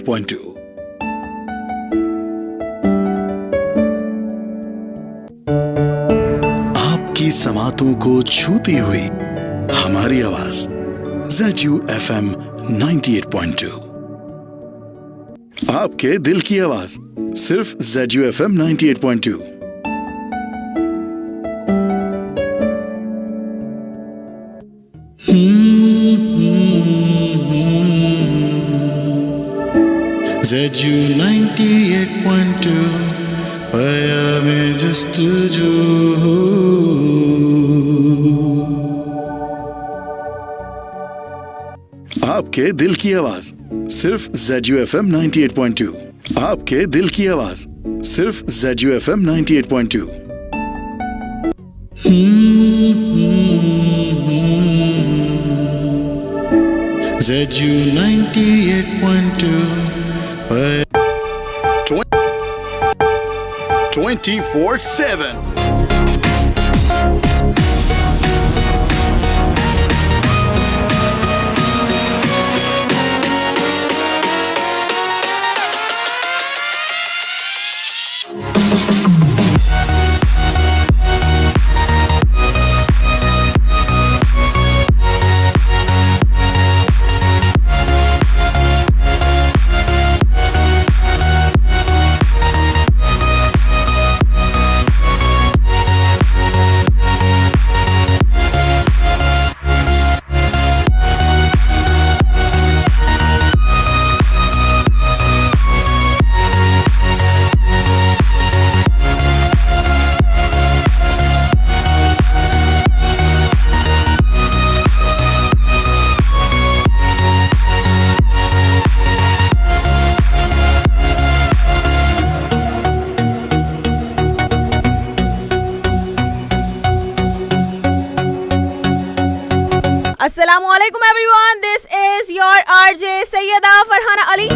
98.2 आपकी समातों को छूती हुई हमारी आवाज ZUFM 98.2 आपके दिल की आवाज सिर्फ ZUFM 98.2 ZU 98.2 पाया में जस्तजू आपके दिल की आवाज सिर्फ ZUFM 98.2 आपके दिल की आवाज सिर्फ ZUFM 98.2 ZU 98.2 24/7 Assalamualaikum everyone, this is your RJ Syeda Farhana Ali.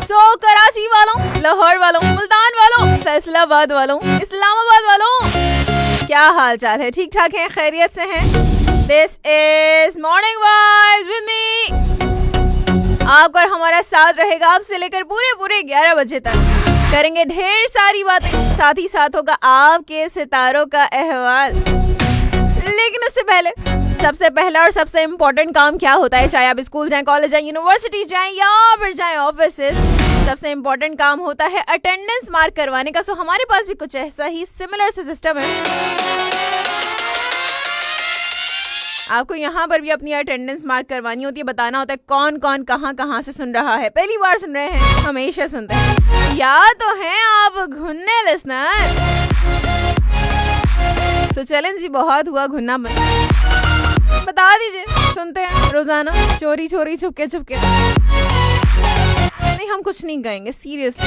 सो कराची वालों, लाहौर वालों, मुल्तान वालों, फैसलाबाद वालों, इस्लामाबाद वालों, क्या हाल चाल है? ठीक ठाक हैं, खैरियत से हैं? This is Morning Vibes with me। आपका और हमारा साथ रहेगा आपसे लेकर पूरे 11 बजे तक। करेंगे ढेर सारी बातें, साथ ही साथ होगा आपके सितारों का अहवाल। लेकिन उससे पहले सबसे पहला और सबसे इम्पोर्टेंट काम क्या होता है, चाहे आप स्कूल जाएं, कॉलेज जाएं, यूनिवर्सिटी जाएं या फिर जाएं ऑफिसेस, सबसे इम्पोर्टेंट काम होता है अटेंडेंस मार्क करवाने का। सो हमारे पास भी कुछ ऐसा ही सिमिलर से सिस्टम है। आपको यहाँ पर भी अपनी अटेंडेंस मार्क करवानी होती है, बताना होता है कौन कौन कहाँ से सुन रहा है, पहली बार सुन रहे हैं, हमेशा सुनते हैं, या तो हैं आप घुन्ने लिसनर। सो चैलेंज जी बहुत हुआ घुन्ना बता दीजिए, सुनते हैं रोजाना चोरी छुपके नहीं, हम कुछ नहीं कहेंगे सीरियसली।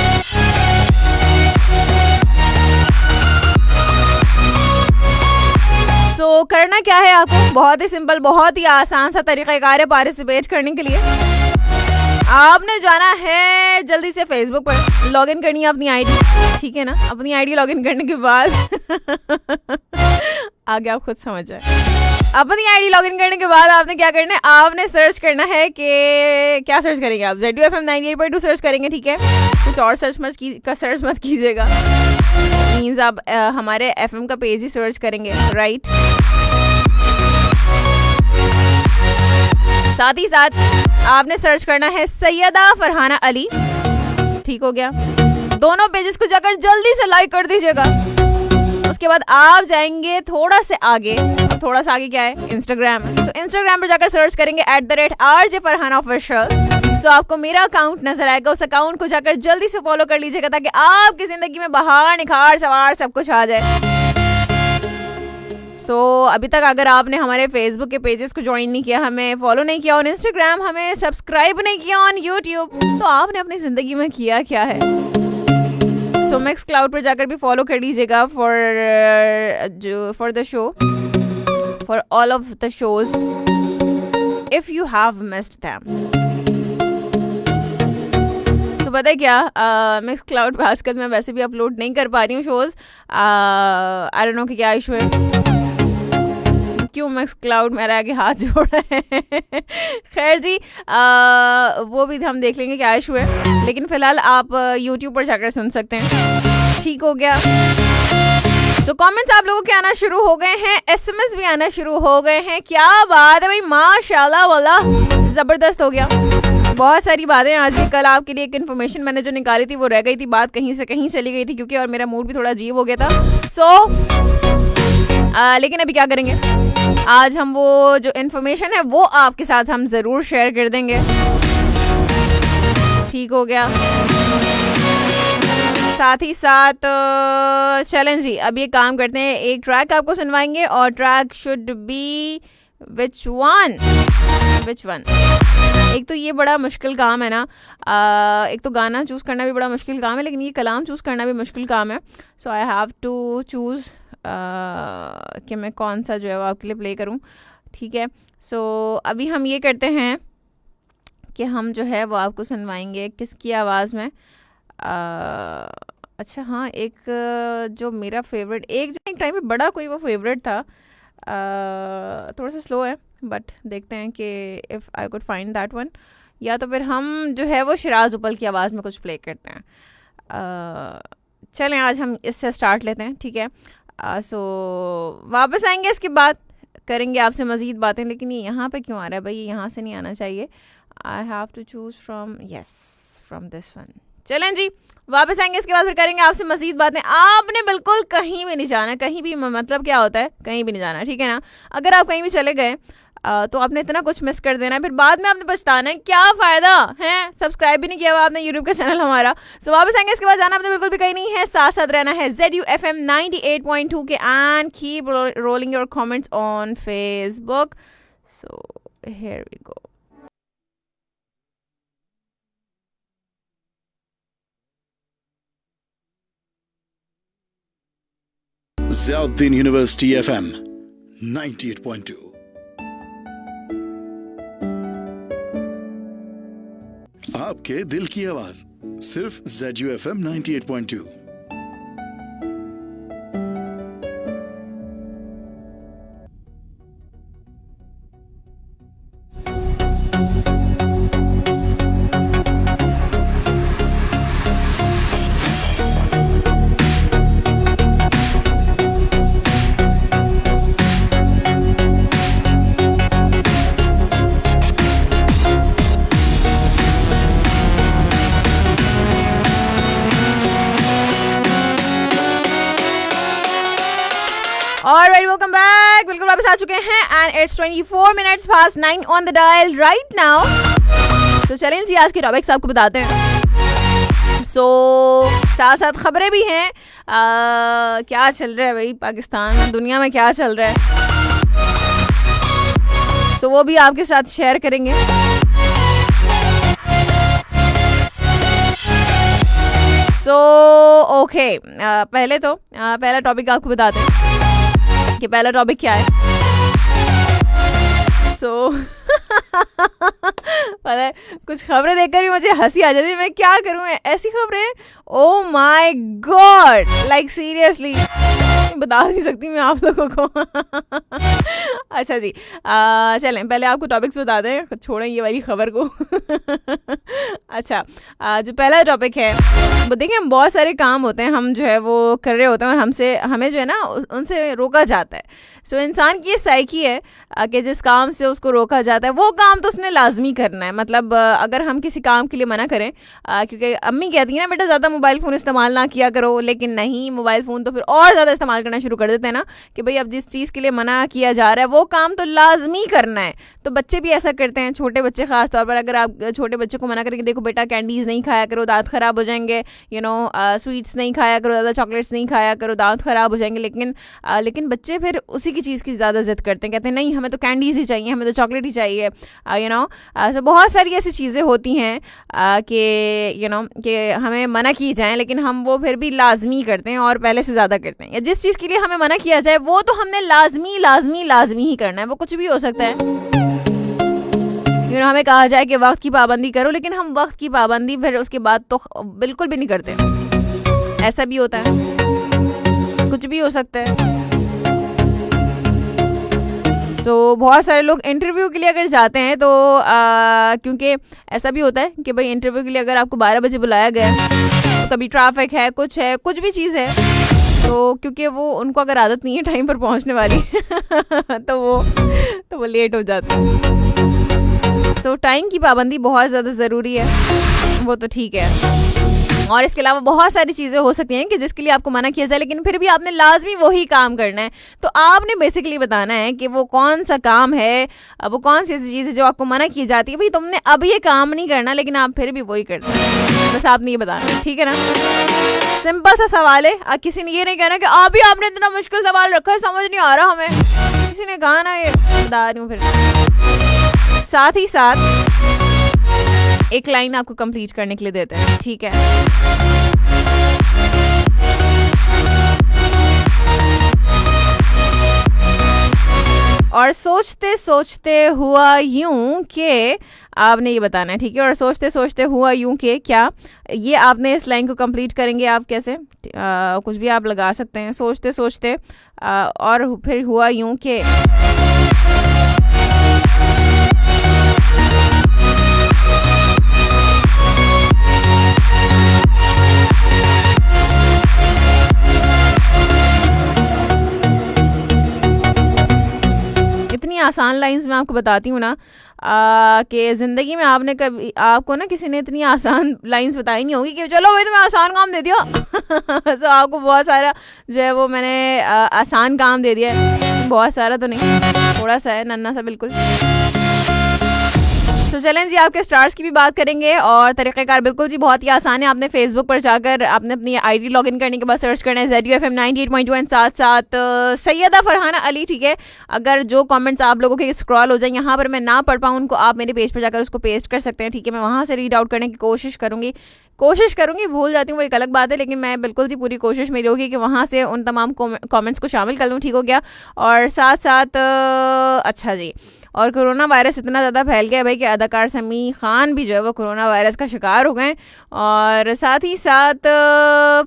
सो करना क्या है आपको, बहुत ही सिंपल, बहुत ही आसान सा तरीक़ाकार है पार्टिसिपेट करने के लिए। आपने जाना है जल्दी से फेसबुक पर, लॉगिन करनी है अपनी आईडी, ठीक है ना? अपनी आईडी लॉगिन करने के बाद आगे आप खुद समझ जाए। अपनी आईडी लॉगिन करने के बाद आपने क्या करना है, आपने सर्च करना है कि क्या सर्च करेंगे आप, ZUFM 98.2 सर्च करेंगे, ठीक है? कुछ और सर्च मत कीजिएगा, मीन्स आप हमारे FM का पेज ही सर्च करेंगे, राइट? साथ ही साथ आपने सर्च करना है सैयदा फरहाना अली, ठीक हो गया? दोनों पेजेस को जाकर जल्दी से लाइक कर दीजिएगा। उसके बाद आप जाएंगे थोड़ा सा आगे, थोड़ा सा आगे क्या है, इंस्टाग्राम। सो इंस्टाग्राम पर जाकर सर्च करेंगे @RJ Farhana Official। सो आपको मेरा अकाउंट नजर आएगा, उस अकाउंट को जाकर जल्दी से फॉलो कर लीजिएगा ताकि आपकी जिंदगी में बहार, निखार, सवार सब कुछ आ जाए। सो अभी तक अगर आपने हमारे फेसबुक के पेजेस को ज्वाइन नहीं किया, हमें फॉलो नहीं किया ऑन इंस्टाग्राम, हमें सब्सक्राइब नहीं किया ऑन यूट्यूब, तो आपने अपनी जिंदगी में किया क्या है? सो मिक्स क्लाउड पर जाकर भी फॉलो कर लीजिएगा for the show, for all of the shows if you have missed them. So पता है क्या, मिक्स क्लाउड पे आजकल मैं वैसे भी अपलोड नहीं कर पा रही हूँ शोज, आई डोंट नो कि क्या इशू है, क्यों मैक्स क्लाउड मेरे आगे हाथ जोड़ा है। खैर जी, वो भी हम देख लेंगे क्या इशू है, लेकिन फिलहाल आप यूट्यूब पर जाकर सुन सकते हैं। ठीक हो गया। तो कमेंट्स आप लोगों के आना शुरू हो गए हैं, एसएमएस भी आना शुरू हो गए हैं। क्या बात है भाई, माशाल्लाह वाला जबरदस्त हो गया। बहुत सारी बातें आज भी, कल आपके लिए एक इन्फॉर्मेशन मैंने जो निकाली थी वो रह गई थी, बात कहीं से कहीं चली गई थी क्योंकि, और मेरा मूड भी थोड़ा अजीब हो गया था। लेकिन अभी क्या करेंगे, आज हम वो जो इन्फॉर्मेशन है वो आपके साथ हम जरूर शेयर कर देंगे। ठीक हो गया। साथ ही साथ चलें जी, अब ये काम करते हैं, एक ट्रैक आपको सुनवाएंगे और track should be which one. एक तो ये बड़ा मुश्किल काम है ना, एक तो गाना चूज़ करना भी बड़ा मुश्किल काम है, लेकिन ये कलाम चूज़ करना भी मुश्किल काम है। सो आई हैव टू चूज़ कि मैं कौन सा जो है वो आपके लिए प्ले करूं। ठीक है, सो अभी हम ये करते हैं कि हम जो है वो आपको सुनवाएंगे किसकी आवाज़ में। अच्छा हाँ, एक जो मेरा फेवरेट, एक टाइम में बड़ा कोई वो फेवरेट था, थोड़ा सा स्लो है बट देखते हैं कि if I could find that one, या तो फिर हम जो है वो शिराज उपल की आवाज़ में कुछ प्ले करते हैं। चलें आज हम इससे स्टार्ट लेते हैं। ठीक है, सो वापस आएंगे, इसके बाद करेंगे आपसे मज़ीद बातें। लेकिन ये यहाँ पे क्यों आ रहा है भाई, ये यहाँ से नहीं आना चाहिए। I have to choose from this one. चलें जी, वापस आएंगे, इसके बाद फिर करेंगे आपसे मज़ीद बातें। आपने बिल्कुल कहीं भी नहीं जाना, कहीं भी, मतलब क्या होता है कहीं भी नहीं जाना, ठीक है ना। अगर आप कहीं भी चले गए तो आपने इतना कुछ मिस कर देना है, फिर बाद में आपने पछताना है, क्या फ़ायदा है। सब्सक्राइब भी नहीं किया हुआ आपने यूट्यूब का चैनल हमारा। सो वापस आएंगे, इसके बाद जाना आपने बिल्कुल भी कहीं नहीं है, साथ साथ रहना है ZUFM 98.2 के, and keep rolling your comments on Facebook. So here we go. Ziauddin university FM 98.2। आपके दिल की आवाज, सिर्फ ZUFM 98.2। Alright, welcome back. बिल्कुल वापस आ चुके हैं and it's 24 minutes past 9 on the dial right now. तो चलें जी, आज के टॉपिक्स आपको बताते हैं। साथ साथ खबरें भी हैं। क्या चल रहा है भाई पाकिस्तान, दुनिया में क्या चल रहा है, वो भी आपके साथ शेयर करेंगे। ओके, पहले तो पहला टॉपिक आपको बताते हैं कि पहला टॉपिक क्या है। पता है, कुछ खबरें देखकर भी मुझे हंसी आ जाती है, मैं क्या करूं, ऐसी खबरें, oh my God, like seriously बता नहीं सकती मैं आप लोगों को। अच्छा जी, चलें पहले आपको टॉपिक्स बता दें, छोड़ें ये वाली खबर को। अच्छा, जो पहला टॉपिक है वो देखिए, हम बहुत सारे काम होते हैं, हम जो है वो कर रहे होते हैं और हमें जो है ना उनसे रोका जाता है। इंसान की ये साइकी है कि जिस काम से उसको रोका जाता है वो काम तो उसने लाजमी करना है। मतलब अगर हम किसी काम के लिए मना करें, क्योंकि अम्मी कहती है ना बेटा ज़्यादा मोबाइल फ़ोन इस्तेमाल ना किया करो, लेकिन नहीं, मोबाइल फ़ोन तो फिर और ज़्यादा इस्तेमाल करना शुरू कर देते हैं ना, कि भाई अब जिस चीज़ के लिए मना किया जा रहा है वो काम तो लाजमी करना है। तो बच्चे भी ऐसा करते हैं, छोटे बच्चे ख़ास तौर पर। अगर आप छोटे बच्चे को मना करेंगे, देखो बेटा कैंडीज़ नहीं खाया करो, दांत ख़राब हो जाएंगे, स्वीट्स नहीं खाया करो, ज़्यादा चॉकलेट्स नहीं खाया करो, दांत ख़राब हो जाएंगे, लेकिन बच्चे फिर उसी की चीज़ की ज़्यादा जिद करते हैं, कहते हैं नहीं हमें तो कैंडीज़ ही चाहिए, हमें तो चॉकलेट ही चाहिए। सो बहुत सारी ऐसी चीज़ें होती हैं कि हमें मना की जाएँ, लेकिन हम वो फिर भी लाजमी करते हैं और पहले से ज़्यादा करते हैं। या जिस चीज़ के लिए हमें मना किया जाए वो तो हमने लाजमी ही करना है, वो कुछ भी हो सकता है। हमें कहा जाए कि वक्त की पाबंदी करो, लेकिन हम वक्त की पाबंदी फिर उसके बाद तो बिल्कुल भी नहीं करते। ऐसा भी होता है, कुछ भी हो सकता है। बहुत सारे लोग इंटरव्यू के लिए अगर जाते हैं तो क्योंकि ऐसा भी होता है कि भाई इंटरव्यू के लिए अगर आपको 12 बजे बुलाया गया है तो कभी ट्रैफिक है, कुछ भी चीज़ है, तो क्योंकि वो उनको अगर आदत नहीं है टाइम पर पहुंचने वाली तो वो लेट हो जाते हैं। टाइम की पाबंदी बहुत ज़्यादा ज़रूरी है, वो तो ठीक है। और इसके अलावा बहुत सारी चीज़ें हो सकती हैं कि जिसके लिए आपको मना किया जाए, लेकिन फिर भी आपने लाजमी वही काम करना है। तो आपने बेसिकली बताना है कि वो कौन सा काम है, वो कौन सी ऐसी चीज़ है जो आपको मना की जाती है, भाई तुमने अब ये काम नहीं करना लेकिन आप फिर भी वही करते हैं, बस आपने ये बताना है, ठीक है ना। सिंपल सा सवाल है, किसी ने ये नहीं कहना कि अभी आपने इतना मुश्किल सवाल रखा है, समझ नहीं आ रहा हमें, किसी ने कहा ना, ये बता रही हूँ। फिर साथ ही साथ एक लाइन आपको कंप्लीट करने के लिए देते हैं, ठीक है। और सोचते सोचते हुआ यूं कि आपने ये बताना है, ठीक है। और सोचते सोचते हुआ यूं कि क्या, ये आपने इस लाइन को कंप्लीट करेंगे आप कैसे, कुछ भी आप लगा सकते हैं। सोचते सोचते और फिर हुआ यूं कि, आसान लाइंस में आपको बताती हूँ ना कि ज़िंदगी में आपको ना किसी ने इतनी आसान लाइंस बताई नहीं होगी कि चलो भाई तुम्हें आसान काम दे दिया तो आपको बहुत सारा जो है वो मैंने आसान काम दे दिया है, बहुत सारा तो नहीं, थोड़ा सा है, नन्ना सा बिल्कुल। चलें जी, आपके स्टार्स की भी बात करेंगे और तरीक़ेकार बिल्कुल जी बहुत ही आसान है। आपने फेसबुक पर जाकर आपने अपनी आईडी लॉगिन करने के बाद सर्च करना है ZUFM 98.2 एंड साथ साथ सैयदा फरहाना अली, ठीक है। अगर जो कमेंट्स आप लोगों के स्क्रॉल हो जाए, यहाँ पर मैं ना पढ़ पाऊँ उनको, आप मेरे पेज पर जाकर उसको पेस्ट कर सकते हैं, ठीक है। मैं वहाँ से रीड आउट करने की कोशिश करूँगी, भूल जाती हूँ वो एक अलग बात है, लेकिन मैं बिल्कुल जी पूरी कोशिश मेरी होगी कि वहाँ से उन तमाम कमेंट्स को शामिल कर लूँ, ठीक हो गया। और साथ साथ अच्छा जी, और कोरोना वायरस इतना ज़्यादा फैल गया भाई कि अदाकार समी खान भी जो है वो कोरोना वायरस का शिकार हो गए। और साथ ही साथ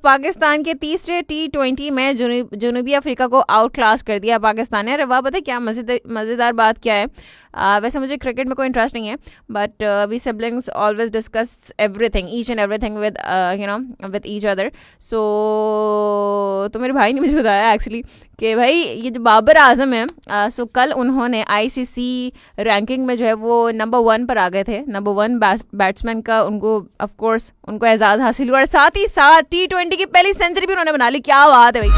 पाकिस्तान के तीसरे T20 में जनूबी अफ्रीका को आउट क्लास कर दिया पाकिस्तान ने। अरे वाह, पता है क्या मज़ेदार बात क्या है, वैसे मुझे क्रिकेट में कोई इंटरेस्ट नहीं है, but we siblings always discuss everything, each and everything with with each other. तो मेरे भाई ने मुझे बताया एक्चुअली कि भाई ये जो बाबर आजम है, सो कल उन्होंने ICC रैंकिंग में जो है वो नंबर 1 पर आ गए थे, नंबर 1 बैट्समैन का उनको ऑफ कोर्स उनको एजाज़ हासिल हुआ। और साथ ही साथ T20 की पहली सेंचुरी भी उन्होंने बना ली। क्या बात है भाई,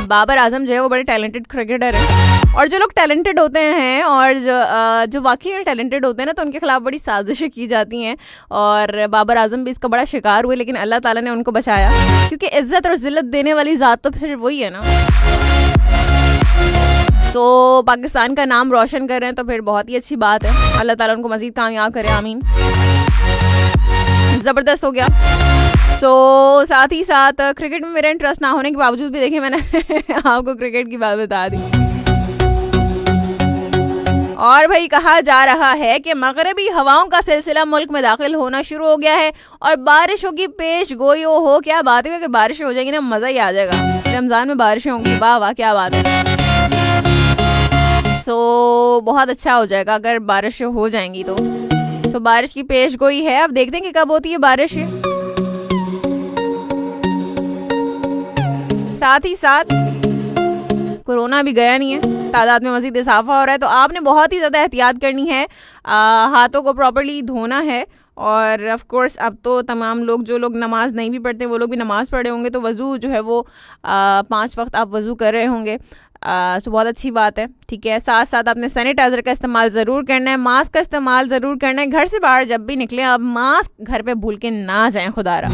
बाबर आजम जो है वो बड़े टैलेंटेड क्रिकेटर हैं। और जो लोग टैलेंटेड होते हैं और जो वाकई में टैलेंटेड होते हैं ना, तो उनके खिलाफ बड़ी साजिशें की जाती हैं। और बाबर आजम भी इसका बड़ा शिकार हुए, लेकिन अल्लाह ताला ने उनको बचाया, क्योंकि इज्जत और जिल्लत देने वाली ज़ात तो फिर वही है ना। पाकिस्तान का नाम रोशन कर रहे हैं तो फिर बहुत ही अच्छी बात है, अल्लाह ताला उनको मज़ीद कामयाब करे, आमीन। ज़बरदस्त हो गया। साथ ही साथ क्रिकेट में मेरा इंटरेस्ट ना होने के बावजूद भी देखिए मैंने आपको क्रिकेट की बात बता दी। और भाई कहा जा रहा है कि मगरबी हवाओं का सिलसिला मुल्क में दाखिल होना शुरू हो गया है और बारिशों की पेश गोई हो। क्या बात है कि बारिश हो जाएगी ना, मज़ा ही आ जाएगा। रमज़ान में बारिशें होंगी, वाह वाह क्या बात है। बहुत अच्छा हो जाएगा अगर बारिश हो जाएंगी तो बारिश की पेश गोई है। अब देखते हैं कि कब होती है बारिश। साथ ही साथ कोरोना भी गया नहीं है, तादाद में मज़ीद इजाफा हो रहा है, तो आपने बहुत ही ज़्यादा एहतियात करनी है, हाथों को प्रॉपर्ली धोना है। और ऑफ कोर्स अब तो तमाम लोग जो लोग नमाज़ नहीं भी पढ़ते वो लोग भी नमाज़ पढ़े होंगे, तो वज़ू जो है वो 5 वक्त आप वज़ू कर रहे होंगे, तो बहुत अच्छी बात है, ठीक है। साथ साथ आपने सैनिटाइज़र का इस्तेमाल ज़रूर करना है, मास्क का इस्तेमाल ज़रूर करना है। घर से बाहर जब भी निकलें अब मास्क घर पे भूल के ना जाएं, खुदारा,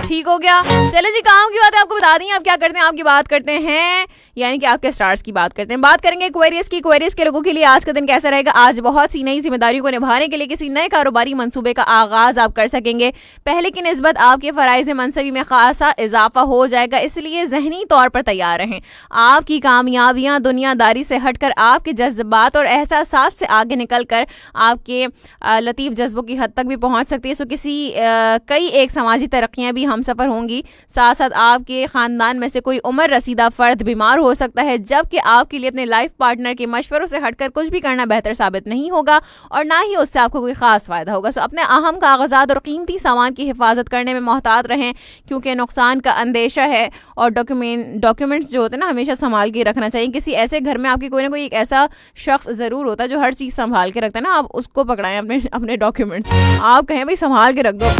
ठीक हो गया। चले जी, काम की बात है आपको बता दी। आप क्या करते हैं, आपकी बात करते हैं, यानी कि आपके स्टार्स की बात करते हैं। बात करेंगे क्वेरीज की। क्वेरीज के लोगों के लिए आज का दिन कैसा रहेगा। आज बहुत सी नई जिम्मेदारियों को निभाने के लिए किसी नए कारोबारी मंसूबे का आगाज आप कर सकेंगे। पहले की निस्बत आपके फराइज़ मनसबी में खासा इजाफा हो जाएगा, इसलिए जहनी तौर पर तैयार रहें। आपकी कामयाबियां दुनियादारी से हटकर आपके जज्बात और एहसासात से आगे निकल कर आपके लतीफ़ जज्बों की हद तक भी पहुँच सकती है। कई एक समाजी तरक्कियाँ भी हम हमसफ़र होंगी, साथ साथ आपके ख़ानदान में से कोई उम्र रसीदा फ़र्द बीमार हो सकता है, जबकि आपके लिए अपने लाइफ पार्टनर के मशवरों से हटकर कुछ भी करना बेहतर साबित नहीं होगा और ना ही उससे आपको कोई ख़ास फ़ायदा होगा। सो अपने अहम कागजात और कीमती सामान की हिफाजत करने में मोहतात रहें, क्योंकि नुकसान का अंदेशा है। और डॉक्यूमेंट्स जो होते हैं ना, हमेशा संभाल के रखना चाहिए। किसी ऐसे घर में आपकी कोई ना कोई एक ऐसा शख्स ज़रूर होता है जो हर चीज़ संभाल के रखता है ना, आप उसको पकड़ाएं अपने अपने डॉक्यूमेंट्स। आप कहें भाई संभाल के रख दो,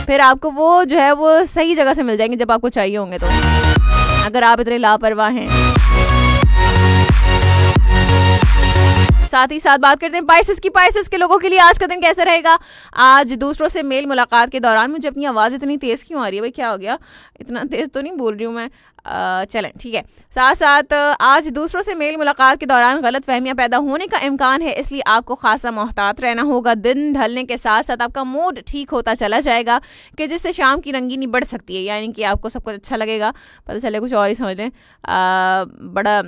फिर आपको वो जो है वो सही जगह से मिल जाएंगे जब आपको चाहिए होंगे। तो अगर आप इतने लापरवाह हैं। साथ ही साथ बात करते हैं पाइसेस की। पाइसेस के लोगों के लिए आज का दिन कैसा रहेगा? आज दूसरों से मेल मुलाकात के दौरान, मुझे अपनी आवाज़ इतनी तेज़ क्यों आ रही है भाई, क्या हो गया? इतना तेज़ तो नहीं बोल रही हूँ मैं, चलें ठीक है। साथ साथ आज दूसरों से मेल मुलाकात के दौरान गलत फहमियाँ पैदा होने का इम्कान है, इसलिए आपको खासा मोहतात रहना होगा। दिन ढलने के साथ साथ आपका मूड ठीक होता चला जाएगा, कि जिससे शाम की रंगीनी बढ़ सकती है, यानी कि आपको सब कुछ अच्छा लगेगा, पता चले कुछ और ही समझ लें बड़ा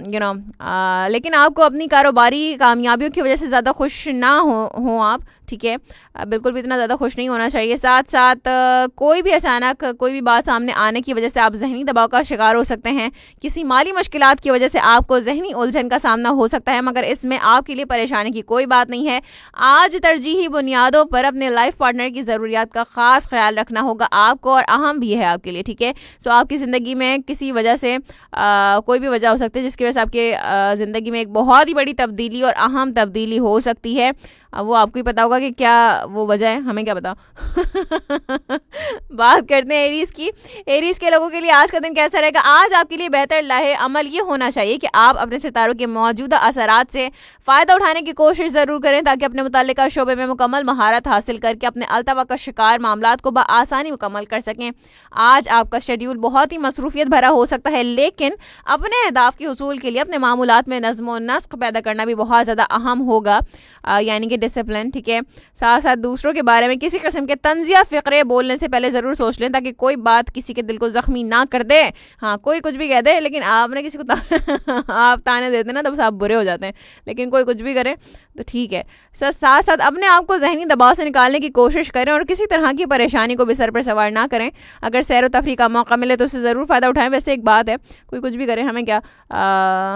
लेकिन आपको अपनी कारोबारी कामयाबियों की वजह से ज़्यादा खुश ना हो आप, ठीक है? बिल्कुल भी इतना ज़्यादा खुश नहीं होना चाहिए। साथ साथ कोई भी अचानक कोई भी बात सामने आने की वजह से आप जहनी दबाव का शिकार हो सकते हैं। किसी माली मुश्किलात की वजह से आपको जहनी उलझन का सामना हो सकता है, मगर इसमें आपके लिए परेशानी की कोई बात नहीं है। आज तरजीही बुनियादों पर अपने लाइफ पार्टनर की ज़रूरियात का ख़ास ख्याल रखना होगा आपको, और अहम भी है आपके लिए, ठीक है? सो आपकी ज़िंदगी में किसी वजह से कोई भी वजह हो सकती है जिसकी वजह से आपके ज़िंदगी में एक बहुत ही बड़ी तब्दीली और अहम तब्दीली हो सकती है। अब वो आपको ही पता होगा कि क्या वो वजह है, हमें क्या पता। बात करते हैं एरीज की। एरीज के लोगों के लिए आज का दिन कैसा रहेगा? आज आपके लिए बेहतर लाहे अमल ये होना चाहिए कि आप अपने सितारों के मौजूदा असरात से फ़ायदा उठाने की कोशिश ज़रूर करें, ताकि अपने मुताल्लिका शोबे में मुकम्मल महारत हासिल करके अपने अल्तवा का शिकार मामलात को बआसानी मुकम्मल कर सकें। आज आपका शेड्यूल बहुत ही मसरूफियत भरा हो सकता है, लेकिन अपने अहदाफ के हुसूल के लिए अपने मामूलात में नज़्म व नस्क पैदा करना भी बहुत ज़्यादा अहम होगा, यानी कि डिसिप्लिन, ठीक है? साथ साथ दूसरों के बारे में किसी किस्म के तंज़िया फ़िक्रे बोलने से पहले ज़रूर सोच लें, ताकि कोई बात किसी के दिल को ज़ख्मी ना कर दे। हाँ, कोई कुछ भी कह दे, लेकिन आपने किसी को आप ताने देते ना, तब आप बुरे हो जाते हैं, लेकिन कोई कुछ भी करे तो ठीक है। साथ साथ अपने आप को जहनी दबाव से निकालने की कोशिश करें और किसी तरह की परेशानी को भी सर पर सवार ना करें। अगर सैर व तफरी का मौका मिले तो उससे ज़रूर फ़ायदा उठाएं। वैसे एक बात है, कोई कुछ भी करे, हमें क्या,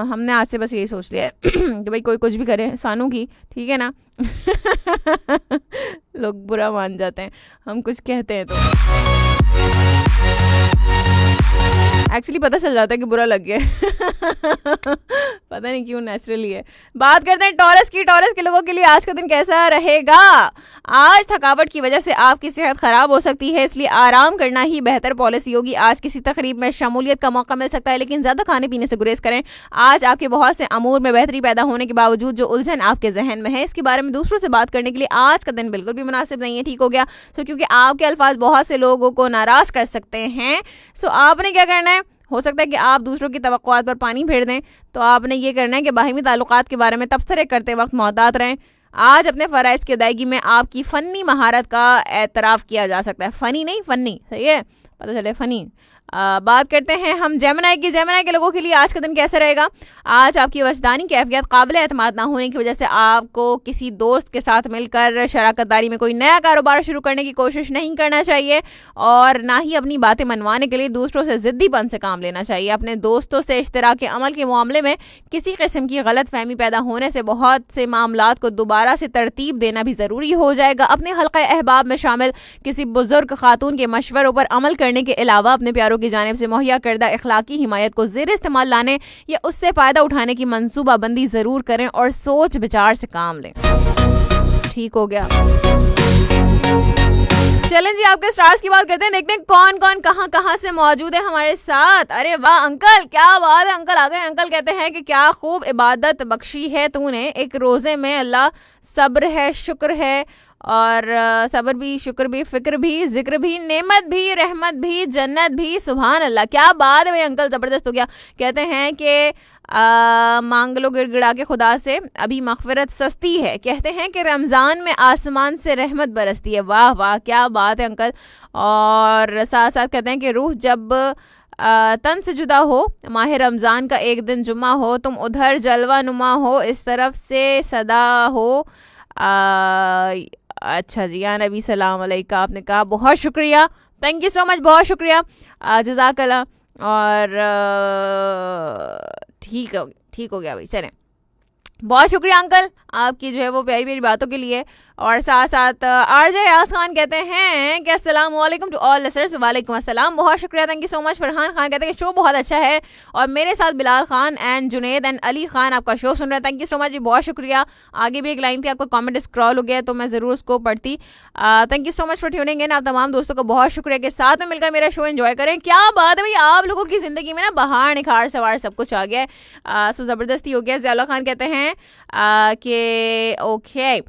हमने आज से बस यही सोच लिया है कि भाई कोई कुछ भी करे सानू की, ठीक है ना? लोग बुरा मान जाते हैं हम कुछ कहते हैं तो, एक्चुअली पता चल जाता है कि बुरा लग गया। पता नहीं क्यों, नेचुरली है। बात करते हैं टॉरस की। टॉरस के लोगों के लिए आज का दिन कैसा रहेगा? आज थकावट की वजह से आपकी सेहत खराब हो सकती है, इसलिए आराम करना ही बेहतर पॉलिसी होगी। आज किसी तकरीब में शमूलियत का मौका मिल सकता है, लेकिन ज़्यादा खाने पीने से गुरेज करें। आज आपके बहुत से अमूर में बेहतरी पैदा होने के बावजूद जो उलझन आपके जहन में है, इसके बारे में दूसरों से बात करने के लिए आज का दिन बिल्कुल भी मुनासिब नहीं है, ठीक हो गया? सो क्योंकि आपके अल्फाज बहुत से लोगों को नाराज़ कर सकते हैं, सो आपने क्या करना है? हो सकता है कि आप दूसरों की तवक्कुआत पर पानी फेर दें, तो आपने ये करना है कि बाहिमी ताल्लुकात के बारे में तबसरे करते वक्त मोहतात रहें। आज अपने फ़राइज़ की अदायगी में आपकी फ़नी महारत का एतराफ़ किया जा सकता है। फ़नी नहीं, फ़नी, सही है? पता चले फ़नी। बात करते हैं हम जेमिनी की। जेमिनी के लोगों के लिए आज का दिन कैसा रहेगा? आज आपकी वजदानी कैफियत काबिल एतमाद ना होने की वजह से आपको किसी दोस्त के साथ मिलकर शराकतदारी में कोई नया कारोबार शुरू करने की कोशिश नहीं करना चाहिए, और ना ही अपनी बातें मनवाने के लिए दूसरों से ज़िद्दीपन से काम लेना चाहिए। अपने दोस्तों से इश्तराक अमल के मामले में किसी किस्म की गलत फहमी पैदा होने से बहुत से मामलात को दोबारा से तरतीब देना भी ज़रूरी हो जाएगा। अपने हल्का अहबाब में शामिल किसी बुजुर्ग खातून के मशवरों पर अमल करने के अलावा अपने प्यारों की जानिब से मुहैया करदा इखलाकी हिमायत को ज़ेर इस्तेमाल लाने या उससे फ़ायदा उठाने की मंसूबाबंदी ज़रूर करें और सोच विचार से काम लें, ठीक हो गया? चलें जी, आपके स्टार्स की बात करते हैं। देखते हैं कौन कौन कहाँ से मौजूद है हमारे साथ। अरे वाह अंकल, क्या बात है, अंकल आ गए। अंकल कहते हैं कि क्या खूब इबादत बख्शी है तूने, एक रोज़े में अल्लाह सब्र है, शुक्र है, और सब्र भी, शुक्र भी, फिक्र भी, जिक्र भी, नेमत भी, रहमत भी, जन्नत भी। सुभान अल्लाह, क्या बात है भाई अंकल, ज़बरदस्त हो गया। कहते हैं कि मांग लो गिड़गिड़ा के खुदा से, अभी मग़फ़िरत सस्ती है। कहते हैं कि रमज़ान में आसमान से रहमत बरसती है। वाह वाह, क्या बात है अंकल। और साथ साथ कहते हैं कि रूह जब तन से जुदा हो, माह रमज़ान का एक दिन जुम्मा हो, तुम उधर जलवा नुमा हो, इस तरफ से सदा हो। अच्छा जी, या नबी सलाम अलैका, आपने कहा बहुत शुक्रिया, थैंक यू सो मच, बहुत शुक्रिया, जज़ाकल्लाह। और ठीक हो गया भाई, चलें। बहुत शुक्रिया अंकल आपकी जो है वो प्यारी प्यारी बातों के लिए। और साथ साथ आरजे यास खान कहते हैं कि अस्सलाम वालेकुम टू ऑल लिसनर्स। वालेकुम अस्सलाम, बहुत शुक्रिया, thank you so much. Farhan Khan कहते हैं कि शो बहुत अच्छा है और मेरे साथ बिलाल खान एंड जुनेद एंड अली खान आपका शो सुन रहे हैं। थैंक यू सो मच जी, बहुत शुक्रिया। आगे भी एक लाइन थी, आपका कमेंट स्क्रॉल हो गया तो मैं ज़रूर उसको पढ़ती। Thank you so much for tuning इन। आप तमाम दोस्तों को बहुत शुक्रिया के साथ में मिलकर मेरा शो एंजॉय करें। क्या बात है भाई, आप लोगों की ज़िंदगी में ना बहार निखार सवार सब कुछ आ गया है, सो ज़बरदस्ती हो गया। ज़ियाउल्लाह खान कहते हैं कि ओके,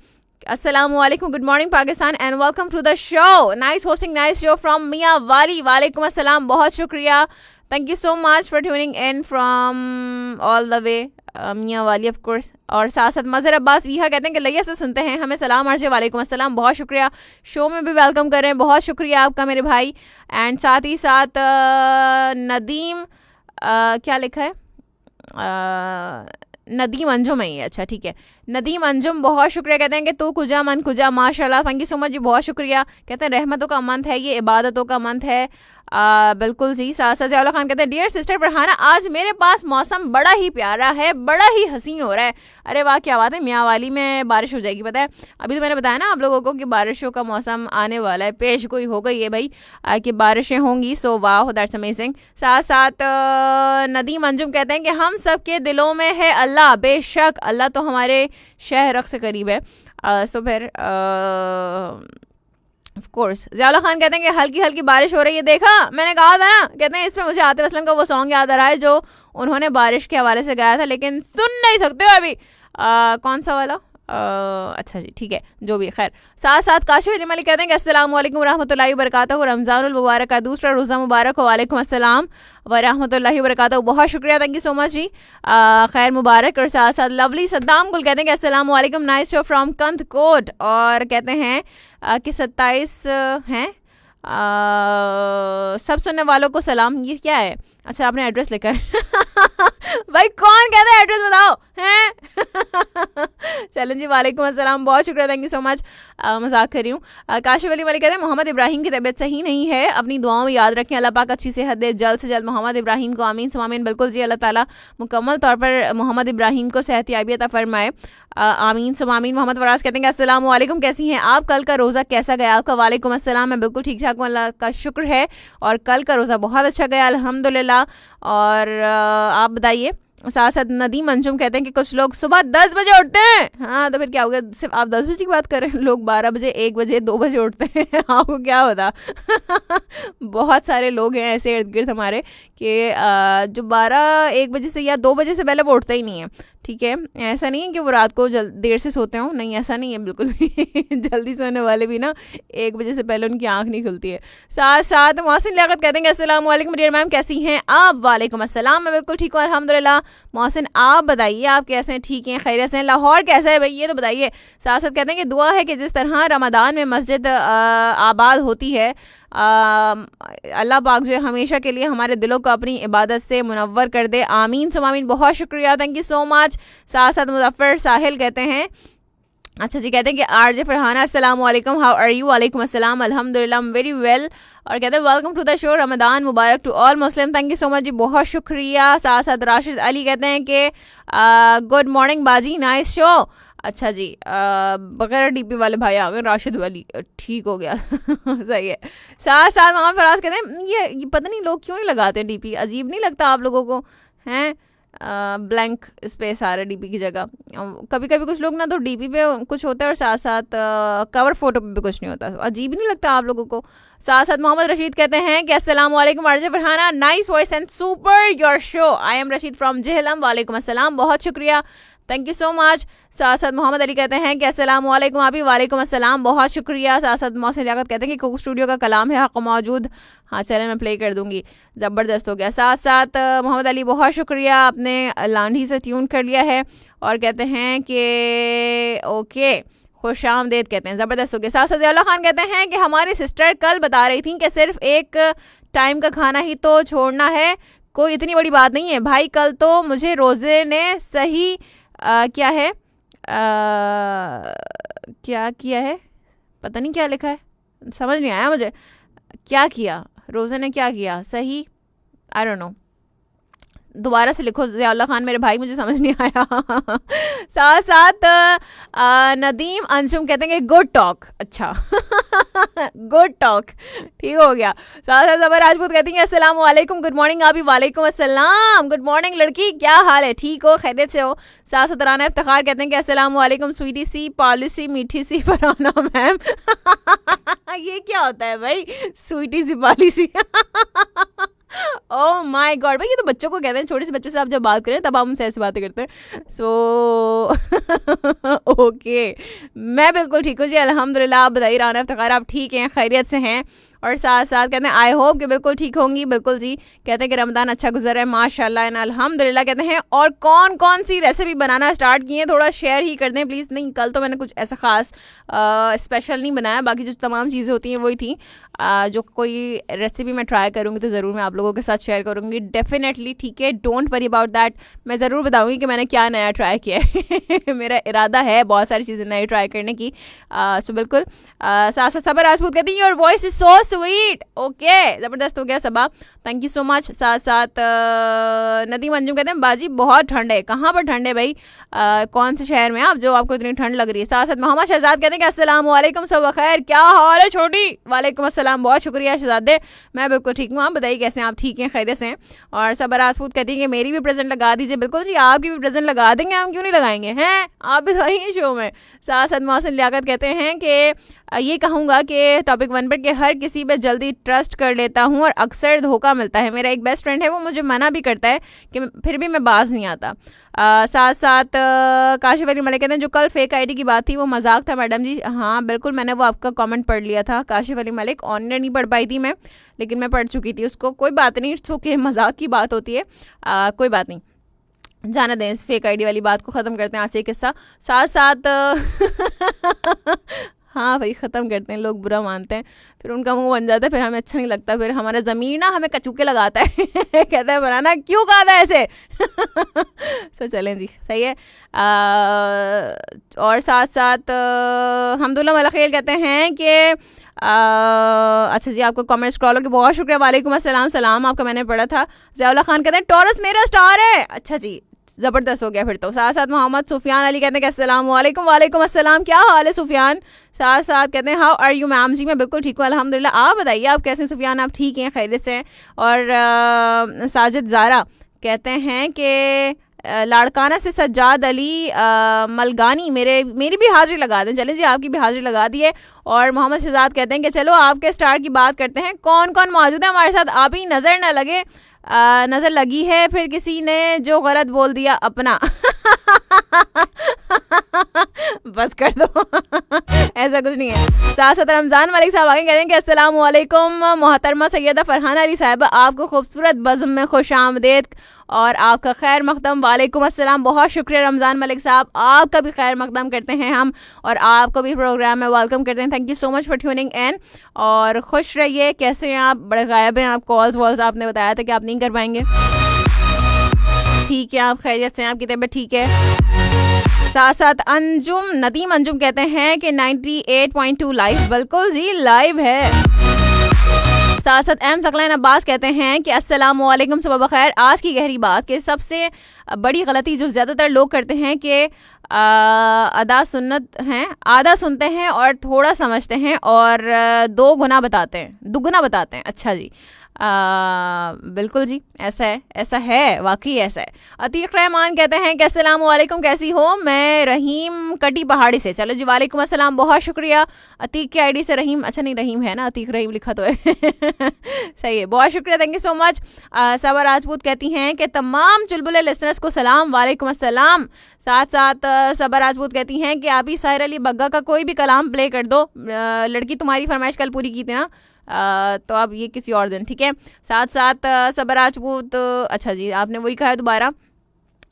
अस्सलाम वालेकुम, good morning Pakistan and welcome to the show, nice hosting, nice show from Mianwali. वालेकुम अस्सलाम, बहुत शुक्रिया, thank you so much for tuning in from all the way Mianwali of course. और साथ साथ मज़हर अब्बास वीहा कहते हैं कि लैया से सुनते हैं हमें, सलाम अर्ज़े। वालेकुम अस्सलाम, बहुत शुक्रिया, शो में भी वेलकम कर रहे हैं, बहुत शुक्रिया आपका मेरे भाई। एंड साथ ही साथ नदीम क्या लिखा है, नदीम अंजुम है, अच्छा ठीक है, नदीम अंजुम बहुत शुक्रिया, कहते हैं कि तू कुजा मन कुजा, माशाल्लाह, थैंक यू सो मच जी, बहुत शुक्रिया। कहते हैं रहमतों का मंथ है ये, इबादतों का मंथ है, बिल्कुल जी। ज़ियाउल्लाह खान कहते हैं डियर सिस्टर फरहाना, आज मेरे पास मौसम बड़ा ही प्यारा है, बड़ा ही हसीन हो रहा है। अरे वाह, क्या बात है, मियाँ वाली में बारिश हो जाएगी, पता है अभी तो मैंने बताया ना आप लोगों को कि बारिशों का मौसम आने वाला है, पेश गोई हो गई है भाई कि बारिशें होंगी। सो वाह, दैट्स अमेजिंग। साथ साथ नदीम अंजुम कहते हैं कि हम सब के दिलों में है अल्लाह, बेशक अल्लाह तो हमारे शहर रख से करीब है। सो फिर ऑफ कोर्स ज़ियाउल्लाह खान कहते हैं कि हल्की हल्की बारिश हो रही है, देखा मैंने कहा था ना। कहते हैं इसमें मुझे आतिफ असलम का वो सॉन्ग याद आ रहा है जो उन्होंने बारिश के हवाले से गाया था, लेकिन सुन नहीं सकते हो अभी। कौन सा वाला, अच्छा जी ठीक है, जो भी, खैर। साथ साथ काशिफ अली मलिक कहते हैं कि अस्सलाम वालेकुम रहमतुल्लाहि व बरकातहू, रमज़ानुल मुबारक का दूसरा रोज़ा मुबारक हो। वालेकुम अस्सलाम व रहमतुल्लाहि व बरकातहू, बहुत शुक्रिया, थैंक यू सो मच जी, खैर मुबारक। और साथ साथ लवली सद्दाम गुल कहते हैं कि अस्सलाम वालेकुम, नाइस शो फ्रॉम कंथकोट। और कहते हैं कि 27 हैं, सब सुनने वालों को सलाम। ये क्या है, अच्छा आपने एड्रेस लिखा है भाई कौन कहता है एड्रेस बताओ हैं चलें जी, वालेकुम अस्सलाम, बहुत शुक्रिया, थैंक यू सो मच, मजाक कर रही हूँ। काशिफ अली मलिक कहते हैं मोहम्मद इब्राहिम की तबीयत सही नहीं है, अपनी दुआओं में याद रखें, अल्लाह पाक अच्छी सेहत दे जल्द से जल्द मोहम्मद इब्राहिम को, आमीन समामीन। बिल्कुल जी, अल्लाह ताला मुकम्मल तौर पर मोहम्मद इब्राहिम को सेहतियाबी अता फरमाए, आमीन समामीन। मोहम्मद फराज कहते हैं कि अस्सलाम वालेकुम, कैसी हैं आप, कल का रोज़ा कैसा गया आपका। वालेकुम अस्सलाम, मैं बिल्कुल ठीक ठाक हूँ, अल्लाह का शुक्र है, और कल का रोज़ा बहुत अच्छा गया अल्हम्दुलिल्लाह। और आप बताइए। साथ साथ नदीम अंजुम कहते हैं कि कुछ लोग सुबह 10 बजे उठते हैं, हाँ तो फिर क्या हो गया, सिर्फ आप 10 बजे की बात कर रहे हैं, लोग 12 बजे 1 बजे 2 बजे उठते हैं आपको क्या होता बहुत सारे लोग हैं ऐसे इर्द गिर्द हमारे कि जो 12-1 बजे से या 2 बजे से पहले वो उठते ही नहीं है, ठीक है। ऐसा नहीं है कि वो रात को देर से सोते हों, नहीं ऐसा नहीं है बिल्कुल भी जल्दी सोने वाले भी ना 1 बजे से पहले उनकी आंख नहीं खुलती है। साथ साथ मोहसिन लियाकत कहते हैं कि अस्सलाम वालेकुम डियर मैम, कैसी हैं आप। वालेकुम अस्सलाम, मैं बिल्कुल ठीक हूँ अल्हम्दुलिल्लाह। मोहसिन आप बताइए आप कैसे हैं, ठीक हैं, खैरियत से हैं। लाहौर कैसा है भाई ये तो बताइए। साथ साथ कहते हैं कि दुआ है कि जिस तरह रमज़ान में मस्जिद आबाद होती है, अल्लाह पाक जो है हमेशा के लिए हमारे दिलों को अपनी इबादत से मुनव्वर कर दे, आमीन सुमामीन। बहुत शुक्रिया, थैंक यू सो मच। साथ साथ मुजफ्फर साहिल कहते हैं, अच्छा जी, कहते हैं कि आरजे फरहाना अस्सलाम वालेकुम, हाउ आर यू। वालेकुम अस्सलाम, अल्हम्दुलिल्लाह, वेरी वेल। और कहते हैं welcome to the show, Ramadan मुबारक to all Muslim. Thank you so much जी, बहुत शुक्रिया। साथ साथ राशिद अली कहते हैं कि गुड मॉर्निंग बाजी, नाइस शो। अच्छा जी, बगैर डीपी वाले भाई आ गए, राशिद वाली, ठीक हो गया सही है। साथ साथ मोहम्मद फराज कहते हैं ये पता नहीं लोग क्यों नहीं लगाते डीपी, अजीब नहीं लगता आप लोगों को, हैं ब्लैंक स्पेस आ रहा है डीपी की जगह। कभी कभी कुछ लोग ना तो डीपी पे कुछ होता है और साथ साथ कवर फोटो पे भी कुछ नहीं होता, अजीब नहीं लगता आप लोगों को। साथ साथ मोहम्मद रशीद कहते हैं कि अस्सलाम वालेकुम RJ Farhana, nice voice and super your show, I am Rashid from Jhelum. वालेकुम अस्सलाम, बहुत शुक्रिया, थैंक यू सो मच। साथ साथ मोहम्मद अली कहते हैं कि अस्सलाम वालेकुम आप ही। वालेकुम अस्सलाम, बहुत शुक्रिया। साथ साथ मोहसिन लियाकत कहते हैं कि कुक स्टूडियो का कलाम है हक़ मौजूद, हाँ चलें मैं प्ले कर दूंगी, ज़बरदस्त हो गया। साथ साथ मोहम्मद अली बहुत शुक्रिया, आपने लांढी से ट्यून कर लिया है और कहते हैं कि ओके खुश आमदेद, कहते हैं ज़बरदस्त हो गया। साथ साथ ज़ियाउल्लाह खान कहते हैं कि हमारी सिस्टर कल बता रही थी कि सिर्फ एक टाइम का खाना ही तो छोड़ना है, कोई इतनी बड़ी बात नहीं है भाई। कल तो मुझे रोज़े ने सही क्या है क्या किया है, पता नहीं क्या लिखा है, समझ नहीं आया मुझे, क्या किया रोज़ा ने, क्या किया सही, आई डोंट नो, दोबारा से लिखो ज़ियाउल्लाह खान मेरे भाई, मुझे समझ नहीं आया। साथ साथ नदीम अंजुम कहते हैं कि गुड टॉक, अच्छा गुड टॉक, ठीक हो गया। साथ साथ ज़बर राजपूत कहती हैं अस्सलाम वालेकुम, गुड मॉर्निंग। आप भी वालेकुम अस्सलाम, गुड मॉर्निंग लड़की, क्या हाल है, ठीक हो, खैरियत से हो। साथ साथ राना इफ्तिखार कहते हैं कि अस्सलाम वालेकुम स्वीटी सी पॉलिसी मीठी सी फरहाना मैम। ये क्या होता है भाई, स्वीटी सी पॉलिसी? ओह माय गॉड भाई, ये तो बच्चों को कहते हैं, छोटे से बच्चों से आप जब बात करें तब आप उनसे ऐसे बातें करते हैं। सो ओके, मैं बिल्कुल ठीक हूँ जी अल्हम्दुलिल्लाह। आप बताइए राना इफ्तिखार, आप ठीक हैं, खैरियत से हैं? और साथ साथ कहते हैं आई होप कि बिल्कुल ठीक होंगी, बिल्कुल जी। कहते हैं कि रमज़ान अच्छा गुजर है माशाल्लाह एंड अल्हम्दुलिल्लाह। कहते हैं और कौन कौन सी रेसिपी बनाना स्टार्ट की है, थोड़ा शेयर ही कर दें प्लीज़। नहीं, कल तो मैंने कुछ ऐसा ख़ास स्पेशल नहीं बनाया, बाकी जो तमाम चीज़ें होती हैं वही थी। जो कोई रेसिपी मैं ट्राई करूँगी तो ज़रूर मैं आप लोगों के साथ शेयर करूँगी डेफिनेटली, ठीक है, डोंट वरी अबाउट दैट। मैं ज़रूर बताऊँगी कि मैंने क्या नया ट्राई किया है। मेरा इरादा है बहुत सारी चीज़ें नई ट्राई करने की। सो बिल्कुल। साथ साथ सबर राजपूत कहती है your voice is so sweet, okay, ज़बरदस्त हो गया सबा, थैंक यू सो मच। साथ साथ नदीम अंजुम कहते हैं बाजी बहुत ठंड है, कहाँ पर ठंड है भाई, कौन से शहर में आप जो आपको इतनी ठंड लग रही है। साथ साथ मोहम्मद शहजाद कहते हैं कि अस्सलाम वालेकुम, सब खैर, क्या हाल है छोटी? वालेकुम अस्सलाम, बहुत शुक्रिया शहजादे, मैं बिल्कुल ठीक हूँ। आप बताइए कैसे हैं आप, ठीक हैं, खैरियत से हैं? और सबर राजपूत कहती है कि मेरी भी प्रेजेंट लगा दीजिए। बिल्कुल जी, आपकी भी प्रेजेंट लगा देंगे, हम क्यों नहीं लगाएंगे, हैं आप भी तो आइए शो में। साथ साथ मोहसिन लियाकत कहते हैं कि ये कहूँगा कि टॉपिक 1 पर कि हर किसी पे जल्दी ट्रस्ट कर लेता हूँ और अक्सर धोखा मिलता है। मेरा एक बेस्ट फ्रेंड है, वो मुझे मना भी करता है कि फिर भी मैं बाज नहीं आता। साथ साथ काशिफ अली मलिक कहते हैं जो कल फेक आईडी की बात थी वो मजाक था मैडम जी। हाँ बिल्कुल, मैंने वो आपका कमेंट पढ़ लिया था काशिफ अली मलिक, ऑनलाइन नहीं पढ़ पाई थी मैं, लेकिन मैं पढ़ चुकी थी उसको। कोई बात नहीं, इट्स ओके, मजाक की बात होती है, कोई बात नहीं, जाना दें इस फेक आईडी वाली बात को, ख़त्म करते हैं आज से किस्सा। साथ साथ हाँ भाई, ख़त्म करते हैं, लोग बुरा मानते हैं, फिर उनका मुंह बन जाता है, फिर हमें अच्छा नहीं लगता, फिर हमारा ज़मीर ना हमें कचूके लगाता है। कहता है बनाना क्यों कहा था ऐसे। सो चलें जी, सही है। और साथ साथ हमदुल्ला मलखेल कहते हैं कि अच्छा जी, आपको कमेंट स्क्रॉल हो कि बहुत शुक्रिया, वालेकुम अस्सलाम, सलाम आपका मैंने पढ़ा था। ज़ियाउल्लाह खान कहते हैं टॉरस मेरा स्टार है, अच्छा जी, ज़बरदस्त हो गया फिर तो। साथ साथ मोहम्मद सुफियान अली कहते हैं कि अस्सलाम वालेकुम, वालेकुम अस्सलाम, क्या हाल है सुफियान? साथ साथ कहते हैं हाउ आर यू मैम? जी मैं बिल्कुल ठीक हूँ अल्हम्दुलिल्लाह, आप बताइए आप कैसे हैं सुफियान? आप ठीक हैं, खैरियत से हैं? और साजिद ज़ारा कहते हैं कि लाड़काना से सज्जाद अली मलगानी मेरी भी हाजिरी लगा दें। चलें जी, आपकी भी हाजिरी लगा दी है। और मोहम्मद शहजाद कहते हैं कि चलो आपके स्टार की बात करते हैं, कौन कौन मौजूद है हमारे साथ? आप ही नज़र ना लगे, नज़र लगी है फिर किसी ने जो गलत बोल दिया अपना। बस कर दो। ऐसा कुछ नहीं है। साथ साथ रमज़ान मलिक साहब आगे कह रहे हैं कि अस्सलाम वालेकुम मोहतरमा सैयदा फरहाना अली साहिबा, आपको खूबसूरत बज़्म में खुश आमदेद और आपका खैर मक़दम। वालेकुम अस्सलाम, बहुत शुक्रिया रमज़ान मलिक साहब, आपका भी खैर मक़दम करते हैं हम, और आपको भी प्रोग्राम में वेलकम करते हैं। Thank you so much for tuning इन, और खुश रहिए। कैसे हैं आप? बड़े गायब हैं आप, कॉल्स वॉल्स आपने बताया था कि आप नहीं कर पाएंगे। ठीक है, आप खैरियत से हैं, आपकी तबीयत ठीक है? साथ साथ नदीम अंजुम कहते हैं कि 98.2 लाइव, बिल्कुल जी लाइव है। साथ साथ एम सकलैन अब्बास कहते हैं कि अस्सलाम वालेकुम, सुबह बखैर। आज की गहरी बात कि सबसे बड़ी गलती जो ज़्यादातर लोग करते हैं कि आधा सुनते हैं और थोड़ा समझते हैं और दुगना बताते हैं। अच्छा जी, बिल्कुल जी, ऐसा है, वाकई ऐसा है। अतीक रहमान कहते हैं कि अस्सलाम वालेकुम, कैसी हो? मैं रहीम कटी पहाड़ी से। चलो जी, वालेकुम अस्सलाम, बहुत शुक्रिया। अतीक की आईडी से रहीम, अच्छा नहीं रहीम है ना, अतीक रहीम लिखा तो है। सही है, बहुत शुक्रिया, थैंक यू सो मच। सबा राजपूत कहती हैं कि तमाम चुलबुले लिसनर्स को सलाम, वालेकुम अस्सलाम। साथ साथ सबा राजपूत कहती हैं कि आप ही साहिर अली बग्गा का कोई भी कलाम प्ले कर दो, लड़की तुम्हारी फरमाइश कल पूरी की थी ना, तो अब ये किसी और दिन, ठीक है। साथ साथ सबर राजपूत, अच्छा जी आपने वही कहा है दोबारा।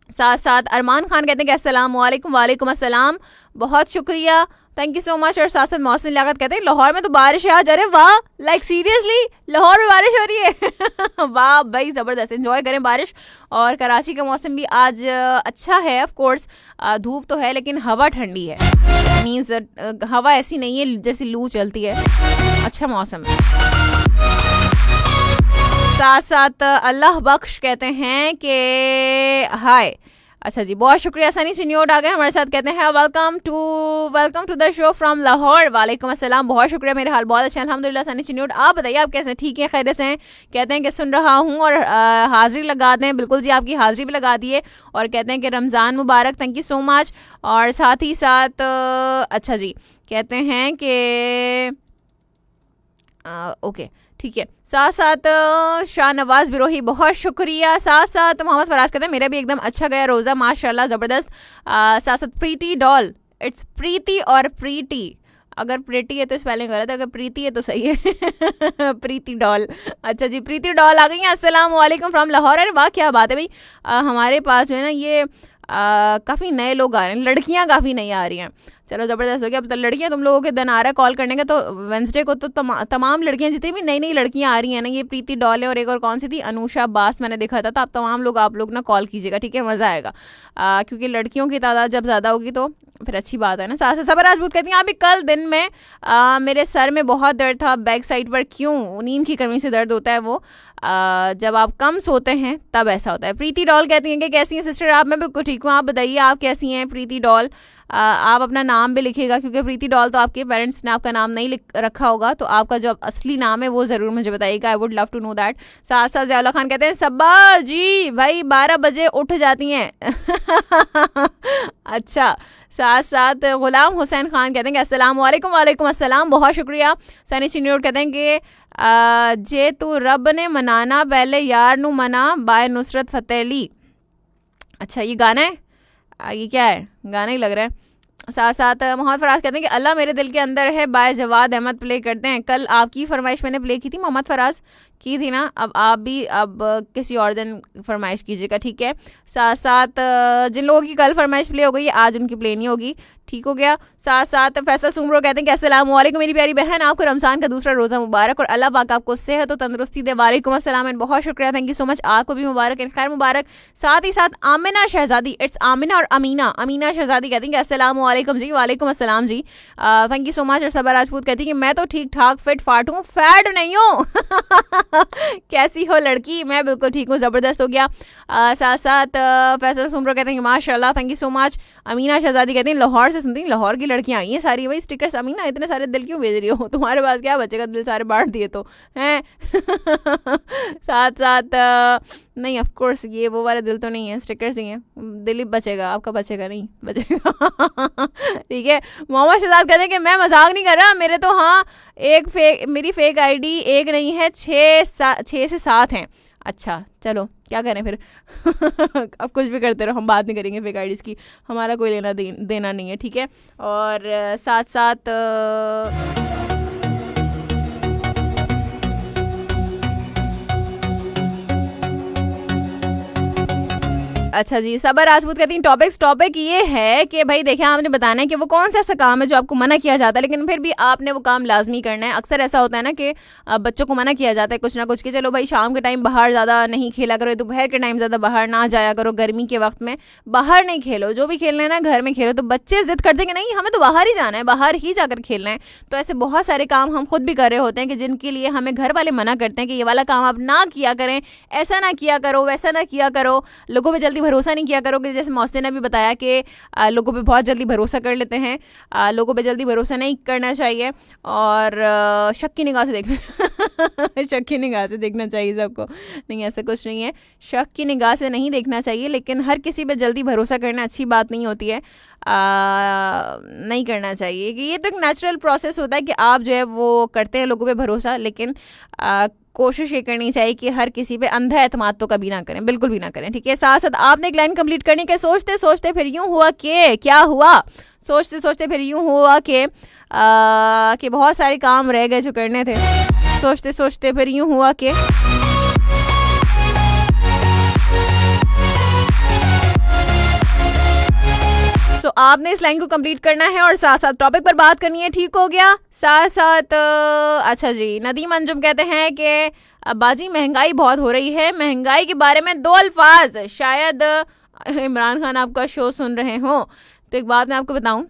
साथ साथ अरमान खान कहते हैं कि अस्सलाम वालेकुम, वालेकुम अस्सलाम, बहुत शुक्रिया, थैंक यू सो मच। और साथ साथ मोहसिन लियाकत कहते हैं लाहौर में तो बारिश है आज। अरे वाह, लाइक सीरियसली लाहौर में बारिश हो रही है? वाह भाई, ज़बरदस्त, एंजॉय करें बारिश। और कराची का मौसम भी आज अच्छा है, ऑफ कोर्स धूप तो है लेकिन हवा ठंडी है, मीन्स हवा ऐसी नहीं है जैसी लू चलती है, अच्छा मौसम है। साथ साथ अल्लाह बख्श कहते हैं कि हाय। अच्छा जी, बहुत शुक्रिया। सनी चिन्योट आ गए हमारे साथ, कहते हैं welcome to the show from Lahore. वालेकुम अस्सलाम, बहुत शुक्रिया। मेरे हाल बहुत अच्छा अल्हम्दुलिल्लाह। सनी चिन्योट, आप बताइए आप कैसे, ठीक हैं, खैरियत से हैं? कहते हैं कि सुन रहा हूँ और हाजिरी लगा दें। बिल्कुल जी, आपकी हाजिरी भी लगा दिए। और कहते हैं कि रमज़ान मुबारक, थैंक यू सो मच। और साथ ही साथ अच्छा जी, कहते हैं कि ओके ठीक है। साथ साथ शाहनवाज बिरोही, बहुत शुक्रिया। साथ साथ मोहम्मद फराज कहते हैं मेरा भी एकदम अच्छा गया रोज़ा, माशाल्लाह ज़बरदस्त। साथ साथ प्रीति डॉल, इट्स प्रीति और प्रीति, अगर प्रीति है तो स्पेलिंग गलत है, अगर प्रीति है तो सही है। प्रीति डॉल, अच्छा जी, प्रीति डॉल आ गई हैं। अस्सलाम वालेकुम फ्रॉम लाहौर। अरे वाह, क्या बात है भाई। हमारे पास जो है ना ये काफ़ी नए लोग आ रहे हैं, लड़कियां काफ़ी नई आ रही हैं। चलो ज़बरदस्त हो गया। अब लड़कियां, तुम लोगों के दिन आ रहा है कॉल करने का, तो वेंसडे को तो तमाम लड़कियां, जितनी भी नई नई लड़कियां आ रही हैं ना, ये प्रीति डॉल है और एक और कौन सी थी, अनुषा बास, मैंने देखा था। तो आप तमाम लोग, आप लोग ना कॉल कीजिएगा, ठीक है, मज़ा आएगा। क्योंकि लड़कियों की तादाद जब ज़्यादा होगी तो फिर अच्छी बात है ना। साथ सबर राजपूत कहती हैं अभी कल दिन में मेरे सर में बहुत दर्द था, बैक साइड पर। क्यों? नींद की कमी से दर्द होता है वो, जब आप कम सोते हैं तब ऐसा होता है। प्रीति डॉल कहती हैं कि कैसी हैं सिस्टर आप? मैं बिल्कुल ठीक हूँ, आप बताइए आप कैसी हैं प्रीति डॉल? आप अपना नाम भी लिखिएगा, क्योंकि प्रीति डॉल तो आपके पेरेंट्स ने आपका नाम नहीं रखा होगा, तो आपका जो असली नाम है वो ज़रूर मुझे बताइएगा, I would love to know that. साथ साथ ज़ियाउल्लाह खान कहते हैं सब्बा जी भाई 12 बजे उठ जाती हैं। अच्छा। साथ साथ गुलाम हुसैन खान कहते हैं कि अस्सलाम वालेकुम। वालेकुम अस्सलाम, बहुत शुक्रिया। सनी चिन्योट कहते हैं कि जे तू रब ने मनाना पहले यार नू मना, बाय नुसरत फतेह अली। अच्छा, ये गाना है? ये क्या है? गाना ही लग रहा है। साथ साथ मोहम्मद फराज कहते हैं कि अल्लाह मेरे दिल के अंदर है, बाय जवाद अहमद प्ले करते हैं। कल आपकी फरमाइश मैंने प्ले की थी, मोहम्मद फराज की थी ना, अब आप भी अब किसी और दिन फरमाइश कीजिएगा, ठीक है। साथ साथ जिन लोगों की कल फरमाइश प्ले हो गई, आज उनकी प्ले नहीं होगी, ठीक हो गया। साथ साथ फैसल सुमरो कहते हैं कि अस्सलाम वालेकुम मेरी प्यारी बहन, आपको रमज़ान का दूसरा रोज़ा मुबारक और अल्लाह पाक आपको सेहत और तंदुरुस्ती दे। वालेकुम अस्सलाम एंड बहुत शुक्रिया, थैंक यू सो मच, आपको भी मुबारक एंड खैर मुबारक। साथ ही साथ आमिना शहजादी, इट्स आमिना और अमीना शहजादी कहती हैं कि अस्सलाम वालेकुम जी। वालेकुम अस्सलाम जी, थैंक यू सो मच। और सबा राजपूत कहती है कि मैं तो ठीक ठाक फिट फाट हूँ, फैट नहीं हूँ। कैसी हो लड़की? मैं बिल्कुल ठीक हूँ, ज़बरदस्त हो गया। साथ साथ फैसल सुमरो कहते हैं कि माशाल्लाह, thank you so much. Amina शहजादी कहती हैं लाहौर से सुनती हैं, लाहौर की लड़कियां आई हैं सारी। भाई स्टिकर्स अमीना इतने सारे दिल क्यों भेज रही हो? तुम्हारे पास क्या बचेगा, दिल सारे बांट दिए तो हैं। साथ साथ नहीं, ऑफ कोर्स ये वो वाले दिल तो नहीं है, स्टिकर्स ही हैं, दिल ही बचेगा, आपका बचेगा नहीं, बचेगा। ठीक है। मोहम्मद शहजाद कहते हैं कि मैं मजाक नहीं कर रहा, मेरे तो हाँ मेरी फेक आईडी एक नहीं है, 6 से 7 हैं। अच्छा चलो क्या करें फिर। अब कुछ भी करते रहो, हम बात नहीं करेंगे फेक आईडीज़ की, हमारा कोई लेना देना नहीं है, ठीक है। और साथ साथ अच्छा जी, सबा राजपूत कहती हैं टॉपिक ये है कि भाई देखिए, आपने बताना है कि वो कौन सा ऐसा काम है जो आपको मना किया जाता है, लेकिन फिर भी आपने वो काम लाजमी करना है। अक्सर ऐसा होता है ना कि बच्चों को मना किया जाता है कुछ ना कुछ, कि चलो भाई शाम के टाइम बाहर ज़्यादा नहीं खेला करो, दोपहर के टाइम ज़्यादा बाहर ना जाया करो, गर्मी के वक्त में बाहर नहीं खेलो, जो भी खेलना है ना घर में खेलो। तो बच्चे जिद करते हैं कि नहीं हमें तो बाहर ही जाना है, बाहर ही जाकर खेलना है। तो ऐसे बहुत सारे काम हम खुद भी कर रहे होते हैं कि जिनके लिए हमें घर वाले मना करते हैं कि ये वाला काम आप ना किया करें, ऐसा ना किया करो, वैसा ना किया करो, लोगों पर जल्दी भरोसा नहीं किया करो। जैसे मौसी ने भी बताया कि लोगों पे बहुत जल्दी भरोसा कर लेते हैं, लोगों पे जल्दी भरोसा नहीं करना चाहिए और शक की निगाह से देखना शक की निगाह से देखना चाहिए सबको। नहीं, ऐसा कुछ नहीं है, शक की निगाह से नहीं देखना चाहिए, लेकिन हर किसी पे जल्दी भरोसा करना अच्छी बात नहीं होती है, नहीं करना चाहिए। कि ये तो एक नेचुरल प्रोसेस होता है कि आप जो है वो करते हैं लोगों पे भरोसा, लेकिन कोशिश ये करनी चाहिए कि हर किसी पे अंधा एतमाद तो कभी ना करें, बिल्कुल भी ना करें, ठीक है। साथ साथ आपने एक लाइन कंप्लीट करनी के सोचते सोचते फिर यूं हुआ कि क्या हुआ, सोचते सोचते फिर यूं हुआ कि बहुत सारे काम रह गए जो करने थे, सोचते सोचते फिर यूं हुआ कि तो आपने इस लाइन को कंप्लीट करना है और साथ साथ टॉपिक पर बात करनी है, ठीक हो गया। साथ साथ अच्छा जी, नदीम अंजुम कहते हैं कि बाजी महंगाई बहुत हो रही है, महंगाई के बारे में 2 अल्फाज, शायद इमरान खान आपका शो सुन रहे हो। तो एक बात मैं आपको बताऊं,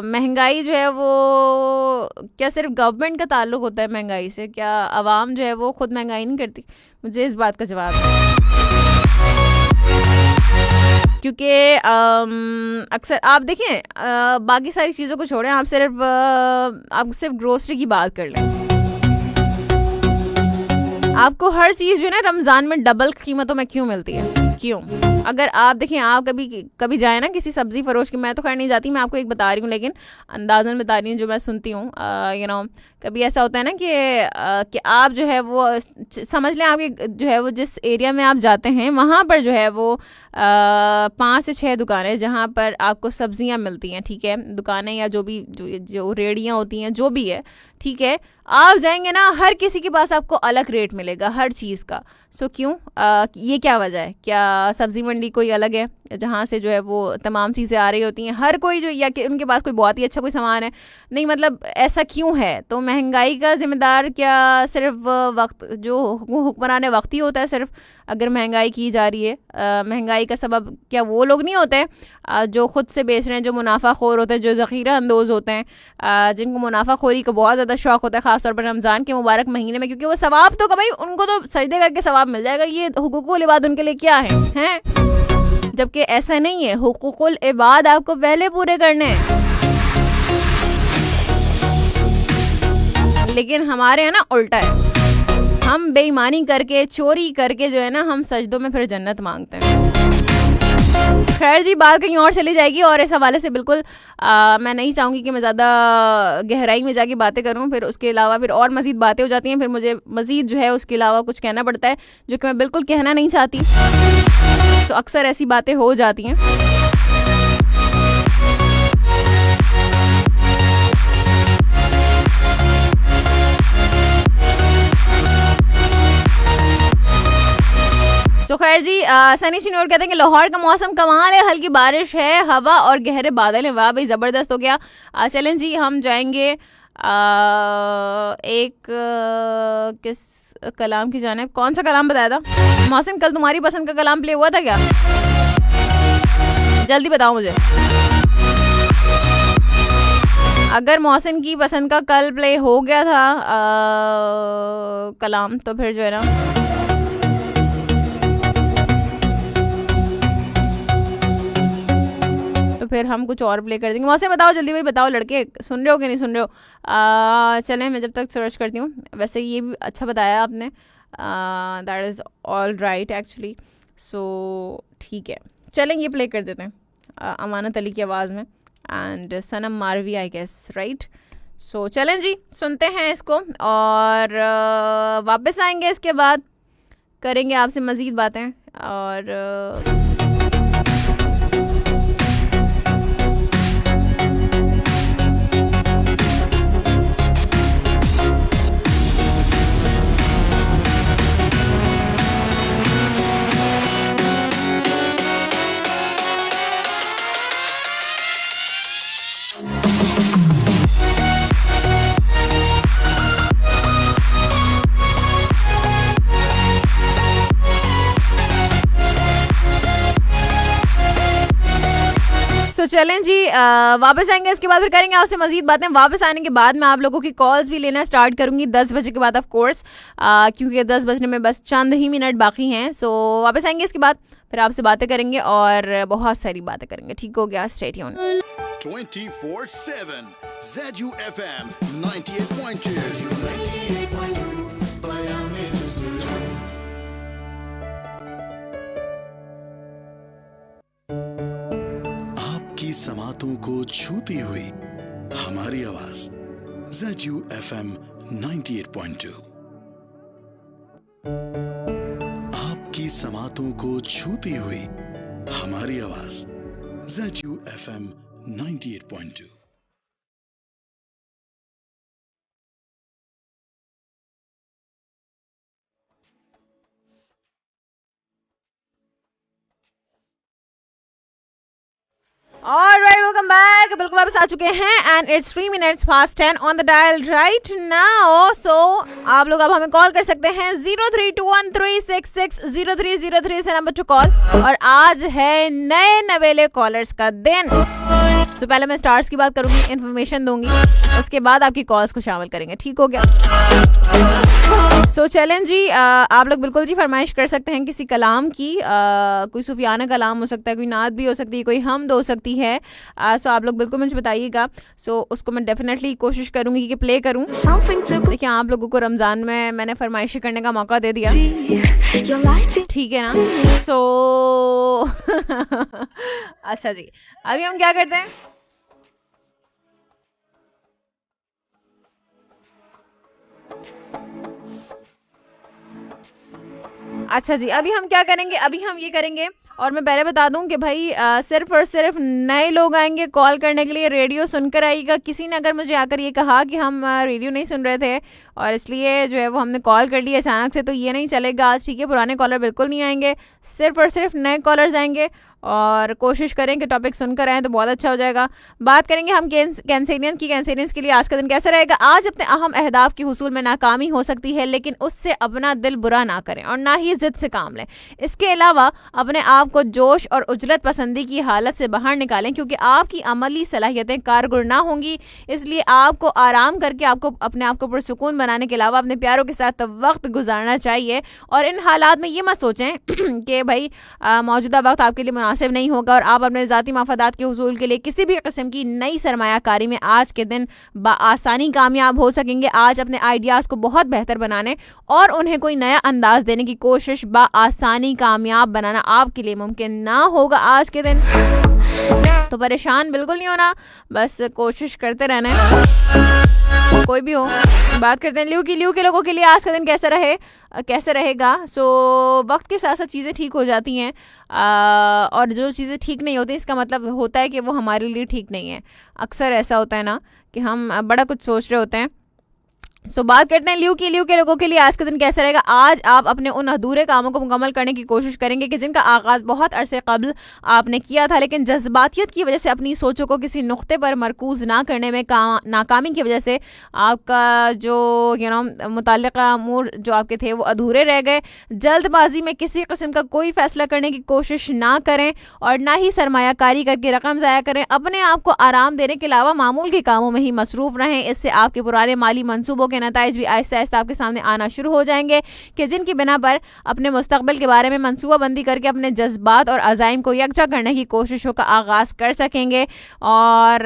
महंगाई जो है वो क्या सिर्फ गवर्नमेंट का ताल्लुक होता है महंगाई से? क्या आवाम जो है वो खुद महंगाई नहीं करती? मुझे इस बात का जवाब है, क्योंकि अक्सर आप देखें बाकी सारी चीज़ों को छोड़ें, आप सिर्फ ग्रोसरी की बात कर लें, आपको हर चीज़ जो है ना रमज़ान में डबल कीमतों में क्यों मिलती है? क्यों? अगर आप देखें, आप कभी जाए ना किसी सब्ज़ी फरोश की, मैं तो खैर नहीं जाती, मैं आपको एक बता रही हूँ, लेकिन अंदाज़न बता रही हूँ जो मैं सुनती हूँ। कभी ऐसा होता है ना कि आप जो है वो समझ लें, आपके जो है वो जिस एरिया में आप जाते हैं वहाँ पर जो है वो 5 से 6 दुकानें जहाँ पर आपको सब्जियाँ मिलती हैं, ठीक है, दुकानें या जो भी जो रेड़ियाँ होती हैं, जो भी है, ठीक है, आप जाएंगे ना, हर किसी के पास आपको अलग रेट मिलेगा हर चीज़ का। सो क्यों? ये क्या वजह है? क्या सब्ज़ी मंडी कोई अलग है जहाँ से जो है वो तमाम चीज़ें आ रही होती हैं, हर कोई जो, या कि उनके पास कोई बहुत ही अच्छा कोई सामान है? नहीं, मतलब ऐसा क्यों है? तो महंगाई का जिम्मेदार क्या सिर्फ वक्त जो हुक्मरान वक्त ही होता है? सिर्फ अगर महंगाई की जा रही है, महंगाई का सबब क्या वो लोग नहीं होते जो खुद से बेच रहे हैं, जो मुनाफाखोर होते हैं, जो ज़ख़ीरा अंदोज़ होते हैं, जिनको मुनाफाखोरी का बहुत ज़्यादा शौक़ होता है, ख़ासतौर पर रमज़ान के मुबारक महीने में, क्योंकि वो सवाब तो भाई उनको तो सजदे करके सवाब मिल जाएगा, ये हुकूकुल इबाद उनके लिए क्या है? जबकि ऐसा नहीं है, हुकूकुल इबाद आपको पहले पूरे करने हैं। लेकिन हमारे यहाँ ना उल्टा है, हम बेईमानी करके, चोरी करके जो है ना, हम सजदों में फिर जन्नत मांगते हैं। खैर जी, बात कहीं और चली जाएगी, और इस हवाले से बिल्कुल मैं नहीं चाहूँगी कि मैं ज़्यादा गहराई में जाके बातें करूँ, फिर उसके अलावा फिर और मज़ीद बातें हो जाती हैं, फिर मुझे मज़ीद जो है उसके अलावा कुछ कहना पड़ता है जो कि मैं बिल्कुल कहना नहीं चाहती। तो अक्सर ऐसी बातें हो जाती हैं। तो खैर जी, सनी चिनोर कहते हैं कि लाहौर का मौसम कमाल है, हल्की बारिश है, हवा और गहरे बादल हैं। वाह भाई, ज़बरदस्त हो गया। चलें जी, हम जाएंगे किस कलाम की जानिब। कौन सा कलाम बताया था मौसम? कल तुम्हारी पसंद का कलाम प्ले हुआ था क्या? जल्दी बताओ मुझे। अगर मौसम की पसंद का कल प्ले हो गया था कलाम, तो फिर जो है ना, तो फिर हम कुछ और प्ले कर देंगे। मौसम बताओ जल्दी भाई, बताओ लड़के, सुन रहे हो कि नहीं सुन रहे हो? चलें, मैं जब तक सर्च करती हूँ। वैसे ये भी अच्छा बताया आपने, that is all right actually. So ठीक है, चलें ये प्ले कर देते हैं अमानत अली की आवाज़ में, and Sanam Marvi I guess, right. So चलें जी, सुनते हैं इसको, और वापस आएंगे, इसके बाद करेंगे आपसे मज़ीद बातें। और तो चलें जी, वापस आएंगे, इसके बाद फिर करेंगे आपसे मजीद बातें। वापस आने के बाद मैं आप लोगों की कॉल्स भी लेना स्टार्ट करूंगी 10 बजे के बाद, ऑफ कोर्स, क्योंकि 10 बजने में बस चंद ही मिनट बाकी हैं। सो वापस आएंगे, इसके बाद फिर आपसे बातें करेंगे और बहुत सारी बातें करेंगे। ठीक हो गया, स्टे ट्यून। 24/7 ZUFM 98.2 आपकी समातों को छूती हुई हमारी आवाज ZUFM 98.2 आपकी समातों को छूती हुई हमारी आवाज ZUFM 98.2। Alright, welcome back. बिल्कुल वापस आ चुके हैं and it's 3 minutes past 10 on the dial right now. So आप लोग अब हमें कॉल कर सकते हैं 032136603003 से नंबर टू कॉल। और आज है नए नवेले कॉलर्स का दिन। सो पहले मैं स्टार्स की बात करूंगी, इन्फॉर्मेशन दूंगी, उसके बाद आपकी कॉल्स को शामिल करेंगे, ठीक हो गया? सो चलें जी, आप लोग बिल्कुल जी फरमाइश कर सकते हैं किसी कलाम की, कोई सूफियाना कलाम हो सकता है, कोई नात भी हो सकती है, कोई हमद हो सकती है। सो आप लोग बिल्कुल मुझे बताइएगा। सो उसको मैं डेफिनेटली कोशिश करूंगी कि प्ले करूं। देखिए आप लोगों को रमज़ान में मैंने फरमाइश करने का मौका दे दिया, ठीक है ना? सो अच्छा जी, अभी हम क्या करते हैं, अच्छा जी, अभी हम क्या करेंगे, अभी हम ये करेंगे, और मैं पहले बता दूं कि भाई सिर्फ और सिर्फ नए लोग आएंगे कॉल करने के लिए, रेडियो सुनकर आइएगा। किसी ने अगर मुझे आकर ये कहा कि हम रेडियो नहीं सुन रहे थे और इसलिए जो है वो हमने कॉल कर लिया अचानक से, तो ये नहीं चलेगा आज, ठीक है? पुराने कॉलर बिल्कुल नहीं आएंगे, सिर्फ और सिर्फ नए कॉलर्स आएंगे, और कोशिश करें कि टॉपिक सुनकर आएँ तो बहुत अच्छा हो जाएगा। बात करेंगे हम कैंसेरियन की। कैंसेरियंस के लिए आज का दिन कैसा रहेगा? आज अपने अहम अहदाफ के हुसूल में नाकामी हो सकती है, लेकिन उससे अपना दिल बुरा ना करें और ना ही जिद से काम लें। इसके अलावा अपने आप को जोश और उजरत पसंदी की हालत से बाहर निकालें, क्योंकि आपकी अमली सलाहियतें कारगर ना होंगी। इसलिए आपको आराम करके आपको अपने आप को पुरसुकून बनाने के अलावा अपने प्यारों के साथ वक्त गुजारना चाहिए। और इन हालात में ये मत सोचें कि भाई मौजूदा वक्त आपके लिए मुनासिब नहीं होगा और आप अपने ज़ाती मफादात के हुसूल के लिए किसी भी किस्म की नई सरमायाकारी में आज के दिन बआसानी कामयाब हो सकेंगे। आज अपने आइडियाज़ को बहुत बेहतर बनाने और उन्हें कोई नया अंदाज देने की कोशिश बआसानी कामयाब बनाना आपके लिए मुमकिन ना होगा आज के दिन। तो परेशान बिल्कुल नहीं होना, बस कोशिश करते रहना है, कोई भी हो। बात करते हैं ल्यू के लोगों के लिए आज का दिन कैसे रहेगा। सो वक्त के साथ साथ चीज़ें ठीक हो जाती हैं, और जो चीज़ें ठीक नहीं होती इसका मतलब होता है कि वो हमारे लिए ठीक नहीं है। अक्सर ऐसा होता है ना कि हम बड़ा कुछ सोच रहे होते हैं। सो बात करते हैं ल्यू के लोगों के लिए आज का दिन कैसा रहेगा। आज आप अपने उन अधूरे कामों को मुकम्मल करने की कोशिश करेंगे कि जिनका आगाज़ बहुत अरसे कबल आपने किया था, लेकिन जज्बातियत की वजह से अपनी सोचों को किसी नुक्ते पर मरकूज़ ना करने में नाकामी की वजह से आपका जो मुतल्लिका अमूर जो आपके थे वो अधूरे रह गए। जल्दबाजी में किसी किस्म का कोई फ़ैसला करने की कोशिश ना करें और ना ही सरमायाकारी करके रकम ज़ाया करें। अपने आप को आराम देने के अलावा मामूल के कामों में ही मसरूफ़ रहें। इससे आपके पुराने माली मंसूबों के नताइज भी आहिस्ता आहिस्ता आपके सामने आना शुरू हो जाएंगे कि जिनकी बिना पर अपने मुस्तकबिल के बारे में मनसूबाबंदी करके अपने जज्बात और अज़ाइम को यकजा करने की कोशिशों का आगाज़ कर सकेंगे। और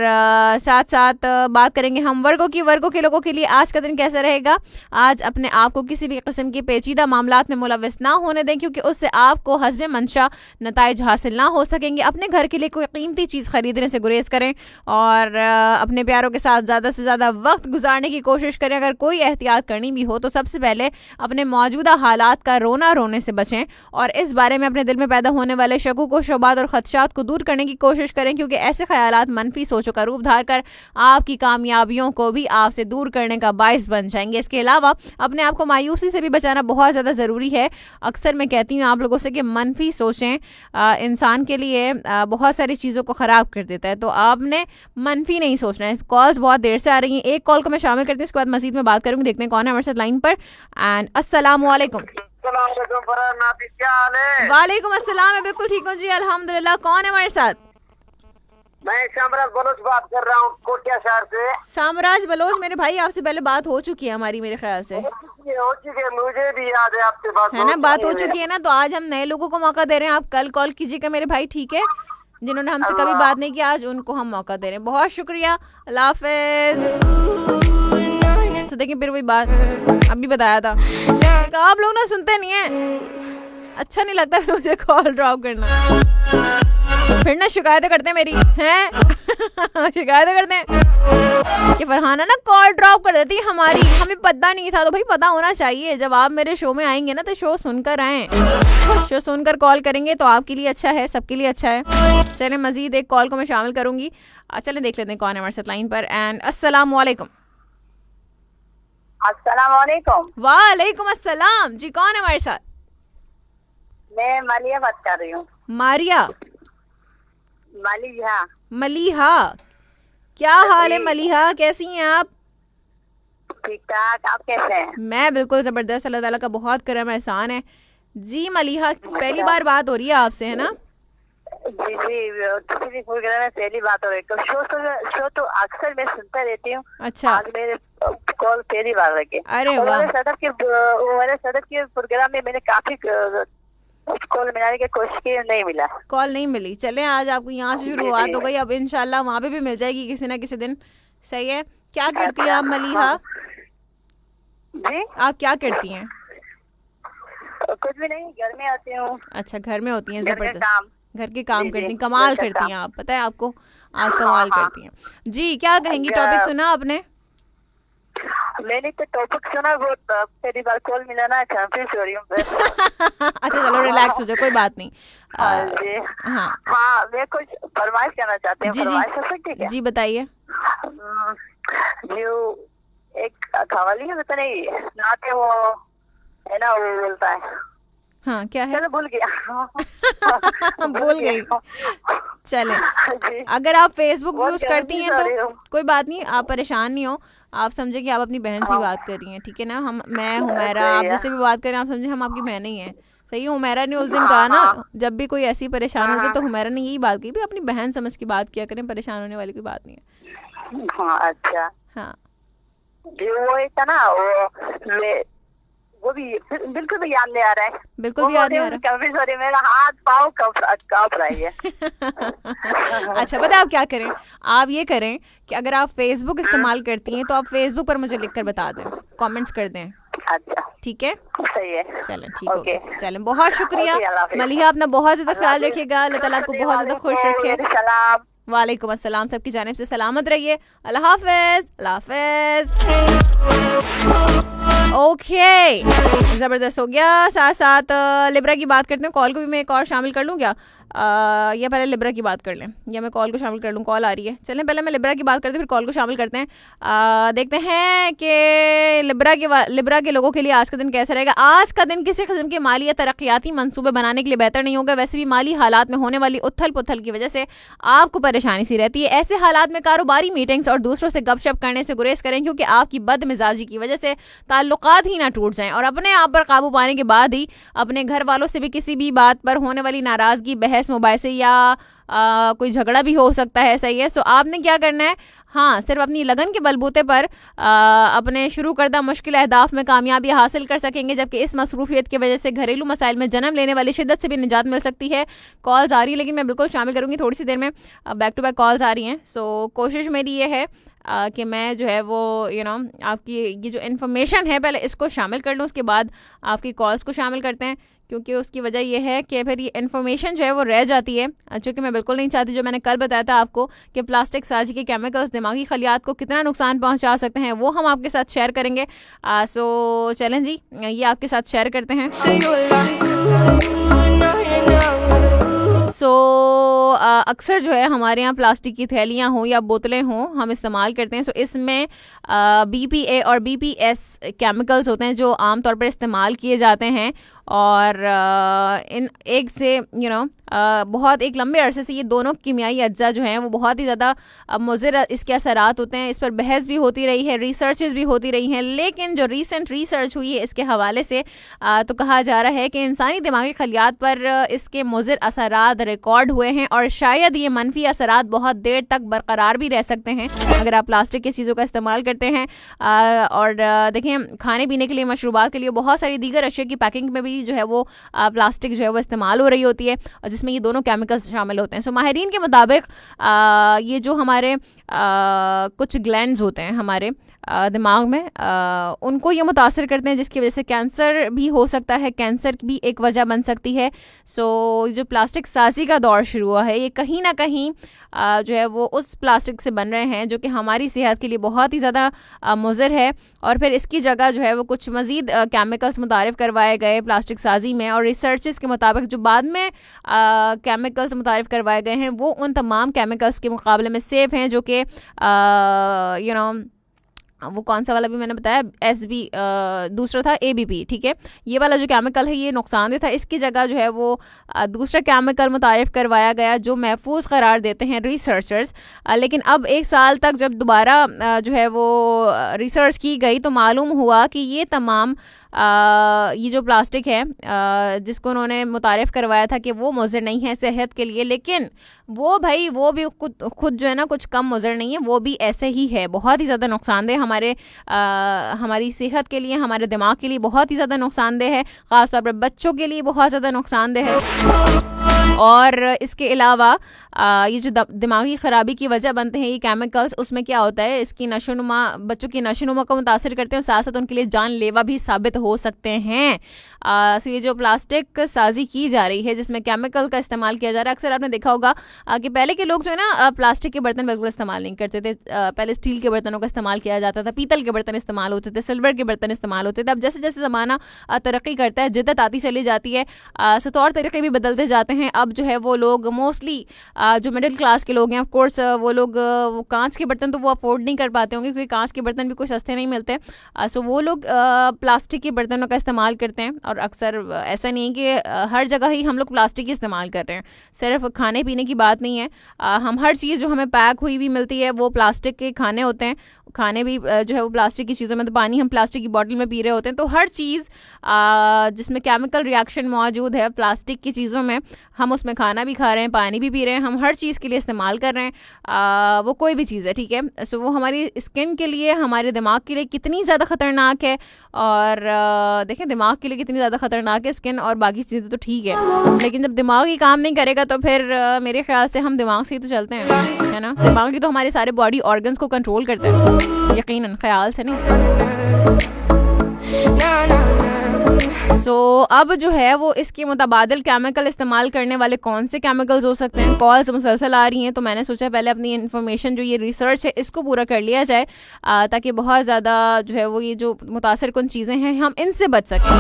साथ साथ बात करेंगे हम वर्गों के लोगों के लिए आज का दिन कैसा रहेगा। आज अपने आप को किसी भी किस्म की पेचीदा मामलात में मुलव्वस ना होने दें, क्योंकि उससे आपको हस्बे मंशा नताइज हासिल ना हो सकेंगे। अपने घर के लिए कोई कीमती चीज़ खरीदने से गुरेज करें और अपने प्यारों के साथ ज़्यादा से ज़्यादा वक्त गुजारने की कोशिश करें। अगर कोई एहतियात करनी भी हो तो सबसे पहले अपने मौजूदा हालात का रोने से बचें और इस बारे में अपने दिल में पैदा होने वाले शकूक व शुबात और खदशात को दूर करने की कोशिश करें, क्योंकि ऐसे ख्यालात मनफी सोचों का रूप धार कर आपकी कामयाबियों को भी आपसे दूर करने का बाइस बन जाएंगे। इसके अलावा अपने आप को मायूसी से भी बचाना बहुत ज़्यादा ज़रूरी है। अक्सर मैं कहती हूँ आप लोगों से कि मनफी सोचें इंसान के लिए बहुत सारी चीज़ों को ख़राब कर देता है, तो आपने मनफी नहीं सोचना है। कॉल्स बहुत देर से आ रही हैं, एक कॉल को मैं शामिल करती हूँ, उसके बाद मजीद में बात करूँगी। देखते हैं कौन है हमारे साथ लाइन पर। एंड अस्सलाम वालेकुम। वालेकुम अस्सलाम। मैं बिल्कुल ठीक हूँ जी, अल्हम्दुलिल्लाह। कौन है हमारे साथ? मैं सामराज बलोच बात कर रहा हूँ कोटिया शहर से। सामराज बलोच, मेरे भाई आपसे पहले बात हो चुकी है हमारी, मेरे ख्याल से हो चुकी है, मुझे भी याद है आपसे बात है ना, बात हो चुकी है ना। तो आज हम नए लोगों को मौका दे रहे हैं, आप कल कॉल कीजिएगा मेरे भाई, ठीक है? जिन्होंने हमसे कभी बात नहीं किया आज उनको हम मौका दे रहे हैं। बहुत शुक्रिया, अल्लाह हाफिज। तो देखिए फिर वही बात अभी बताया था, आप लोग ना सुनते नहीं है, अच्छा नहीं लगता मुझे कॉल ड्रॉप करना, फिर ना शिकायतें करते हैं मेरी हैं शिकायतें करते हैं कि फरहाना ना कॉल ड्रॉप कर देती है हमारी, हमें पता नहीं था। तो भाई पता होना चाहिए, जब आप मेरे शो में आएंगे ना तो शो सुनकर आएँ, शो सुनकर कॉल करेंगे तो आपके लिए अच्छा है, सबके लिए अच्छा है। चलें मजीद एक कॉल को मैं शामिल करूंगी, चलें देख लेते हैं कौन है हमारे साथ लाइन पर। एंड अस्सलाम वालेकुम। अस्सलाम वालेकुम। वालेकुम अस्सलाम जी, कौन है हमारे साथ? मैं मलिया बात कर रही हूँ। मारिया? मलिहा, क्या हाल है मलिहा, कैसी हैं आप? ठीक ठाक, आप कैसे हैं? मैं बिल्कुल ज़बरदस्त, अल्लाह ताला का बहुत करम एहसान है जी। मलिहा, पहली बार बात हो रही है आपसे, है ना? जी किसी भी प्रोग्राम में पहली बात हो रही है। शो तो अक्सर मैं सुनता रहती हूँ। अच्छा। आज मेरे कॉल पहली बार लगे। अरे और वाह। वाले सदर के प्रोग्राम में मैंने काफी कॉल मिलाने की कोशिश की, नहीं मिला। कॉल नहीं मिली। चले आज आपको यहाँ से शुरुआत हो गई, अब इंशाल्लाह वहाँ पे भी मिल जाएगी किसी ना किसी दिन। सही है। क्या करती हैं आप मलिहा? जी आप क्या करती हैं? कुछ भी नहीं, घर में आती हूँ। अच्छा, घर में होती हैं। घर के जबरदस्त। काम। घर के काम जी, करती हैं, जी, कमाल घर का करती हैं काम। आप, पता है आपको, आप कमाल हाँ। करती हैं जी। क्या कहेंगी? क्या- टॉपिक सुना आपने? मैंने तो टॉपिक सुना, बहुत पहली बार कॉल मिला ना, कंफ्यूज हो रही हूँ मैं। अच्छा चलो रिलैक्स हो जाओ, कोई बात नहीं। हाँ जी। हाँ हाँ, मैं कुछ फरमाइश करना चाहती हूँ। जी फरमाइश हो सकती है क्या? जी बताइए। जो एक कवाली है, पता नहीं नाते वो है ना, वो बोलता है। हाँ क्या है? चलो भूल गया। भूल गई। चले, जी। अगर आप फेसबुक बहुत यूज करती हैं confused हो रही तो हूँ। कोई बात नहीं, आप परेशान नहीं हो। आप समझे कि आप अपनी बहन से बात कर रही हैं, ठीक है ना? मैं हुमैरा, आप सही है। जैसे भी बात करें आप समझे हम आपकी बहनें ही हैं। सही है। हुमैरा ने उस दिन कहा ना, जब भी कोई ऐसी परेशान होती है तो हुमैरा ने यही बात की भी अपनी बहन समझ की बात किया करें, परेशान होने वाली कोई बात नहीं है। हाँ अच्छा। हाँ जी वो एक था ना, वो भी बिल्कुल भी याद नहीं आ रहा है। बिल्कुल भी याद नहीं आ रहा। कंफ्यूज हो रही है, मेरा हाथ पाँव कांप रहा है। अच्छा पता है आप क्या करें? आप ये करें कि अगर आप फेसबुक इस्तेमाल करती हैं तो आप फेसबुक पर मुझे लिखकर बता दें, कमेंट्स कर दें, अच्छा ठीक है? सही है। चलें ठीक हो ओके। गया। चलें, बहुत शुक्रिया ओके, अल्लाह हाफिज़। मलिहा, अपना बहुत ज़्यादा ख्याल रखिएगा। अल्लाह ताला आपको बहुत ज़्यादा खुश रखे। सलाम। वालेकुम अस्सलाम। सबकी जानिब से सलामत रहिए। अल्लाह हाफिज़। अल्लाह हाफिज़। ओके, ज़बरदस्त हो गया। साथ साथ लिब्रा की बात करते हैं। कॉल को भी मैं एक और शामिल कर लूँ क्या? या पहले लिब्रा की बात कर लें या मैं कॉल को शामिल कर लूँ? कॉल आ रही है। चलें पहले मैं लिब्रा की बात करते हैं, फिर कॉल को शामिल करते हैं। देखते हैं कि लिब्रा के लोगों के लिए आज का दिन कैसा रहेगा। आज का दिन किसी किस्म के माली या तरक्याती मंसूबे बनाने के लिए बेहतर नहीं होगा। वैसे भी माली हालात में होने वाली उथल पुथल की वजह से आपको परेशानी सी रहती है। ऐसे हालात में कारोबारी मीटिंग्स और दूसरों से गपशप करने से गुरेज करें, क्योंकि आपकी बदमिजाजी की वजह से ताल्लुकात ही ना टूट जाएं। और अपने आप पर काबू पाने के बाद ही अपने घर वालों से भी किसी भी बात पर होने वाली नाराजगी, बहस मुबाहिसे या कोई झगड़ा भी हो सकता है। सही है। सो आपने क्या करना है? हाँ, सिर्फ अपनी लगन के बलबूते पर अपने शुरू करदा मुश्किल अहदाफ में कामयाबी हासिल कर सकेंगे, जबकि इस मसरूफियत की वजह से घरेलू मसाइल में जन्म लेने वाली शिद्दत से भी निजात मिल सकती है। कॉल्स आ रही है, लेकिन मैं बिल्कुल शामिल करूँगी थोड़ी सी देर में। बैक टू बैक कॉल्स आ रही हैं। सो कोशिश मेरी ये है कि मैं जो है वो आपकी ये जो इन्फॉर्मेशन है पहले इसको शामिल कर लूँ, उसके बाद आपकी कॉल्स को शामिल करते हैं, क्योंकि उसकी वजह यह है कि फिर ये इन्फॉर्मेशन जो है वो रह जाती है, जो कि मैं बिल्कुल नहीं चाहती। जो मैंने कल बताया था आपको कि प्लास्टिक साजी के केमिकल्स दिमागी खलियात को कितना नुकसान पहुंचा सकते हैं, वो हम आपके साथ शेयर करेंगे। सो चलें जी, ये आपके साथ शेयर करते हैं। अक्सर जो है हमारे यहाँ प्लास्टिक की थैलियाँ हों या बोतलें हों हम इस्तेमाल करते हैं। सो इसमें BPA और BPS केमिकल्स होते हैं जो आम तौर पर इस्तेमाल किए जाते हैं। और इन एक से बहुत एक लंबे अरसे से ये दोनों कीमियाई अज्जा जो हैं वो बहुत ही ज़्यादा मुज़िर इसके असरात होते हैं। इस पर बहस भी होती रही है, रिसर्चेस भी होती रही हैं, लेकिन जो रीसेंट रिसर्च हुई है इसके हवाले से तो कहा जा रहा है कि इंसानी दिमागी खलियात पर इसके मुज़िर असरात रिकॉर्ड हुए हैं और शायद ये मनफी असरात बहुत देर तक बरकरार भी रह सकते हैं अगर आप प्लास्टिक की चीज़ों का इस्तेमाल करते हैं। और देखें, खाने पीने के लिए, मशरूबात के लिए, बहुत सारी दीगर अशिया की पैकिंग में भी जो है वो प्लास्टिक जो है वो इस्तेमाल हो रही होती है, और जिसमें ये दोनों केमिकल्स शामिल होते हैं। सो माहिरीन के मुताबिक ये जो हमारे कुछ ग्लैंड्स होते हैं हमारे दिमाग में, उनको ये मुतासर करते हैं, जिसकी वजह से कैंसर भी हो सकता है, कैंसर भी एक वजह बन सकती है। सो जो प्लास्टिक साजी का दौर शुरू हुआ है, ये कहीं ना कहीं जो है वो उस प्लास्टिक से बन रहे हैं जो कि हमारी सेहत के लिए बहुत ही ज़्यादा मुज़र है। और फिर इसकी जगह जो है वो कुछ मज़ीद केमिकल्स मुतारिफ़ करवाए गए प्लास्टिक साजी में, और रिसर्चेस के मुताबिक जो बाद में केमिकल्स मुतारिफ़ करवाए गए हैं वो उन तमाम केमिकल्स के मुकाबले में सेफ़ हैं जो कि वो कौन सा वाला भी मैंने बताया, SB, दूसरा था ABP, ठीक है। ये वाला जो केमिकल है ये नुकसानदेह था, इसकी जगह जो है वो दूसरा केमिकल मुतारिफ करवाया गया जो महफूज करार देते हैं रिसर्चर्स। लेकिन अब 1 साल तक जब दोबारा जो है वो रिसर्च की गई तो मालूम हुआ कि ये तमाम ये जो प्लास्टिक है जिसको उन्होंने मुतारिफ करवाया था कि वो मुज़र नहीं है सेहत के लिए, लेकिन वो भाई वो भी खुद जो है ना कुछ कम मुज़र नहीं है, वो भी ऐसे ही है, बहुत ही ज़्यादा नुकसानदेह हमारी सेहत के लिए, हमारे दिमाग के लिए बहुत ही ज़्यादा नुकसानदेह है, ख़ासतौर पर बच्चों के लिए बहुत ज़्यादा नुकसानदेह है। और इसके अलावा ये जो दिमागी ख़राबी की वजह बनते हैं ये केमिकल्स, उसमें क्या होता है, इसकी नशोनुमा, बच्चों की नशोनुमा को मुतासर करते हैं और साथ साथ उनके लिए जानलेवा भी साबित हो सकते हैं। सो ये जो प्लास्टिक साजी की जा रही है जिसमें केमिकल का इस्तेमाल किया जा रहा है, अक्सर आपने देखा होगा कि पहले के लोग जो है ना प्लास्टिक के बर्तन बिल्कुल इस्तेमाल नहीं करते थे। पहले स्टील के बर्तनों का इस्तेमाल किया जाता था, पीतल के बर्तन इस्तेमाल होते थे, सिल्वर के बर्तन इस्तेमाल होते थे। अब जैसे जैसे ज़माना तरक्की करता है, जिद्दत आती चली जाती है, सो तौर तरीके भी बदलते जाते हैं। अब जो है वो लोग मोस्टली जो मिडिल क्लास के लोग हैं, ऑफ कोर्स वो लोग वो कांच के बर्तन तो वो अफोर्ड नहीं कर पाते होंगे क्योंकि कांच के बर्तन भी कोई सस्ते नहीं मिलते। सो वो लोग प्लास्टिक के बर्तनों का इस्तेमाल करते हैं। और अक्सर ऐसा नहीं है कि हर जगह ही हम लोग प्लास्टिक ही इस्तेमाल कर रहे हैं, सिर्फ खाने पीने की बात नहीं है। हम हर चीज़ जो हमें पैक हुई हुई मिलती है वो प्लास्टिक के खाने होते हैं, खाने भी जो है वो प्लास्टिक की चीज़ों में, तो पानी हम प्लास्टिक की बॉटल में पी रहे होते हैं। तो हर चीज़ जिसमें केमिकल रिएक्शन मौजूद है प्लास्टिक की चीज़ों में, हम उसमें खाना भी खा रहे हैं, पानी भी पी रहे हैं, हम हर चीज़ के लिए इस्तेमाल कर रहे हैं। वो कोई भी चीज़ है, ठीक है। सो वो हमारी स्किन के लिए, हमारे दिमाग के लिए कितनी ज़्यादा ख़तरनाक है। और देखें दिमाग के लिए कितनी ज़्यादा ख़तरनाक है स्किन, और बाकी चीज़ें तो ठीक है, लेकिन जब दिमाग ही काम नहीं करेगा तो फिर मेरे ख्याल से हम दिमाग से ही तो चलते हैं, है ना। दिमाग ही तो हमारे सारे बॉडी ऑर्गन्स को कंट्रोल करता है, यकीनन, ख्याल से नहीं। सो अब जो है वो इसके मुतबादिल केमिकल इस्तेमाल करने वाले कौन से केमिकल्स हो सकते हैं, कॉल्स मुसलसल आ रही हैं, तो मैंने सोचा पहले अपनी इन्फॉर्मेशन जो ये रिसर्च है इसको पूरा कर लिया जाए ताकि बहुत ज़्यादा जो है वो ये जो मुतासर कुन चीज़ें हैं हम इनसे बच सकें।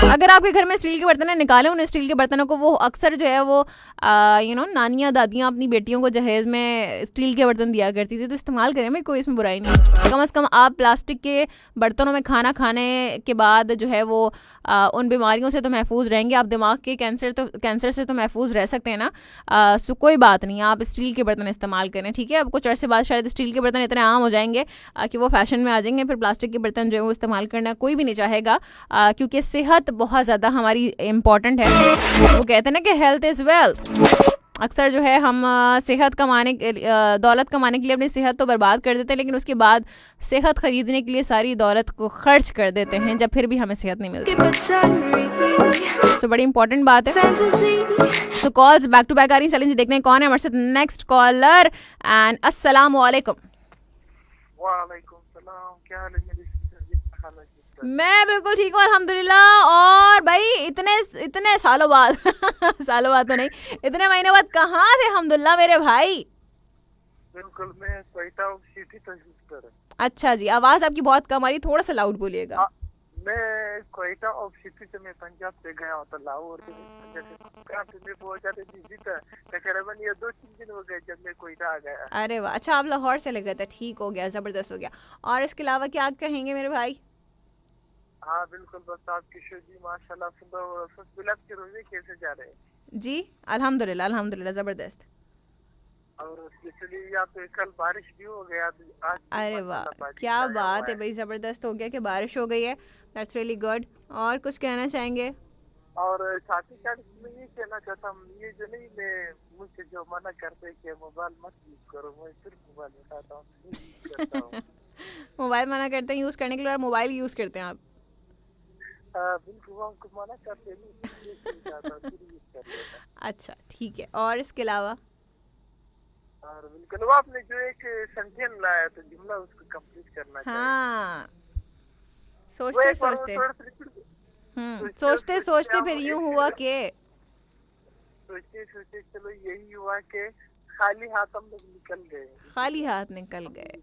अगर आपके घर में स्टील के बर्तन निकालें, उन स्टील के बर्तनों को, वो अक्सर जो है वो नानियाँ दादियाँ अपनी बेटियों को जहेज़ में स्टील के बर्तन दिया करती थी, तो इस्तेमाल करें भाई, कोई इसमें बुराई नहीं। कम से कम आप प्लास्टिक के बर्तनों में खाना खाने के बाद जो है वो उन बीमारियों से तो महफूज रहेंगे। आप दिमाग के कैंसर से तो महफूज रह सकते हैं ना। सो कोई बात नहीं, आप स्टील के बर्तन इस्तेमाल करें, ठीक है। अब कुछ अर्से बाद शायद स्टील के बर्तन इतने आम हो जाएंगे कि वो फैशन में आ जाएंगे, फिर प्लास्टिक के बर्तन जो है वो इस्तेमाल करना कोई भी नहीं चाहेगा, क्योंकि सेहत बहुत ज़्यादा हमारी इम्पॉर्टेंट है। वो कहते हैं ना कि हेल्थ इज़ वेल्थ। अक्सर जो है हम सेहत कमाने दौलत कमाने के लिए अपनी सेहत तो बर्बाद कर देते हैं, लेकिन उसके बाद सेहत ख़रीदने के लिए सारी दौलत को खर्च कर देते हैं जब फिर भी हमें सेहत नहीं मिलती। सो बड़ी इंपॉर्टेंट बात है। सो कॉल्स बैक टू बैक आ रही हैं, चलेंगे देखते हैं कौन है हमारे साथ नेक्स्ट कॉलर। एंड अस्सलाम वालेकुम। वालेकुम सलाम, क्या हाल है मेरी? मैं बिल्कुल ठीक हूँ अल्हम्दुलिल्लाह। और भाई इतने सालों बाद सालों बाद तो नहीं, इतने महीनों बाद कहाँ थे अल्हम्दुलिल्लाह मेरे भाई? बिल्कुल, मैं क्वेटा ऑफ सिटी तशरीफ पर। अच्छा जी, आवाज़ आपकी बहुत कम आ रही है, थोड़ा सा लाउड बोलिएगा। मैं क्वेटा ऑफ सिटी से मैं पंजाब से गया हूँ, तो लाहौर से में बहुत ज़्यादा बिजी था, तकरीबन ये 2-3 दिन हो गए जब मैं क्वेटा आ गया। अरे वाह, अच्छा आप लाहौर चले गए थे, ठीक हो गया, ज़बरदस्त हो गया। और इसके अलावा क्या कहेंगे मेरे भाई? हाँ बिल्कुल, बस आपकी शो जी माशाल्लाह, सुबह के रोजे कैसे जा रहे हैं? जी अल्हम्दुलिल्लाह अल्हम्दुलिल्लाह ज़बरदस्त। और स्पेशली यहाँ पे कल बारिश भी हो गया, आज अरे वाह, क्या बात है भाई, ज़बरदस्त हो गया कि बारिश हो गई है, दैट्स रियली गुड। और कुछ कहना चाहेंगे? और साथ ही साथ मैं ये कहना चाहता हूँ, ये जो नहीं, मैं मुझसे जो मना करते हैं कि मोबाइल मत यूज करो, मैं सिर्फ मोबाइल उठाता हूँ। मोबाइल मना करते हैं यूज़ करने के लिए, और मोबाइल यूज़ करते हैं आप? बिल्कुल, हमको मना करते नहीं। अच्छा ठीक है, और इसके अलावा? और बिल्कुल, वो आपने जो एक सेंटेंस लाया तो जुमला उसको कंप्लीट करना चाहिए। हाँ, सोचते सोचते फिर यूं हुआ कि सोचते चलो यही हुआ कि खाली हाथ हम लोग निकल गए। खाली हाथ निकल गए,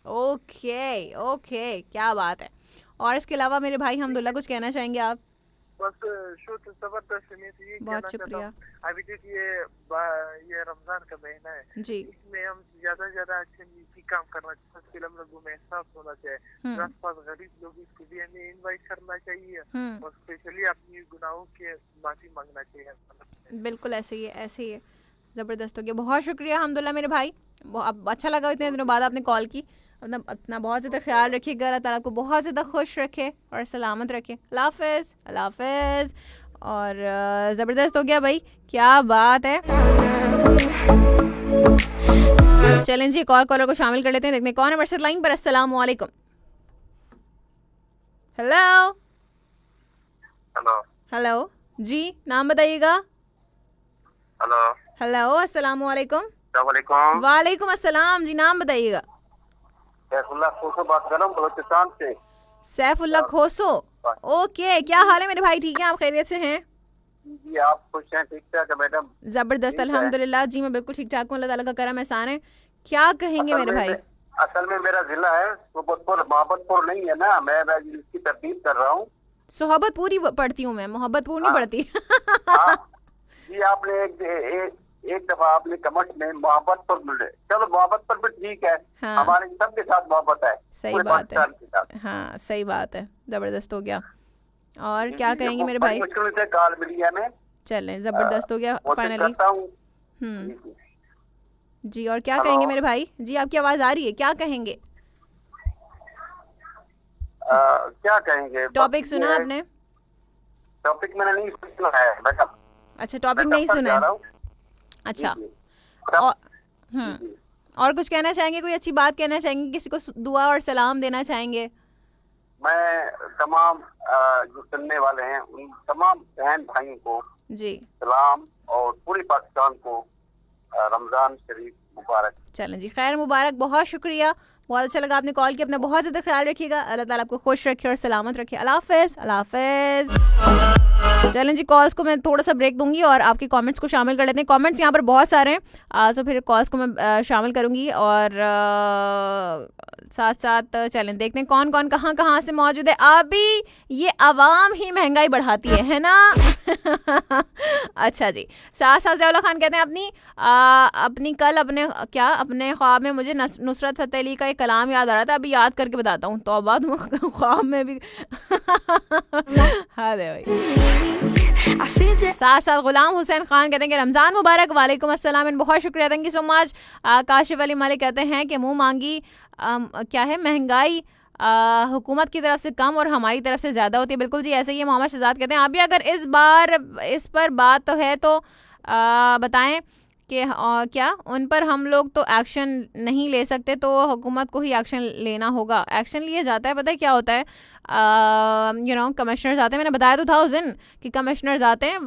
ओके ओके, क्या बात है। और इसके अलावा मेरे भाई अल्हम्दुलिल्लाह कुछ कहना चाहेंगे आप? बस शो तो जबरदस्त नहीं थी। ये बहुत कहना चाहता शुक्रिया। हूँ, अभी देखिए ये रमजान का महीना है, जी। इसमें हम ज्यादा से ज्यादा अच्छे नीति काम करना चाहिए, उसके लिए हम लोगों में एहसास होना चाहिए। हम्म। आस पास गरीब लोग इसके लिए हमें इन्वाइट करना चाहिए हम्म। और स्पेशली अपनी गुनाहों के माफी मांगना चाहिए। बिल्कुल ऐसे ही है, ऐसे ही है। ज़बरदस्त हो गया, बहुत शुक्रिया अल्हम्दुलिल्लाह मेरे भाई। अब अच्छा लगा इतने दिनों बाद आपने कॉल की। अपना बहुत ज़्यादा ख्याल रखिएगा, अल्लाह ताला आपको बहुत ज़्यादा खुश रखे और सलामत रखे। अल्लाह हाफ़िज़, अल्लाह हाफ़िज़। और ज़बरदस्त हो गया भाई, क्या बात है। चलें जी, एक और कॉलर को शामिल कर लेते हैं, देखते हैं कौन है मेरे साथ लाइन पर। अस्सलाम वालेकुम। हेलो हेलो हेलो जी, नाम बताइएगा। हेलो हेलो अस्सलाम वालेकुम। अस्सलाम वालेकुम अस्सलाम जी, नाम बताइएगा। सैफुल्लाह खोसो बात कर रहा हूँ बलोचिस्तान से। सैफुल्लाह खोसो, ओके। क्या हाल है मेरे भाई, ठीक है आप खैरियत से हैं? जी आप खुश हैं? ठीक ठाक है मैडम? जबरदस्त अल्हम्दुलिल्लाह जी, मैं बिल्कुल ठीक ठाक हूँ, अल्लाह ताला का करम एहसान है। क्या कहेंगे मेरे भाई? असल में मेरा जिला है मोहब्बतपुर नहीं है ना, मैं इसकी तरतीब कर रहा हूँ। सोहबत पूरी पढ़ती हूँ मैं, मोहब्बतपुर नहीं पढ़ती। जी आपने एक दफा आपने कमेंट में मोहब्बतपुर मिले, चलो मोहब्बतपुर भी ठीक है। हाँ। हमारे सबके साथ मोहब्बत है, सही पूरे बात है। पाकिस्तान के साथ। हाँ सही बात है, जबरदस्त हो गया। और क्या कहेंगे मेरे भाई? मुश्किल से कॉल मिली है हमें। चलें, जबरदस्त हो गया फाइनली। जी, और क्या कहेंगे मेरे भाई? जी आपकी आवाज आ रही है, क्या कहेंगे? क्या कहेंगे? टॉपिक सुना आपने? टॉपिक मैंने नहीं सुना है मैडम। अच्छा, टॉपिक नहीं सुना है। अच्छा, और कुछ कहना चाहेंगे, कोई अच्छी बात कहना चाहेंगे, किसी को दुआ और सलाम देना चाहेंगे? मैं तमाम जो सुनने वाले हैं उन तमाम बहन भाइयों को जी सलाम और पूरी पाकिस्तान को रमजान शरीफ मुबारक। चलें जी, खैर मुबारक, बहुत शुक्रिया, बहुत अच्छा लगा आपने कॉल किया। अपना बहुत ज़्यादा ख्याल रखिएगा, अल्लाह ताला आपको खुश रखे और सलामत रखे। अल्लाह हाफ़िज़, अल्लाह हाफ़िज़। चलें जी, कॉल्स को मैं थोड़ा सा ब्रेक दूंगी और आपके कमेंट्स को शामिल कर लेते हैं। कमेंट्स यहाँ पर बहुत सारे हैं, तो फिर कॉल्स को मैं शामिल करूंगी और साथ साथ चलें देखते हैं कौन कौन कहाँ कहाँ से मौजूद है। अभी ये आवाम ही महंगाई बढ़ाती है ना। अच्छा जी, साथ साथ ज़ियाउल्लाह खान कहते हैं अपनी कल अपने ख्वाब में मुझे नुसरत फ़तेह अली का एक कलाम याद आ रहा था, अभी याद करके बताता हूँ। तौबा, तुम ख्वाब में भी हाँ दे भाई। साथ साथ गुलाम हुसैन खान कहते हैं कि रमज़ान मुबारक। वालेकुम अस्सलाम एंड बहुत शुक्रिया, thank you so much. Kashif Ali Malik कहते हैं कि मुंह मांगी क्या है महंगाई हुकूमत की तरफ से कम और हमारी तरफ से ज़्यादा होती है। बिल्कुल जी ऐसे ही है। मोहम्मद शहजाद कहते हैं अभी अगर इस पर बात तो है तो बताएं कि क्या उन पर हम लोग तो एक्शन नहीं ले सकते, तो हुकूमत को ही एक्शन लेना होगा। एक्शन लिए जाता है, पता है क्या होता है, कमिश्नर्स आते हैं। मैंने बताया तो था उस दिन कि कमिश्नर्स आते हैं,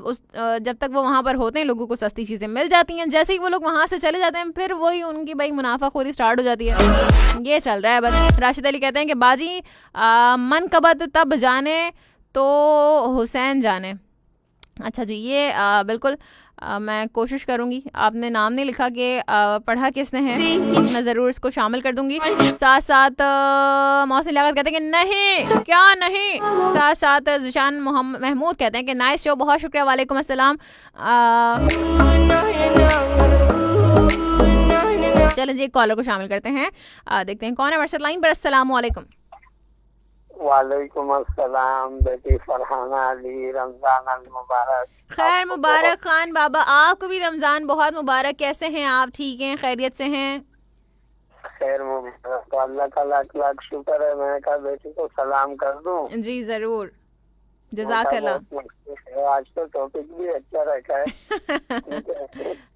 जब तक वो वहाँ पर होते हैं लोगों को सस्ती चीज़ें मिल जाती हैं। जैसे ही वो लोग वहाँ से चले जाते हैं फिर वही उनकी भाई मुनाफाखोरी स्टार्ट हो जाती है। ये चल रहा है बस। राशिद अली कहते हैं कि बाजी मन कबत तब जाने तो हुसैन जाने। अच्छा जी, ये बिल्कुल मैं कोशिश करूंगी। आपने नाम नहीं लिखा कि पढ़ा किसने है, मैं ज़रूर इसको शामिल कर दूंगी। साथ साथ मौसम लागत कहते हैं कि नहीं, क्या नहीं। साथ साथ जिशान महमूद कहते हैं कि नाइस शो, बहुत शुक्रिया। वालेकुम अस्सलाम। चलें जी, एक कॉलर को शामिल करते हैं, देखते हैं कौन है हमारे साथ लाइन पर। अस्सलाम वालेकुम। वालेकुम अस्सलाम बेटी फरहाना अली, रमजान मुबारक। खैर मुबारक खान बाबा, आपको भी रमजान बहुत मुबारक। कैसे हैं आप, ठीक हैं, खैरियत से हैं? खैर मुबारक, तो अल्लाह का लाख लाख शुक्र है। मैंने कहा बेटी को सलाम कर दूं। जी जरूर, जज़ाकल्लाह। आज तो टॉपिक भी अच्छा रखा है।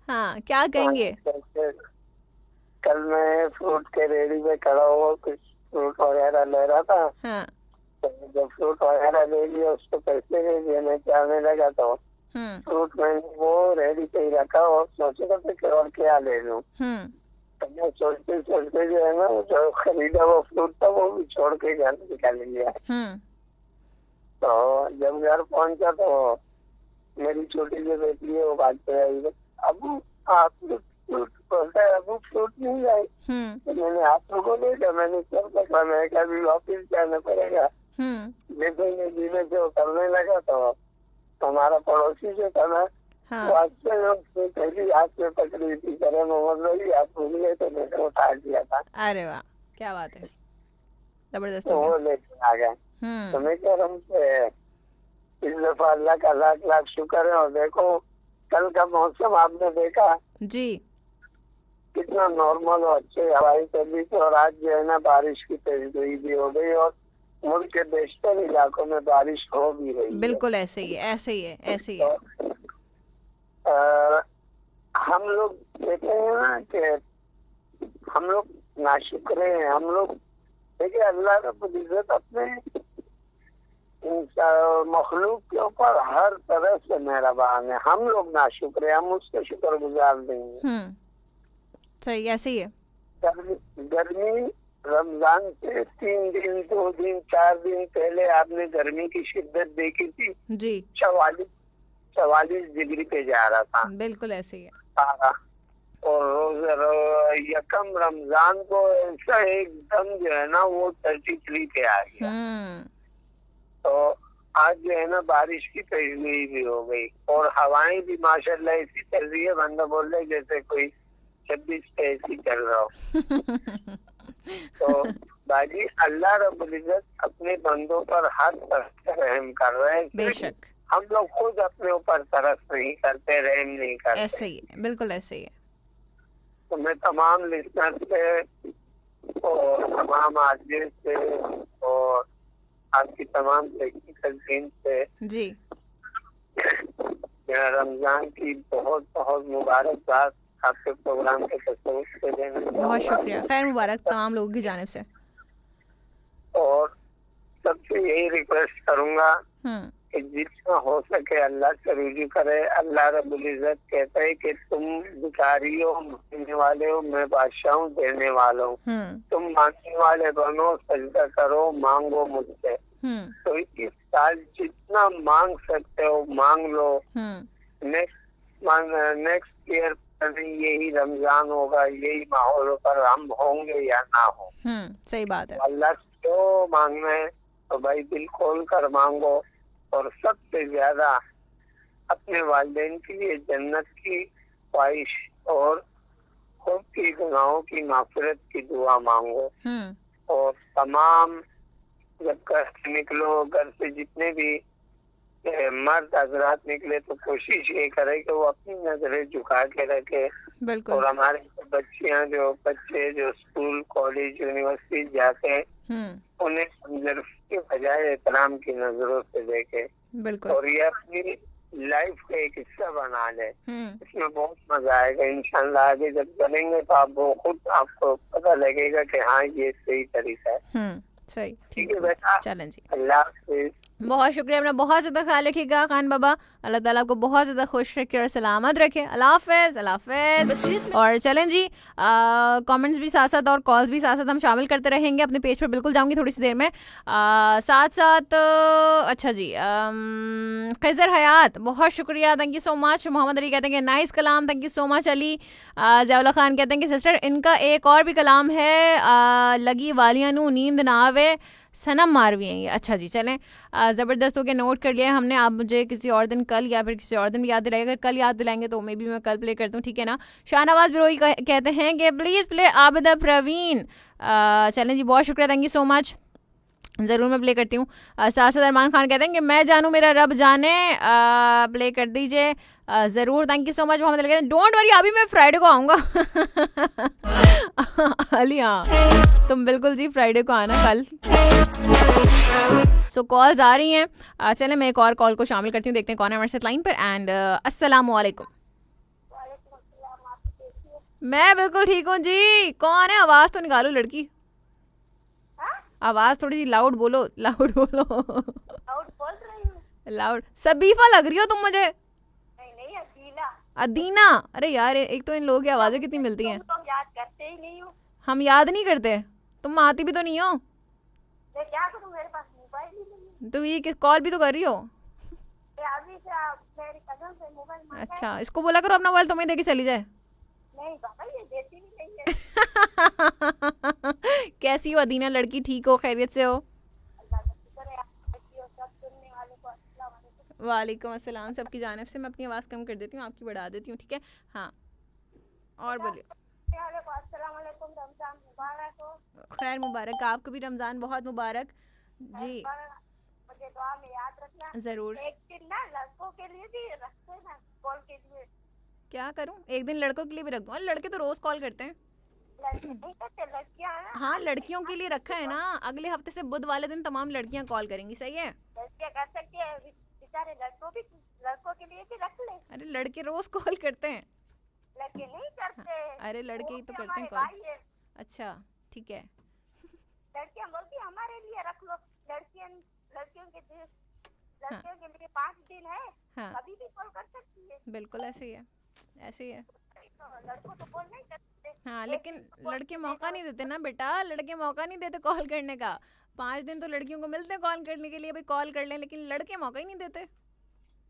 हाँ, क्या कहेंगे? कल मैं फ्रूट के रेडी में खड़ा हुआ, कुछ फ्रूट वगैरह ले रहा था। हाँ। तो जब फ्रूट वगैरह ले लिया, उसको पैसे दे दिए, मैं जाने लगा तो फ्रूट में वो रेडी पे ही रखा और सोचा था कि और क्या ले लूं। तो मैं सोचते सोचते जो है ना, जो खरीदा वो फ्रूट था वो भी छोड़ के घर निकाल लिया। तो जब घर पहुंचा तो मेरी छोटी जो बेटी है वो बात पे आई, अब आप फ्रूट बोलता है, अब फ्रूट नहीं लाई। तो मैंने आप लोगों को देखा, मैंने सब देखा, मैं कहा अभी वापिस जाना पड़ेगा, धीमे धीमे जो करने लगा तो हमारा पड़ोसी जो था ना, वो अच्छे लोग पहली हाथ में पकड़ी थी, करे मोहम्मद भाई आप भूल गए तो मैंने उठा दिया था। अरे वाह, क्या बात है, जबरदस्त तो हो वो लेके आ गए। तो मैं कह रहा हूँ इस दफा अल्लाह का लाख लाख शुक्र है। और देखो कल का मौसम आपने देखा जी, कितना नॉर्मल और अच्छे हवाई चली थी, और आज जो है ना बारिश की पेशगोई भी हो गई, और मुल्क के बेशतर इलाकों में बारिश हो भी रही है। बिल्कुल ऐसे ही है, ऐसे ही है, ऐसे ही है। हम लोग कहते हैं ना कि हम लोग नाशुक्र हैं। हम लोग देखिए अल्लाह रब्बुल इज्जत अपने मखलूक के ऊपर हर तरह से मेहरबान है। हम लोग नाशुक्र हैं, हम उसके शुक्रगुजार नहीं हैं। सही, ऐसे ही है। गर्मी रमजान से 3 दिन 2 दिन 4 दिन पहले आपने गर्मी की शिद्दत देखी थी जी, 44 डिग्री पे जा रहा था। बिल्कुल ऐसे ही है। और रोज यकम रमजान को ऐसा एकदम जो है ना वो 33 पे आ गया। तो आज जो है ना बारिश की पेशगोई भी हो गई, और हवाएं भी माशाल्लाह ऐसी चल रही है, बंदा बोल रहे जैसे कोई 26 पे ऐसी चल रहा हो। तो बाजी अल्लाह रब्बुल इज्जत अपने बंदों पर हर तरह से रहम कर रहे हैं। बेशक हम लोग खुद अपने ऊपर तरस नहीं करते, रहम नहीं करते। ऐसे ही है, बिल्कुल ऐसे ही है। तो मैं तमाम लिस्नर से और तमाम आदमी से और आपकी तमाम टेक्निकल टीम से जी रमजान की बहुत बहुत मुबारकबाद आपके प्रोग्राम के तस्वीर से देने। बहुत शुक्रिया, खैर मुबारक तमाम लोगों की जानिब से। और सबसे यही रिक्वेस्ट करूंगा कि जितना हो सके अल्लाह से रुजू करे। अल्लाह रब्बुल इज्जत कहते हैं कि तुम भिखारी हो, मांगने वाले हो, मैं बादशाह हूँ, देने वाला हूँ। तुम मांगने वाले बनो, सजदा करो, मांगो मुझसे। तो इस साल जितना मांग सकते हो मांग लो। नेक्स्ट ईयर यही रमजान होगा, यही माहौल पर हम होंगे या ना हो। सही बात है। अल्लाह से जो मांगना है तो भाई दिल खोल कर मांगो, और सबसे ज्यादा अपने वालिदैन के लिए जन्नत की ख्वाहिश और खुद की गुनाहों की माफरत की दुआ मांगो। और तमाम जब घर से निकलो, घर से जितने भी मर्द हजरात निकले तो कोशिश ये करे कि वो अपनी नजरें झुका के रखे। और हमारे बच्चे जो स्कूल कॉलेज यूनिवर्सिटी जाते हैं उन्हें हमदर्द के बजाय एहतराम की नजरों से देखे, और ये अपनी लाइफ का एक हिस्सा बना ले। इसमें बहुत मजा आएगा इंशाल्लाह। आगे जब चलेंगे तो आप वो खुद आपको पता लगेगा कि हाँ ये सही तरीका है। सही, ठीक है बेटा, चलें जी। अल्लाह हाफिज़। बहुत शुक्रिया, अपना बहुत ज़्यादा ख्याल रखिएगा खान बाबा। अल्लाह ताला आपको बहुत ज़्यादा खुश रखे और सलामत रखे। अल्लाह हाफ़िज़, अल्लाह हाफ़िज़। और चलें जी, कमेंट्स भी साथ साथ और कॉल्स भी साथ साथ हम शामिल करते रहेंगे। अपने पेज पर बिल्कुल जाऊंगी थोड़ी सी देर में। साथ साथ अच्छा जी, खैज़र हयात बहुत शुक्रिया, thank you so much. Mohammad Ali कहते हैं कि नाइस कलाम, thank you so much Ali. Ziaullah Khan कहते हैं कि सिस्टर इनका एक और भी कलाम है, लगी वालियां नू नींद ना आवे सनम मारवी हैं ये। अच्छा जी, चलें, ज़बरदस्त हो के नोट कर लिया है हमने। आप मुझे किसी और दिन कल या फिर किसी और दिन भी याद दिलाएगा। अगर कल याद दिलाएंगे तो मे भी मैं कल प्ले करता हूँ, ठीक है ना। शाहनवाज बिरोई कहते हैं कि प्लीज़ प्ले आबिदा प्रवीण। चलें जी, बहुत शुक्रिया, थैंक यू सो मच, ज़रूर मैं प्ले करती हूँ। साथ अरमान खान कहते हैं कि मैं जानूँ मेरा रब जाने, प्ले कर दीजिए ज़रूर, thank you so much. Mohammad Ali कहते हैं डोंट वरी, अभी मैं फ्राइडे को आऊँगा। अली हाँ, तुम बिल्कुल जी फ्राइडे को आना कल। सो कॉल्स आ रही हैं, चलें मैं एक और कॉल को शामिल करती हूँ, देखते हैं कौन है हमारे साथ लाइन पर। एंड अस्सलामु अलैकुम। मैं बिल्कुल ठीक हूँ जी। कौन है? आवाज़ तो निकालो लड़की, आवाज़ थोड़ी सी लाउड बोलो, लाउड बोलो। लाउड बोल रही हूँ, लाउड। सबीफा लग रही हो तुम मुझे। नहीं अदीना। अदीना? अरे यार, एक तो इन लोगों की आवाज़ें कितनी मिलती हैं। तुम याद करते ही नहीं हो। हम याद नहीं करते, तुम आती भी तो नहीं हो। मैं क्या करूं, मेरे पास मोबाइल ही नहीं है। तो ये किस कॉल भी तो कर रही हो। अभी से मेरी कजन से मोबाइल मांगा है। अच्छा, इसको बोला करो अपना मोबाइल तुम्हें देके चली जाए। नहीं बाबा, ये देती भी नहीं है। कैसी हो अदीना लड़की, ठीक हो, खैरियत से हो? अल्लाह का शुक्र वालेकुम अस्सलाम। सबकी जानिब से मैं अपनी आवाज़ कम कर देती हूँ, आपकी बढ़ा देती हूँ, ठीक है? हाँ, और बोलिए। खैर मुबारक, आपको भी रमज़ान बहुत मुबारक जी। मुझे दुआ में याद रखना ज़रूर। एक दिन ना लड़कों के लिए भी रखते ना कॉल के लिए। क्या करूँ? एक दिन लड़कों के लिए भी रख दूँ? लड़के तो रोज़ कॉल करते हैं। लड़के नहीं करते, लड़कियां हैं। हाँ, लड़कियों के लिए रखा है ना, अगले हफ्ते से बुध वाले दिन तमाम लड़कियां कॉल करेंगी, सही है? लड़कियां कर सकती है, बेचारे लड़कों के लिए भी रख ले। अरे लड़के रोज कॉल करते हैं। लड़के नहीं करते। अरे लड़के ही तो करते हैं भाई है। अच्छा ठीक है। लड़कियां बोलती हमारे लिए रख लो। लड़कियों के लिए 5 दिन है। हाँ, कभी भी कॉल कर सकती है। बिल्कुल ऐसे ही है, ऐसे ही है। लड़कों तो कॉल नहीं करते। हाँ, लेकिन लड़के मौका नहीं देते ना बेटा, लड़के मौका नहीं देते कॉल करने का। 5 दिन तो लड़कियों को मिलते हैं कॉल करने के लिए, भाई कॉल कर लें, लेकिन लड़के मौका ही नहीं देते।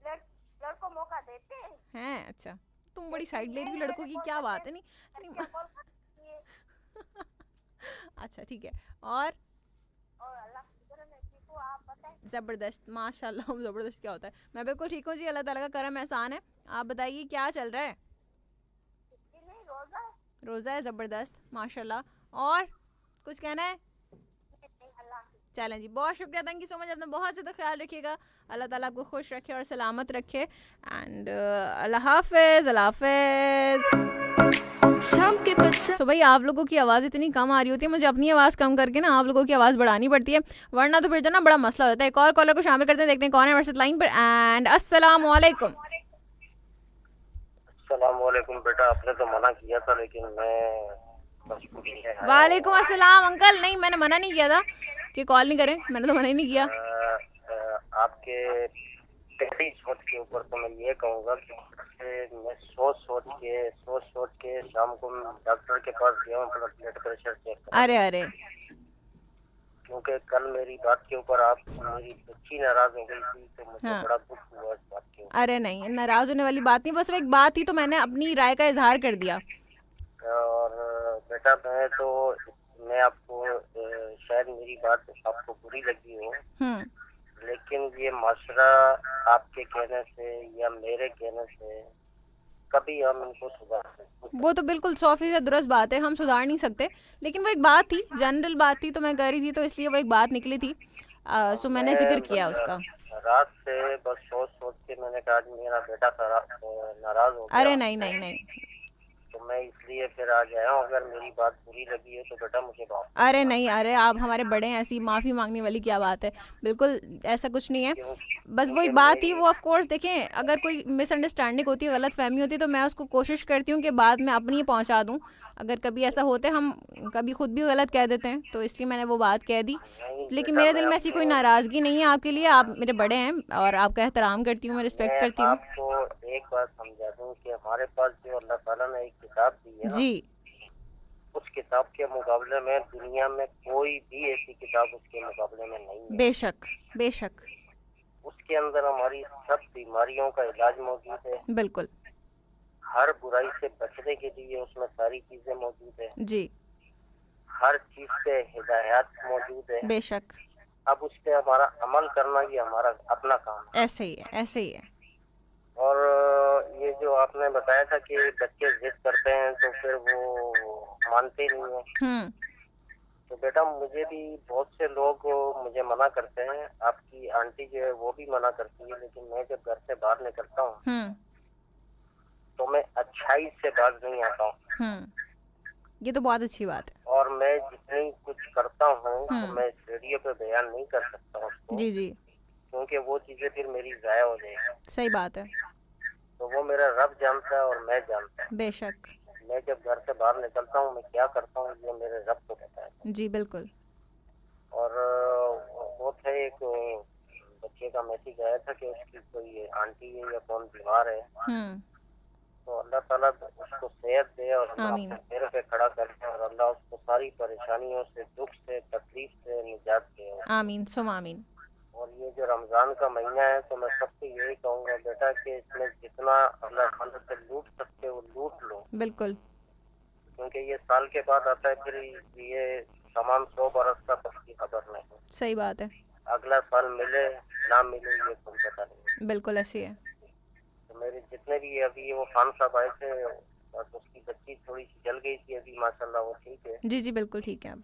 लड़कों मौका देते हैं? अच्छा, तुम बड़ी साइड ले रही हो लड़कों की, क्या बात है? नहीं अच्छा ठीक है। और ज़बरदस्त, माशाल्लाह। ज़बरदस्त क्या होता है? मैं बिल्कुल ठीक हूँ जी, अल्लाह ताला का करम एहसान है। आप बताइए क्या चल रहा है? रोज़ा है, ज़बरदस्त माशाल्लाह। और कुछ कहना है? चलें जी, बहुत शुक्रिया, थैंक यू सो मच। अपना बहुत ज़्यादा ख्याल रखिएगा, अल्लाह ताला आपको खुश रखे और सलामत रखे। एंड अल्लाह हाफिज़, अल्लाह हाफिज़। सो भाई आप लोगों की आवाज़ इतनी कम आ रही होती है, मुझे अपनी आवाज़ कम करके ना आप लोगों की आवाज़ बढ़ानी पड़ती है, वरना तो फिर जो ना बड़ा मसला होता है। एक और कॉलर को शामिल करते हैं, देखते हैं कौन है हमारे लाइन पर। एंड अस्सलाम वालेकुम। अस्सलाम वालेकुम बेटा, आपने तो मना किया था लेकिन मैं मजबूरी है। वालेकुम अस्सलाम अंकल। नहीं, मैंने मना नहीं किया था कि कॉल नहीं करें, मैंने तो मना ही नहीं किया। आपके पहली सोच के ऊपर तो मैं ये कहूँगा कि मैं सोच के शाम को डॉक्टर के पास गया हूँ अपना ब्लड प्रेशर चेक। अरे अरे, क्योंकि कल मेरी बात के ऊपर आप मेरी बच्ची नाराज हो गई थी, तो मुझे हाँ। बड़ा दुख हुआ इस बात के ऊपर। अरे नहीं, नाराज होने वाली बात नहीं, बस वो एक बात थी तो मैंने अपनी राय का इजहार कर दिया। और बेटा मैं आपको शायद मेरी बात आपको बुरी लगी हो, लेकिन ये माशरा आपके कहने से या मेरे कहने से कभी हम इनको सुधार सकते? वो तो बिल्कुल 100% दुरुस्त बात है, हम सुधार नहीं सकते, लेकिन वो एक बात थी, जनरल बात थी, तो मैं कर रही थी, तो इसलिए वो एक बात निकली थी, सो मैंने जिक्र किया उसका। रात से बस सोच के मैंने कहा मेरा बेटा नाराज हो गया। अरे नहीं नहीं नहीं, तो मैं इसलिए फिर आ गया हूँ। अगर मेरी बात बुरी लगी है तो बेटा मुझे बात। अरे नहीं, अरे आप हमारे बड़े हैं, ऐसी माफ़ी मांगने वाली क्या बात है? बिल्कुल ऐसा कुछ नहीं है, बस वो एक बात थी। वो ऑफ कोर्स देखें, अगर कोई मिसअंडरस्टैंडिंग होती है, गलत फहमी होती है, तो मैं उसको कोशिश करती हूँ कि बाद में अपनी ही पहुँचा दूँ। अगर कभी ऐसा होता है, हम कभी खुद भी गलत कह देते हैं, तो इसलिए मैंने वो बात कह दी। लेकिन मेरे दिल में ऐसी कोई नाराज़गी नहीं है आपके लिए, आप मेरे बड़े हैं और आपका एहतराम करती हूँ, मैं रिस्पेक्ट करती हूँ। आपको एक बात समझा दूँ कि हमारे पास जो अल्लाह ताला ने एक किताब दी है जी, उस किताब के मुकाबले में दुनिया में कोई भी ऐसी किताब उसके मुकाबले में नहीं है। बेशक बेशक, उसके अंदर हमारी सब बीमारियों का इलाज मौजूद है, बिल्कुल, हर बुराई से बचने के लिए उसमें सारी चीजें मौजूद है जी, हर चीज पे हिदायत मौजूद है। बेशक। अब उस पे हमारा अमल करना ये हमारा अपना काम है। ऐसे ही है, ऐसे ही है। और ये जो आपने बताया था कि बच्चे जिद करते हैं तो फिर वो मानते नहीं है, तो बेटा मुझे भी बहुत से लोग मुझे मना करते हैं, आपकी आंटी जो है वो भी मना करती है, लेकिन मैं जब घर से बाहर निकलता हूँ तो मैं अच्छाई से बाज नहीं आता हूँ। ये तो बहुत अच्छी बात है। और मैं जितनी कुछ करता हूँ तो मैं इस रेडियो पे बयान नहीं कर सकता उसको, जी जी, क्योंकि वो चीजें फिर मेरी जाया हो जाएगी। सही बात है। तो वो मेरा रब जानता है और मैं जानता हूँ। बेशक, मैं जब घर से बाहर निकलता हूँ मैं क्या करता हूँ ये मेरे रब को पता है। जी बिल्कुल। और वो थे एक बच्चे का मैसेज आया था कि उसकी कोई आंटी है या कौन बीमार है, तो अल्लाह ताला उसको सेहत दे और अपने पैरों पे खड़ा करे और अल्लाह उसको सारी परेशानियों से, दुख से, तकलीफ से निजात दे। आमीन सुम आमीन। और ये जो रमजान का महीना है तो मैं सबसे यही कहूँगा बेटा कि इसमें जितना अल्लाह ताला से लूट सकते हो लूट लो, बिल्कुल, क्योंकि ये साल के बाद आता है, फिर ये तमाम 100 बरस का पक्की खबर नहीं। सही बात है। अगला साल मिले ना मिले ये कोई पता नहीं। बिल्कुल ऐसी है। तो मेरे जितने भी अभी वो खान साहब आए थे और उसकी बच्ची थोड़ी सी जल गई थी, अभी माशाल्लाह वो ठीक है। जी जी बिल्कुल ठीक है अब।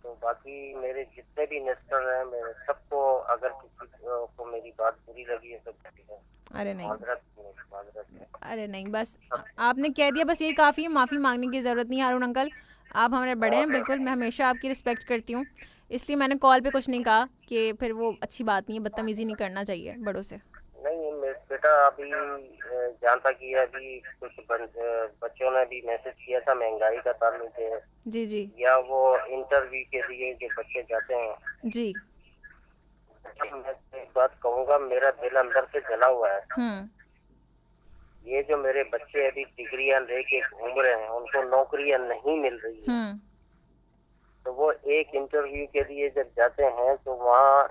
तो बाकी मेरे जितने भी नेस्टर हैं मेरे सबको अगर किसी को मेरी बात बुरी लगी है तो अरे नहीं, माजरत। अरे नहीं, बस आपने कह दिया, बस यही काफ़ी है, माफ़ी मांगने की ज़रूरत नहीं है हारून अंकल, आप हमारे बड़े हैं, बिल्कुल मैं हमेशा आपकी रिस्पेक्ट करती हूँ, इसलिए मैंने कॉल पे कुछ नहीं कहा कि फिर वो अच्छी बात नहीं है, बदतमीज़ी नहीं करना चाहिए बड़ों से। नहीं मेरे बेटा अभी जानता कि अभी कुछ बच्चों ने भी मैसेज किया था महंगाई का ताल्लुक है जी जी या वो इंटरव्यू के लिए जो बच्चे जाते हैं जी। मैं एक बात कहूँगा, मेरा दिल अंदर से जला हुआ है। ये जो मेरे बच्चे अभी डिग्रियां लेके घूम रहे हैं उनको नौकरियां नहीं मिल रही है, तो वो एक इंटरव्यू के लिए जब जाते हैं तो वहाँ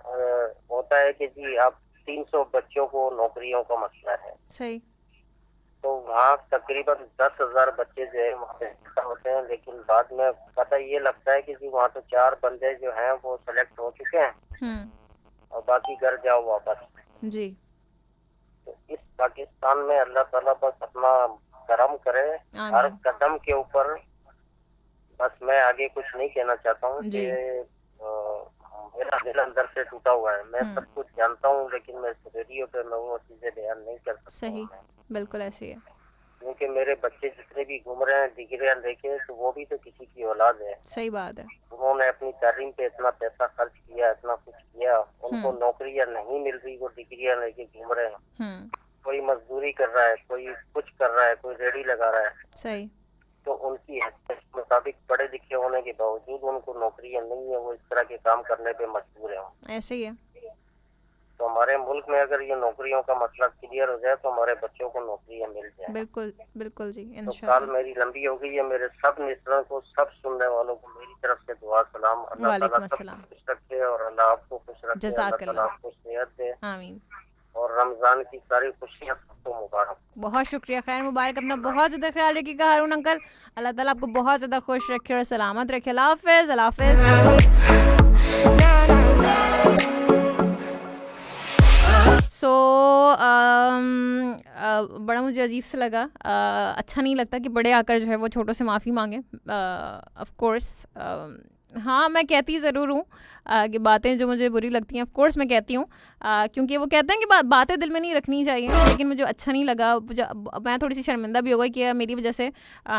होता है कि जी आप 300 बच्चों को नौकरियों का मसला है, सही, तो वहाँ तकरीबन 10,000 बच्चे जो है वहाँ पे होते हैं, लेकिन बाद में पता ये लगता है कि जी वहाँ तो 4 बंदे जो हैं वो सेलेक्ट हो चुके हैं और बाकी घर जाओ वापस जी। तो इस पाकिस्तान में अल्लाह ताला बस अपना करम करे हर कदम के ऊपर। बस मैं आगे कुछ नहीं कहना चाहता हूँ कि मेरा दिल अंदर से टूटा हुआ है, मैं सब कुछ जानता हूँ लेकिन मैं रेडियो पे मैं वो चीजें बयान नहीं कर सकता। सही, बिल्कुल ऐसी है, क्योंकि मेरे बच्चे जितने भी घूम रहे हैं डिग्रियां लेके तो वो भी तो किसी की औलाद है। सही बात है। उन्होंने अपनी तालीम पे इतना पैसा खर्च किया, इतना कुछ किया, उनको नौकरियां नहीं मिल रही, वो डिग्रियां लेके घूम रहे हैं। कोई मजदूरी कर रहा है, कोई कुछ कर रहा है, कोई रेडी लगा रहा है। सही। तो उनकी हैसियत के मुताबिक पढ़े लिखे होने के बावजूद उनको नौकरियां नहीं है, वो इस तरह के काम करने पे मजबूर है। ऐसे ही है। तो हमारे मुल्क में अगर ये नौकरियों का मसला क्लियर हो जाए तो हमारे बच्चों को नौकरियां मिल जाए। बिल्कुल बिल्कुल जी, तो कॉल मेरी लंबी हो गई है, मेरे सब मित्रों को, सब सुनने वालों को मेरी तरफ से दुआ सलाम। अल्लाह ताला सबको खुश रखे और अल्लाह आपको खुश रखे, अल्लाह ताला आपको सेहत दे, आमीन। और रमजान की सारी खुशियाँ सबको मुबारक। बहुत शुक्रिया, खैर मुबारक, अपना बहुत ज़्यादा ख्याल रखिएगा हारून अंकल, अल्लाह ताला आपको बहुत ज़्यादा खुश रखे और सलामत रखे। अल्लाह हाफ़िज़, अल्लाह हाफ़िज़। बड़ा मुझे अजीब से लगा, अच्छा नहीं लगता कि बड़े आकर जो है वो छोटों से माफ़ी मांगे। ऑफ कोर्स हाँ, मैं कहती ज़रूर हूँ कि बातें जो मुझे बुरी लगती हैं ऑफ कोर्स मैं कहती हूँ, क्योंकि वो कहते हैं कि बातें दिल में नहीं रखनी चाहिए, लेकिन मुझे अच्छा नहीं लगा, मैं थोड़ी सी शर्मिंदा भी हो गई कि मेरी वजह से,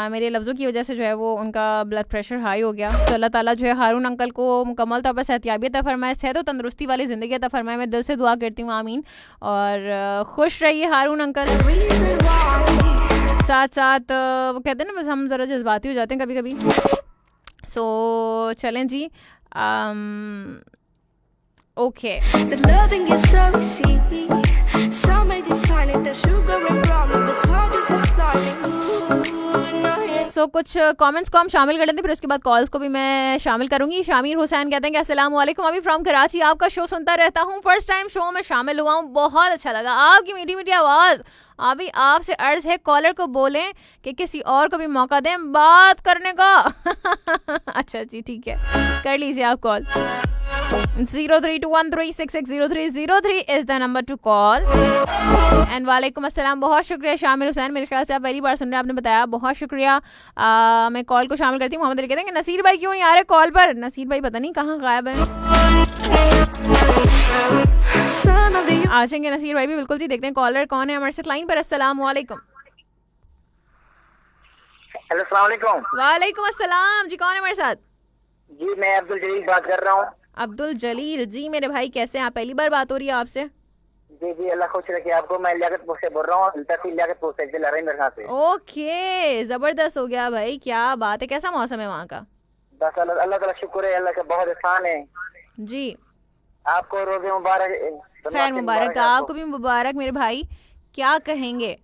मेरे लफ्ज़ों की वजह से जो है वो उनका ब्लड प्रेशर हाई हो गया। तो अल्लाह ताला जो है हारून अंकल को मुकम्मल तौर पर सेहतियाबी अता फरमाए, सेहत और तंदरुस्ती वाली ज़िंदगी अता फरमाए, मैं दिल से दुआ करती हूँ, आमीन। और खुश रहिए हारून अंकल। साथ साथ वो कहते हैं ना, बस हम ज़रा जज्बाती हो जाते हैं कभी कभी। सो चलें जी, okay. The loving is so easy. Some may define it as sugar and problems, but it's hard just as sliding. So कुछ कमेंट्स को हम शामिल कर लेते हैं, फिर उसके बाद कॉल्स को भी मैं शामिल करूंगी। शामिर हुसैन कहते हैं कि अस्सलाम वालेकुम, अभी फ्रॉम कराची, आपका शो सुनता रहता हूँ, फर्स्ट टाइम शो में शामिल हुआ हूँ, बहुत अच्छा लगा, आपकी मीठी मीठी आवाज़। अभी आपसे अर्ज है कॉलर को बोलें कि किसी और को भी मौका दें बात करने का। अच्छा जी ठीक है, कर लीजिए आप call. 032136600303 is the number two call. And वालेकुम अस्सलाम, बहुत शुक्रिया शामिर हुसैन, मेरे ख्याल से आप पहली बार सुन रहे हैं, आपने बताया, बहुत शुक्रिया। मैं कॉल को शामिल करती हूँ। मोहम्मद अली कहते हैं कि नसीर भाई क्यों नहीं आ रहे कॉल पर? नसीर भाई पता नहीं कहाँ गायब है। आ जाएंगे नसीर भाई भी, बिल्कुल जी। देखते हैं कॉलर कौन है हमारे साथ लाइन पर। अस्सलाम वालेकुम। हेलो अस्सलाम वालेकुम। वालेकुम अस्सलाम जी, कौन है हमारे साथ? जी मैं अब्दुल जलील बात कर रहा हूँ। अब्दुल जलील जी मेरे भाई, कैसे हैं आप? पहली बार बात हो रही है आपसे। जी जी अल्लाह खुश रखे आपको। मैं लियाकतपुर से बोल रहा हूँ, लियाकतपुर से जिला मेरे यहाँ से। ओके, जबरदस्त हो गया भाई, क्या बात है। कैसा मौसम है वहाँ का? बस अल्लाह ताला शुक्र है, अल्लाह का बहुत एहसान है जी। आपको रोज़े मुबारक। खैर मुबारक, आपको भी मुबारक मेरे भाई, क्या कहेंगे।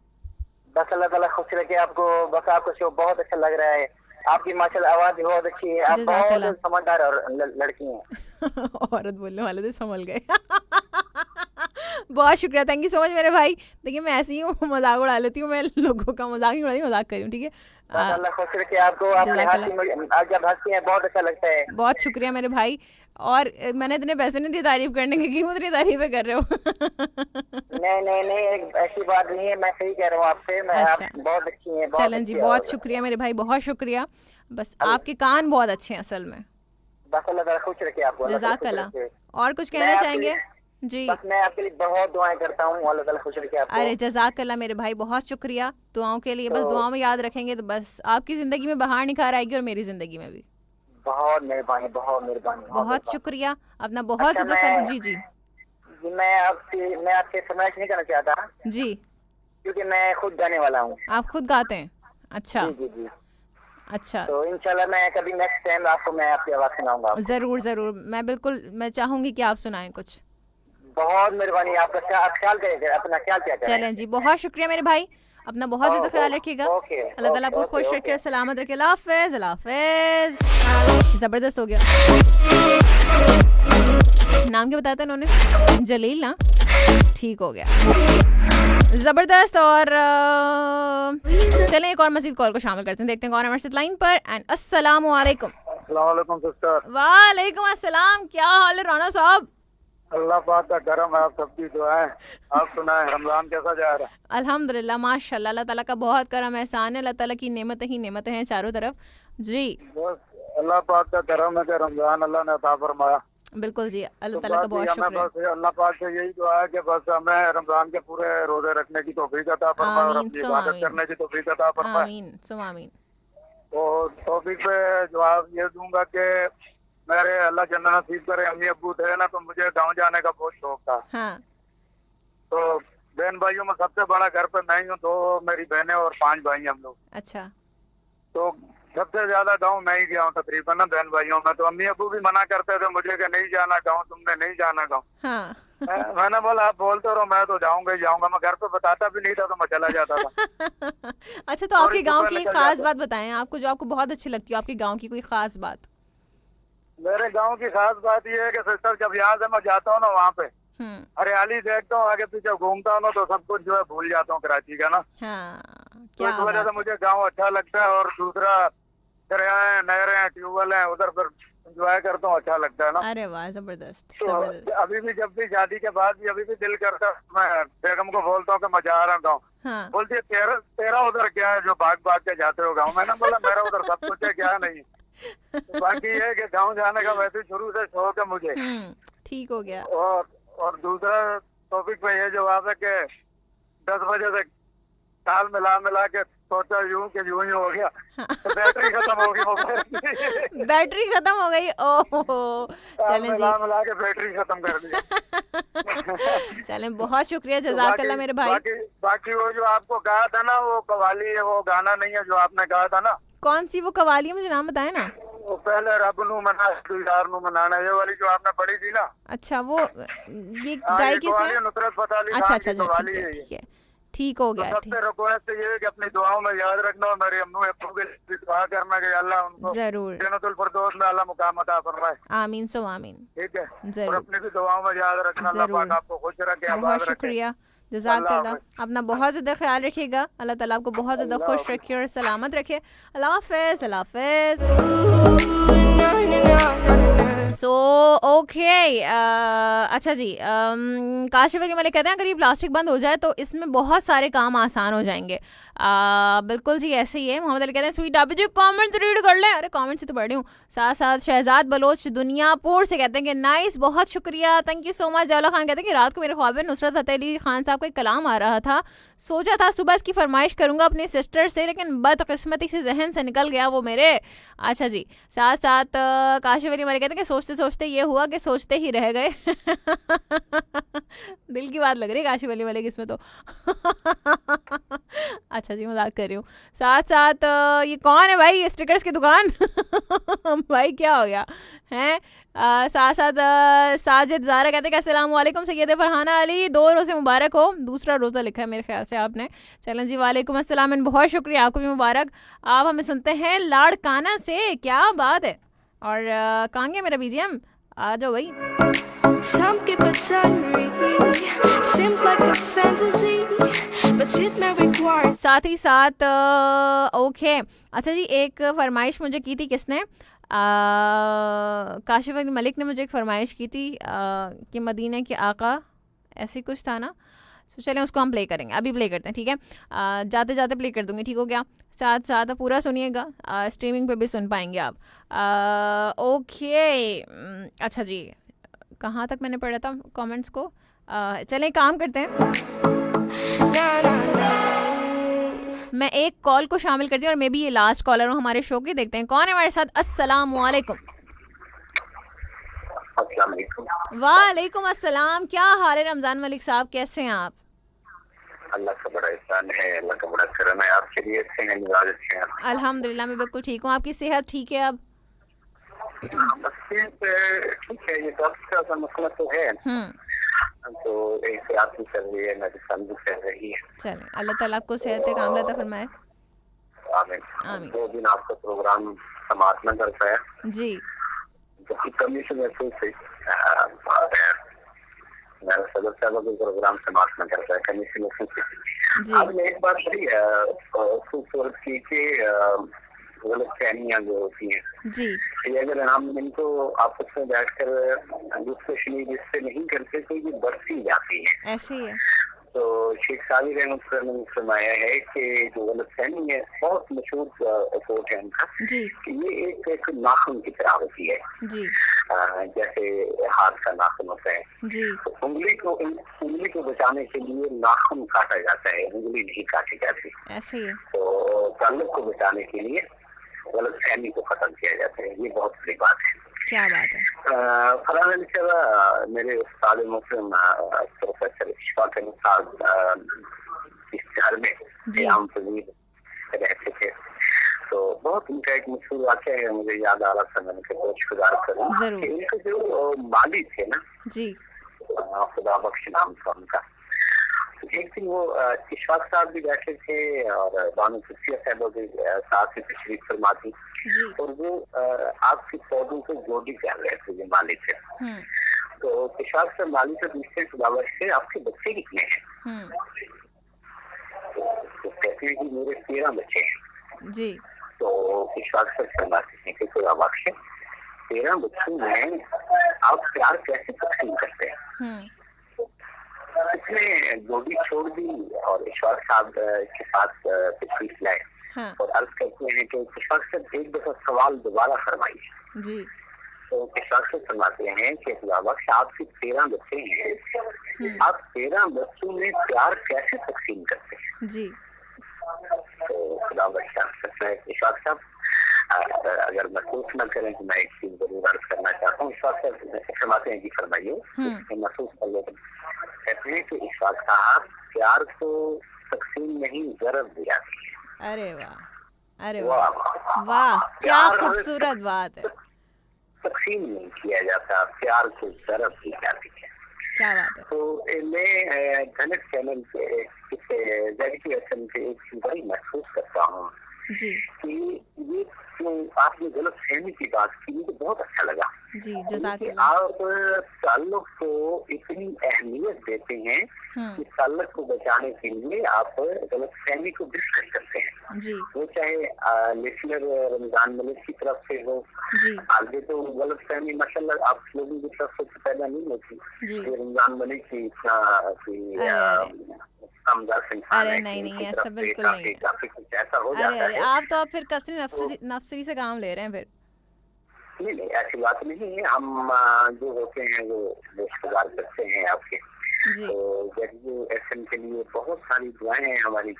बस अल्लाह ताला खुश रखे आपको। बस आपको शो बहुत अच्छा लग रहा है, आपकी माशाल्लाह आवाज भी बहुत अच्छी है, आप बहुत समझदार और लड़की हैं। औरत बोलने वाले तो संभल गए। बहुत शुक्रिया, थैंक यू सो मच मेरे भाई। देखिए मैं ऐसी हूँ, मजाक उड़ा लेती हूँ, मैं लोगों का मजाक नहीं उड़ाती, मजाक कर रही हूँ, ठीक है। अल्लाह खुश रखे आपको, आपके हाथ जब हंसती हैं बहुत अच्छा लगता है। बहुत शुक्रिया मेरे भाई, और मैंने इतने पैसे नहीं दिए तारीफ करने की, क्यों इतनी तारीफें कर रहे हो? नहीं, ऐसी बात नहीं है, मैं सही कह रहा हूँ आपसे। मैं अच्छा। आप बहुत अच्छी हैं। चलें जी, बहुत शुक्रिया मेरे भाई, बहुत शुक्रिया। बस आपके कान बहुत अच्छे हैं असल में। बस अल्लाह ताला खुश रखे आपको। जज़ाकल्लाह। और कुछ कहना चाहेंगे जी? बस मैं आपके लिए बहुत दुआएं करता हूँ, अल्लाह ताला खुश रखे आपको। अरे जज़ाकल्लाह मेरे भाई, बहुत शुक्रिया दुआओं के लिए। बस दुआओं में याद रखेंगे तो बस आपकी ज़िंदगी में बहार निखार आएगी और मेरी ज़िंदगी में भी। बहुत मेहरबानी, बहुत मेहरबानी, बहुत शुक्रिया अपना, बहुत ज़्यादा ख्याल। जी जी मैं आपसे फरमाइश नहीं करना चाहता जी, क्योंकि मैं खुद गाने वाला हूँ। आप खुद गाते हैं? अच्छा जी। अच्छा, तो इंशाल्लाह मैं कभी नेक्स्ट टाइम आपको मैं आपकी आवाज़ सुनाऊंगा। ज़रूर ज़रूर, मैं बिल्कुल मैं चाहूँगी कि आप सुनाएं कुछ। बहुत मेहरबानी, आपका आप ख्याल करें, अपना ख्याल क्या करें। चलें जी, बहुत शुक्रिया मेरे भाई, अपना बहुत ज़्यादा ख्याल रखिएगा। अल्लाह ताला आपको खुश रखे, सलामत रखे। अल्लाह हाफ़िज़, अल्लाह हाफ़िज़। ज़बरदस्त हो गया। नाम क्या बताया था उन्होंने? जलील ना? ठीक हो गया, ज़बरदस्त। और चलें एक और मज़ीद कॉल को शामिल करते हैं, देखते हैं कौन है हमारे साथ लाइन पर। एंड अस्सलामु अलैकुम। अस्सलाम वालेकुम सिस्टर। वालेकुम अस्सलाम, क्या हाल है राना साहब? अल्लाह पाक का करम है, आप सबकी दुआएं। आप सुनाएं, रमजान कैसा जा रहा है? अल्हम्दुलिल्लाह, माशाल्लाह, अल्लाह ताला का बहुत करम एहसान है। अल्लाह ताला की नेमतें ही नेमतें हैं चारों तरफ जी। बस अल्लाह पाक का करम है कि रमजान अल्लाह ने अता फरमाया। बिल्कुल जी, अल्लाह ताला का बहुत शुक्र है। बस अल्लाह पाक से यही दुआ है कि बस हमें रमजान के पूरे रोजे रखने की तौफीक अता फरमाए और अपनी इबादत करने की तौफीक अता फरमाए। आमीन सुम आमीन। तो तौफीक पे जवाब ये दूंगा कि मेरे अल्लाह जन्नत नसीब करे, अम्मी अब्बू थे ना तो मुझे गाँव जाने का बहुत शौक था। हाँ। तो बहन भाइयों में सबसे बड़ा घर पे मैं ही हूँ, 2 मेरी बहनें और 5 भाई हम लोग। अच्छा। तो सबसे ज्यादा गाँव मैं ही गया हूँ तकरीबन ना बहन भाइयों में। तो अम्मी अब्बू भी मना करते थे मुझे कि नहीं जाना गाँव, तुमने नहीं जाना गाँव। हाँ। मैंने बोला आप बोलते रहो, मैं तो जाऊंगा ही जाऊंगा। मैं घर पे बताता भी नहीं था तो मैं चला जाता था। अच्छा, तो आपके गाँव की खास बात बताएं, आपको जो आपको बहुत अच्छी लगती है आपके गाँव की कोई खास बात? मेरे गांव की खास बात यह है कि सिस्टर जब यहाँ से मैं जाता हूँ ना वहाँ पे हरियाली देखता हूँ, आगे पीछे घूमता हूँ ना तो सब कुछ जो है भूल जाता हूँ कराची का ना। तो इस वजह से मुझे गांव अच्छा लगता है। और दूसरा दरियाएं, नहरें, ट्यूबवेल हैं, उधर पर एंजॉय करता हूँ, अच्छा लगता है ना। अरे वाह, जबरदस्त। तो अभी भी जब भी शादी के बाद भी अभी भी दिल करता है, मैं बेगम को बोलता हूँ कि मैं जा रहा हूँ गाँव। बोलती है तेरा उधर क्या है जो भाग भाग के जाते हो गाँव? मैंने बोला मेरा उधर सब कुछ है, क्या नहीं। तो बाकी ये है कि गाँव जाने का वैसे शुरू से शौक है मुझे। ठीक हो गया। और दूसरा टॉपिक पे ये जवाब है कि 10 बजे से ताल मिला के सोचा यूं कि यूं ही हो गया। तो बैटरी खत्म हो गई मोबाइल की। बैटरी खत्म हो गई? ओह, चलें जी, मिला के बैटरी खत्म कर दी। चलें, बहुत शुक्रिया, जज़ाकल्लाह मेरे भाई। बाकी वो जो आपको कहा था ना वो कवाली है, वो गाना नहीं है जो आपने कहा था ना। कौन सी वो कवाली है, मुझे नाम बताए ना। वो पहले रब नू मना यार नू मनाना, ये वाली जो आपने पढ़ी थी ना। अच्छा, वो ये गाई किसने? नुसरत फतेह अली अच्छा, ठीक है, ठीक हो गया। सबसे रिक्वेस्ट तो ये है कि अपनी दुआओं में याद रखना और मेरे अम्मू अब्बू के लिए दुआ करना कि अल्लाह उनको जरूर जन्नतुल फिरदौस में अल्लाह मुकाम अता फरमाए। आमीन सो आमीन। ठीक है, जरूर। और अपनी भी दुआओं में याद रखना। अल्लाह पाक आपको खुश रखे, आबाद बहुत रखे। शुक्रिया, जज़ाकल्लाह। अपना बहुत ज़्यादा ख्याल रखिएगा, अल्लाह ताला आपको बहुत ज़्यादा खुश रखे और सलामत रखे। अल्लाह हाफ़िज़, अल्लाह हाफ़िज़। सो ओके, अच्छा जी, काशिफ अली मलिक कहते हैं अगर ये प्लास्टिक बंद हो जाए तो इसमें बहुत सारे काम आसान हो जाएंगे। बिल्कुल जी, ऐसे ही है। मोहम्मद अली कहते हैं स्वीट आप जी कमेंट्स रीड कर लें। अरे कमेंट्स तो पढ़ रही हूँ साथ साथ। शहजाद बलोच दुनियापुर से कहते हैं कि नाइस, बहुत शुक्रिया, thank you so much. Jaula Khan कहते हैं कि रात को मेरे ख्वाब में नुसरत फतेह अली खान साहब का एक कलाम आ रहा था, सोचा था सुबह इसकी फरमाइश करूंगा अपनी सिस्टर से, लेकिन बदकिस्मती से जहन से निकल गया वो मेरे। अच्छा जी, साथ साथ काशिफ अली मलिक कहते हैं कि सोचते सोचते ये हुआ कि सोचते ही रह गए। दिल की बात लग रही है काशिफ अली मलिक इसमें तो। अच्छा जी, मजाक कर रही हूँ। साथ साथ ये कौन है भाई, ये स्टिकर्स की दुकान? भाई क्या हो गया हैं? साथ साथ साजिद ज़ारा कहते हैं कि अस्सलाम वालेकुम सैयद फरहाना अली, 2 रोज़े मुबारक हो। दूसरा रोज़ा लिखा है मेरे ख्याल से आपने। चलें जी, वालेकुम अस्सलाम, बहुत शुक्रिया, आपको भी मुबारक। आप हमें सुनते हैं लाड़काना से, क्या बात है। और कहाँ गया मेरा बीजीएम? आ जाओ भाई। साथ ही साथ ओके, अच्छा जी, एक फरमाइश मुझे की थी किसने? काशिफ मलिक ने मुझे एक फरमाइश की थी कि मदीने के आका ऐसे कुछ था ना, तो चलें उसको हम प्ले करेंगे, अभी प्ले करते हैं, ठीक है। जाते जाते प्ले कर दूंगी, ठीक हो गया। साथ साथ पूरा सुनिएगा, स्ट्रीमिंग पे भी सुन पाएंगे आप। ओके, अच्छा जी, कहाँ तक मैंने पढ़ा था कमेंट्स को? चलें काम करते हैं, मैं एक कॉल को शामिल करती हूँ और मैं भी ये लास्ट कॉलर हूँ हमारे शो की। देखते हैं कौन है हमारे साथ। अस्सलाम वालेकुम। वालेकुम अस्सलाम, क्या हाल है रमजान मलिक साहब, कैसे हैं आप? अल्लाह का बड़ा एहसान है, अल्लाह का बड़ा करम है। आपके लिए अच्छे हैं, मिजाज अच्छे हैं? अल्हम्दुलिल्लाह मैं बिल्कुल ठीक हूँ। आपकी सेहत ठीक है अब? ठीक है, ये डॉक्टर का मसला तो है, तो एहतियात भी कर रही है, मेडिसिन भी कर रही है। चलें, अल्लाह ताला आपको सेहत कामला अता फरमाए। आमीन। 2 दिन आपका प्रोग्राम समाप्त न कर पाया जी, जो कमी से महसूस हुई। मेरा सदर साहब को प्रोग्राम समाप्त न कर पाया, कमी से महसूस हुई। आपने एक बात बड़ी खूबसूरत की कि गलत फहमियाँ जो होती हैं जी, अगर हम इनको आपस में बैठकर डिस्कशन जिससे नहीं करते तो ये बढ़ती जाती है। ऐसे ही है। तो शेख साबिर अहमद सर ने फरमाया है कि जो गलतफहमी है, बहुत मशहूर कोट है उनका जी, कि ये एक नाखून की तरह होती है जी, जैसे हाथ का नाखून होता है जी, तो उंगली को बचाने के लिए नाखून काटा जाता है, उंगली नहीं काटी जाती। ऐसे ही है। तो ताल्लुक को बचाने के लिए गलतफहमी को खत्म किया जाता है, ये बहुत बड़ी बात है। क्या बात है। फरहान मेरे उस्ताद मुस्लिम प्रोफेसर इशफाक अहमद साहब इस शहर में आम पजीर रहते थे, तो बहुत उनका एक मशहूर वाक़या है, मुझे याद आ रहा था, मैंने कहा शुक्रिया करूँ। उनके जो माली थे ना जी, खुदा बख्श नाम था उनका, एक दिन वो इशफाक साहब भी बैठे थे और बानो सुफिया साहब भी साथ में तशरीफ फरमा थी, और वो आपके पौधों को गोदी कर रहे थे, ये माली थे। तो इशफाक साहब माली से पूछते खुदा बख्श से, आपके बच्चे कितने हैं? तो कहते हैं कि मेरे 13 बच्चे हैं जी। तो इशफाक साहब फरमाते हैं कि खुदा बख्श 13 बच्चों में आप प्यार कैसे तकसीम करते हैं? इसने गोदी छोड़ दी और इशफाक साहब के साथ तशरीफ लाए और अर्ज करते हैं कि इशफाक साहब एक दफा सवाल दोबारा फरमाइए जी। तो इशफाक साहब फरमाते हैं कि आपके 13 बच्चे हैं, आप 13 बच्चों में प्यार कैसे तकसीम करते हैं जी? तो खुदा बख्शा इशफाक साहब अगर महसूस न करें तो मैं एक चीज जरूर अर्ज करना चाहता हूँ। इशफाक साहब फरमाते हैं कि फरमाइए, महसूस कर लेते कहते हैं कि इशफाक साहब प्यार को तकसीम नहीं ज़रब दिया। अरे वाह, अरे वाह, वाह, क्या खूबसूरत बात है। तकसीम नहीं किया जाता, प्यार को ज़रब दी जाती है। क्या बात है। तो मैं गलत चैनल पे एक चीज बड़ी महसूस करता हूँ जी कि ये जो आपने गलत फहमी की बात की, मुझे बहुत अच्छा लगा जी। जज़ाकल्लाह। आप ताल्लुक को इतनी अहमियत देते हैं कि ताल्लुक को बचाने के लिए आप गलत फहमी को डिस्कस करते हैं जी। वो चाहे लिसनर रमजान मलिक की तरफ से हो जी, आगे तो गलत फहमी माशाल्लाह आप लोगों की तरफ से पैदा नहीं होती जी। रमजान मलिक की अरे नहीं, ऐसा बिल्कुल नहीं है। ऐसा हो जाता है। आप तो फिर कसरी नफसरी से काम ले रहे हैं फिर। नहीं, ऐसी बात नहीं है। हम जो होते हैं वो रिश्तेदार करते हैं आपके जी। तो जब एफएम के लिए बहुत सारी दुआएं हैं हमारी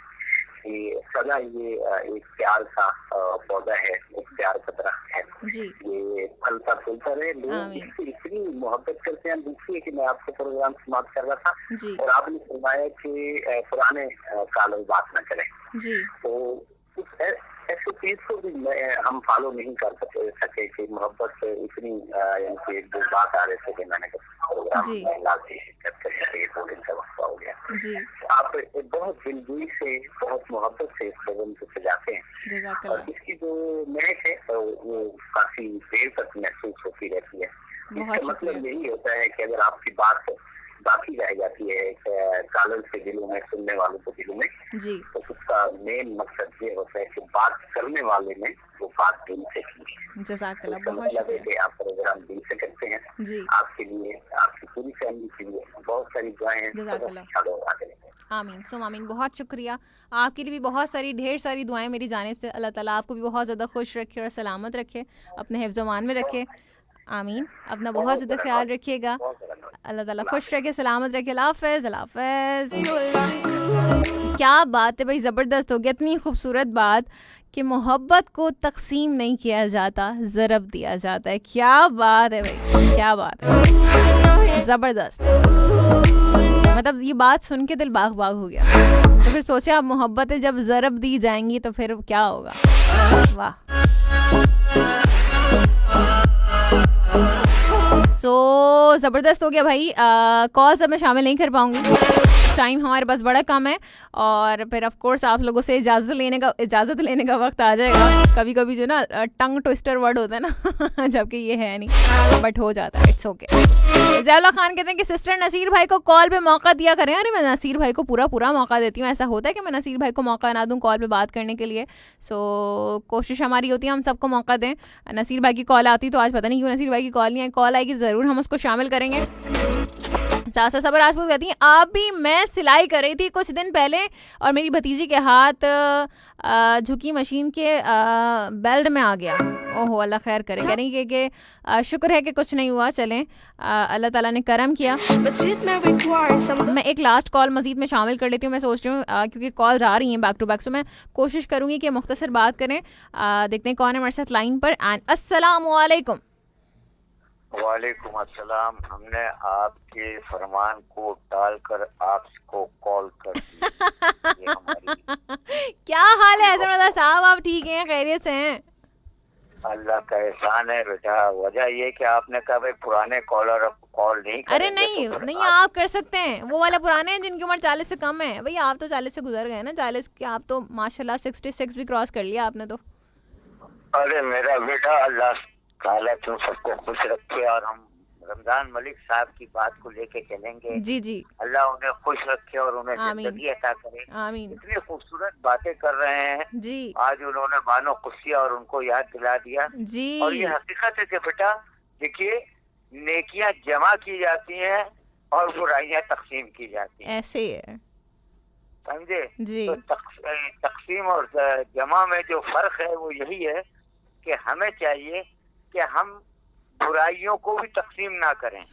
कि सदा ये एक प्यार का पौधा है, एक प्यार का दरख्त है जी। ये फलता फूलता रहे, लोग इससे इतनी मोहब्बत करते हैं। दूसरी कि मैं आपको प्रोग्राम समाप्त कर रहा था जी। और आपने फरमाया कि पुराने कालों बात न करें जी। तो ऐसे चीज को भी हम फॉलो नहीं कर सके कि मोहब्बत इतनी यानी दो बात आ रहे थे कि मैंने प्रोग्राम में 2 दिन का वक्त हो गया जी। आप बहुत दिलजोई से, बहुत मोहब्बत से इस प्रोग्राम को सजाते हैं और इसकी जो महक है वो काफी देर तक महसूस होती रहती है। इसका मतलब यही होता है कि अगर आपकी बात बाकी रह जाती है कॉलेज के दिलों में, सुनने वालों के दिलों में जी। तो उसका मेन मकसद ये होता है कि बात करने वाले में वो बात दिल से की। जज़ाकल्लाह, बहुत मतलब है शुक्रिया कि आप प्रोग्राम दिल से करते हैं। जी। आपके लिए, आपकी पूरी फैमिली के लिए बहुत सारी दुआएं हैं। आमीन सुम आमीन, बहुत शुक्रिया। आपके लिए भी बहुत सारी, ढेर सारी दुआएं मेरी जानिब से। अल्लाह ताला आपको भी बहुत ज़्यादा खुश रखे और सलामत रखे, अपने हिफ्ज़ मान में रखे। आमीन। अपना बहुत ज़्यादा ख्याल रखिएगा। अल्लाह ताला खुश रखे, सलामत रखे। अल्लाह हाफ़िज़, अल्लाह हाफ़िज़। क्या बात है भाई, ज़बरदस्त हो गया। इतनी खूबसूरत बात कि मोहब्बत को तकसीम नहीं किया जाता, ज़रब दिया जाता है। क्या बात है भाई, क्या बात है, ज़बरदस्त। मतलब ये बात सुन के दिल बाग बाग हो गया। तो फिर सोचे आप, मोहब्बतें जब ज़रब दी जाएंगी तो फिर क्या होगा। वाह। ज़बरदस्त हो गया भाई। कॉल्स अब मैं शामिल नहीं कर पाऊंगी, टाइम हमारे पास बड़ा कम है। और फिर ऑफ कोर्स आप लोगों से इजाज़त लेने का वक्त आ जाएगा। कभी कभी जो ना टंग ट्विस्टर वर्ड होता है ना जबकि ये है नहीं, बट हो जाता है, इट्स ओके। ज़ैला खान कहते हैं कि सिस्टर नसीर भाई को कॉल पे मौका दिया करें। अरे मैं नसीर भाई को पूरा मौका देती हूँ। ऐसा होता है कि मैं नसीर भाई को मौका ना दूँ कॉल पे बात करने के लिए। कोशिश हमारी होती है हम सबको मौका दें। नसीर भाई की कॉल आती तो आज पता नहीं क्यों नसीर भाई की कॉल नहीं आई। कॉल आएगी ज़रूर हम उसको शामिल करेंगे। सासा सबर राजपूत कहती हैं, आप भी, मैं सिलाई कर रही थी कुछ दिन पहले और मेरी भतीजी के हाथ झुकी मशीन के बेल्ट में आ गया। ओहो, अल्लाह खैर करे। कह रही कि शुक्र है कि कुछ नहीं हुआ। चलें, अल्लाह ताला ने करम किया। मैं एक लास्ट कॉल मजीद में शामिल कर लेती हूँ। मैं सोच रही हूँ क्योंकि कॉल्स आ रही हैं बैक टू बैक, सो मैं कोशिश करूँगी कि मुख्तसर बात करें। देखते हैं कौन है हमारे साथ लाइन पर। अस्सलाम वालेकुम। वालेकुम अस्सलाम। हमने आपके फरमान को टालकर आपको कॉल कर दी। क्या हाल है हज़रत साहब, आप ठीक हैं, खैरियत से हैं? अल्लाह का एहसान है बेटा। वजह ये कि आपने कहा भाई पुराने कॉलर कॉल नहीं करेंगे। अरे नहीं, आप कर सकते हैं। वो वाले पुराने हैं जिनकी उम्र 40 से कम है। भैया आप तो 40 से गुजर गए ना। 40 के आप तो माशाल्लाह 66 भी क्रॉस कर लिया आपने तो। अरे मेरा बेटा, अल्लाह ताला तुम सबको खुश रखे। और हम रमजान मलिक साहब की बात को लेके चलेंगे। जी जी। अल्लाह उन्हें खुश रखे और उन्हें जिंदगी अता करे। आमीन। इतनी खूबसूरत बातें कर रहे हैं जी। आज उन्होंने बानो कुसिया और उनको याद दिला दिया जी। और ये हकीकत है कि बेटा देखिए, नेकियां जमा की जाती हैं और बुराइयां तकसीम की जाती हैं। ऐसे ही है, समझे जी। तो तकसीम और जमा में जो फर्क है वो यही है कि हमें चाहिए कि हम बुराइयों को भी तकसीम ना करें।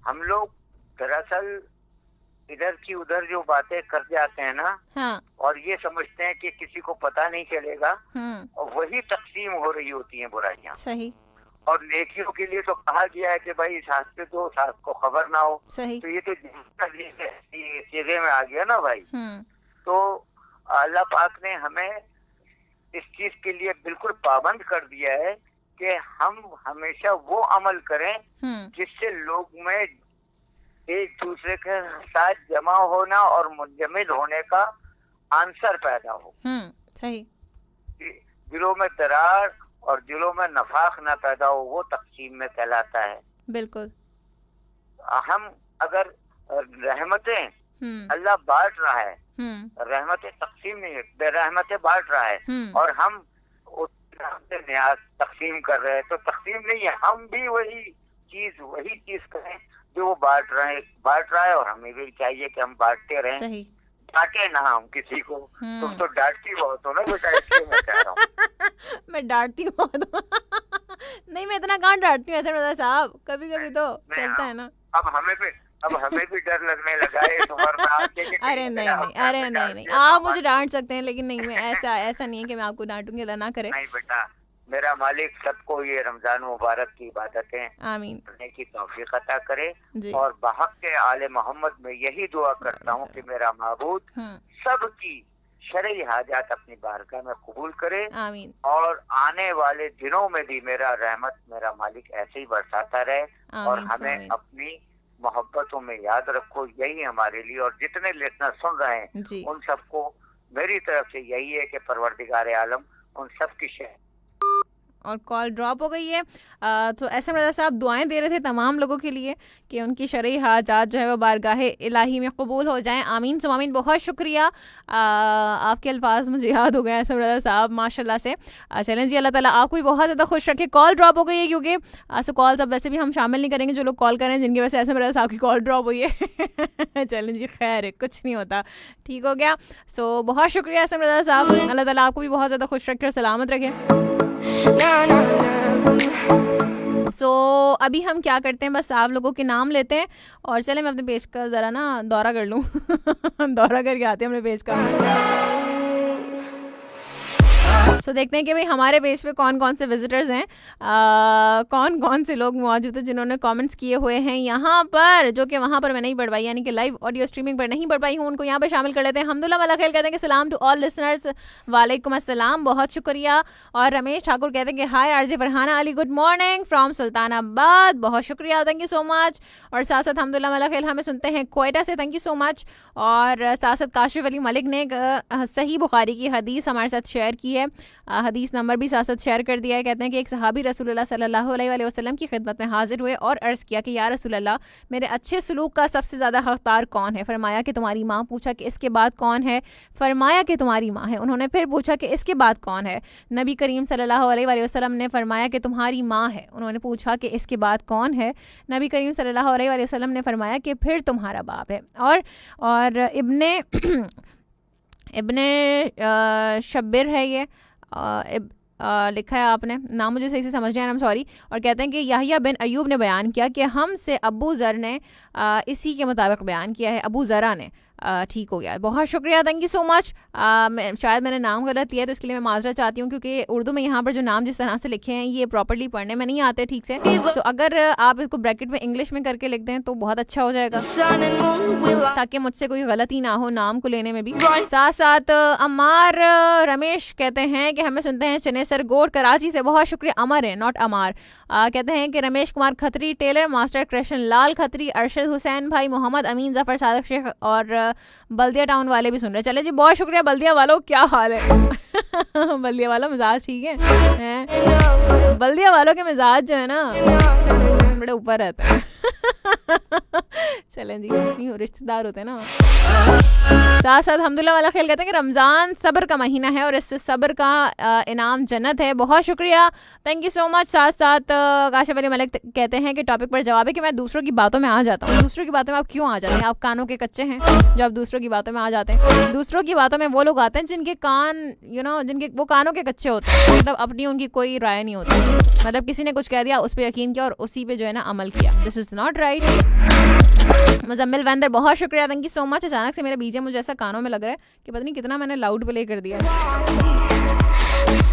हम लोग दरअसल इधर की उधर जो बातें कर जाते हैं ना, हाँ। और ये समझते हैं कि किसी को पता नहीं चलेगा, और वही तकसीम हो रही होती हैं बुराइयां। सही। और नेकियों के लिए तो कहा गया है कि भाई सास पे दो, सास को खबर ना हो। सही। तो ये तो सीधे में आ गया ना भाई। तो अल्लाह पाक ने हमें इस चीज के लिए बिल्कुल पाबंद कर दिया है कि हम हमेशा वो अमल करें जिससे लोग में एक दूसरे के साथ जमा होना और मुंजमिल होने का आंसर पैदा हो। सही। दिलों में दरार और दिलों में नफाक ना पैदा हो, वो तकसीम में कहलाता है। बिल्कुल। हम अगर रहमतें अल्लाह बांट रहा है, रहमतें तकसीम नहीं है, बेरहमतें बांट रहा है और हम उससे न्याज तकसीम कर रहे हैं, तो तकसीम नहीं है। हम भी वही चीज करें जो वो बांट रहा है और हमें भी चाहिए कि हम बांटते रहें। सही। डांटे ना हम किसी को। तुम तो डांटती बहुत हो ना बेटा, इसलिए मैं कह रहा हूँ। मैं डांटती बहुत नहीं, मैं इतना कहाँ डांटती हूँ ऐसे साहब, कभी कभी तो चलता है ना। अब हमें भी डर लगने लगा है इस उम्र में। अरे नहीं, आप मुझे डांट सकते हैं, लेकिन नहीं, मैं ऐसा नहीं है कि मैं आपको डांटूंगी, अल्लाह ना करे। नहीं बेटा, मेरा मालिक सबको ये रमजान मुबारक की इबादतें आमीन करने की तौफीक अता करे। और बहक के आले मोहम्मद में यही दुआ करता हूँ कि मेरा माबूद सबकी शरई हाजात अपनी बारगाह में कबूल करे। आमीन। और आने वाले दिनों में भी मेरा रहमत मेरा मालिक ऐसे ही बरसाता रहे और हमें अपनी मोहब्बतों में याद रखो। यही हमारे लिए, और जितने लिसनर सुन रहे हैं उन सबको मेरी तरफ से यही है कि परवरदिगार आलम उन सब की और कॉल ड्रॉप हो गई है। तो एसएम रज़ा साहब दुआएं दे रहे थे तमाम लोगों के लिए कि उनकी शरई हाजात जो है वो बारगाह इलाही में कबूल हो जाएं। आमीन सुम आमीन। बहुत शुक्रिया, आपके अल्फाज मुझे याद हो गए एसएम रज़ा साहब माशाल्लाह से। चलें जी, अल्लाह ताला आपको भी बहुत ज़्यादा खुश रखे। कॉल ड्रॉप हो गई है क्योंकि सो कॉल्स अब वैसे भी हम शामिल नहीं करेंगे जो लोग कॉल करें जिनकी वजह से एसएम रज़ा साहब की कॉल ड्रॉप हुई है। चलें जी, खैर है, कुछ नहीं होता, ठीक हो गया। सो बहुत शुक्रिया एसएम रज़ा साहब, अल्लाह ताला आपको भी बहुत ज़्यादा खुश रखे और सलामत रखे। सो अभी हम क्या करते हैं, बस आप लोगों के नाम लेते हैं और चले मैं अपने पेज का ज़रा ना दौरा कर लूँ। दौरा करके आते हैं अपने पेज का। सो देखते हैं कि भाई हमारे पेज पे कौन कौन से विजिटर्स हैं, कौन कौन से लोग मौजूद हैं जिन्होंने कमेंट्स किए हुए हैं यहाँ पर, जो कि वहाँ पर मैं नहीं पढ़ पाई, यानी कि लाइव ऑडियो स्ट्रीमिंग पर नहीं पढ़ पाई हूँ, उनको यहाँ पर शामिल कर लेते हैं। हमदुल्ला वाला खेल कहते हैं कि सलाम टू ऑल लिसनर्स, वालेकुम अस्सलाम, बहुत शुक्रिया। और रमेश ठाकुर कहते हैं कि hi RJ Farhana Ali, good morning from Sultanabad, बहुत शुक्रिया, थैंक यू सो मच। और साथ साथ हमदुल्ला वाला खेल हमें सुनते हैं क्वेटा से, थैंक यू सो मच। और साथ साथ काशिफ अली मलिक ने सही बुखारी की हदीस हमारे साथ शेयर की है, हदीस नंबर भी साथ साथ शेयर कर दिया है। कहते हैं कि एक सहाबी रसूलुल्लाह सल्लल्लाहु अलैहि वसल्लम की खिदमत में हाजिर हुए और अर्ज़ किया कि या रसूलल्लाह, मेरे अच्छे सलूक का सबसे ज़्यादा हकदार कौन है? फरमाया कि तुम्हारी माँ। पूछा कि इसके बाद कौन है? फरमाया कि तुम्हारी माँ है। उन्होंने फिर पूछा कि इसके बाद कौन है? नबी करीम सल्लल्लाहु अलैहि वसल्लम ने फरमाया कि तुम्हारी माँ है। उन्होंने पूछा कि इसके बाद कौन है? नबी करीम सल्लल्लाहु अलैहि वसल्लम ने फरमाया कि फिर तुम्हारा बाप है। और इब्ने शब्बिर है ये, लिखा है आपने, नाम मुझे सही से समझ नहीं आया, सॉरी। और कहते हैं कि याहिया बिन अयूब ने बयान किया कि हमसे अबू ज़र ने इसी के मुताबिक बयान किया है, अबू ज़रा ने। ठीक हो गया, बहुत शुक्रिया, थैंक यू सो मच। शायद मैंने नाम गलत किया तो इसके लिए मैं माजरा चाहती हूँ, क्योंकि उर्दू में यहाँ पर जो नाम जिस तरह से लिखे हैं ये प्रॉपर्ली पढ़ने में नहीं आते ठीक से। तो अगर आप इसको ब्रैकेट में इंग्लिश में करके लिख दें तो बहुत अच्छा हो जाएगा, ताकि मुझसे कोई गलती ना हो नाम को लेने में भी। साथ साथ अमार रमेश कहते हैं कि हमें सुनते हैं चनेसर गोड कराची से, बहुत शुक्रिया। अमर है, नॉट अमार। कहते हैं कि रमेश कुमार खत्री, टेलर मास्टर, कृष्ण लाल खत्री, अरशद हुसैन भाई, मोहम्मद अमीन जफर, सादक शेख और बल्दिया टाउन वाले भी सुन रहे। चले जी, बहुत शुक्रिया बल्दिया वालों, क्या हाल है? बल्दिया वालों मिजाज ठीक है? बल्दिया वालों के मिजाज जो है ना बड़े ऊपर रहते हैं। चलें जी, नहीं रिश्तेदार होते हैं ना। साथ साथ हमदुल्ला वाला खेल कहते हैं कि रमज़ान सब्र का महीना है और इससे सब्र का इनाम जन्नत है, बहुत शुक्रिया, थैंक यू सो मच। साथ साथ काशिफ अली मलिक कहते हैं कि टॉपिक पर जवाब है कि मैं दूसरों की बातों में आ जाता हूँ। दूसरों की बातों में आप क्यों आ जाते हैं? आप कानों के कच्चे हैं जो आप दूसरों की बातों में आ जाते हैं? दूसरों की बातों में वो लोग आते हैं जिनके कान जिनके वो कानों के कच्चे होते हैं, मतलब अपनी उनकी कोई राय नहीं होती, मतलब किसी ने कुछ कह दिया उस पर यकीन किया और उसी पे जो है ना अमल किया। This is not right. Muzammil वंदर, बहुत शुक्रिया, थैंक यू सो मच। अचानक से मेरे बीजे मुझे ऐसा कानों में लग रहा है कि पता नहीं कितना मैंने लाउड प्ले कर दिया।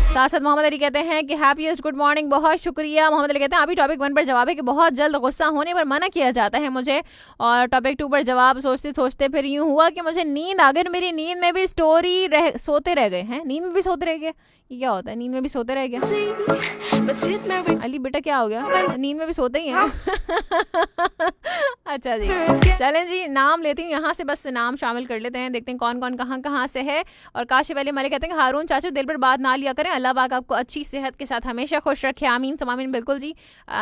साथ साथ मोहम्मद अली कहते हैं कि हैप्पीएस्ट गुड मॉर्निंग, बहुत शुक्रिया। मोहम्मद अली कहते हैं अभी टॉपिक 1 पर जवाब है कि बहुत जल्द गुस्सा होने पर मना किया जाता है मुझे, और टॉपिक 2 पर जवाब सोचते सोचते फिर यूँ हुआ कि मुझे नींद आ गई। मेरी नींद में भी सोते रह गए हैं। नींद में भी सोते रह गए, ये क्या होता है? नींद में भी सोते रह गए? अली बेटा क्या हो गया? नींद में भी सोते ही हैं? अच्छा जी, चलें जी, नाम लेती हूँ यहाँ से, बस नाम शामिल कर लेते हैं, देखते हैं कौन कौन कहाँ से है। और काशिफ अली मलिक कहते हैं हारून चाचू दिल पर बात ना लिया करें, अल्लाह पाक आपको अच्छी सेहत के साथ हमेशा खुश रखे, आमीन समामीन। बिल्कुल जी,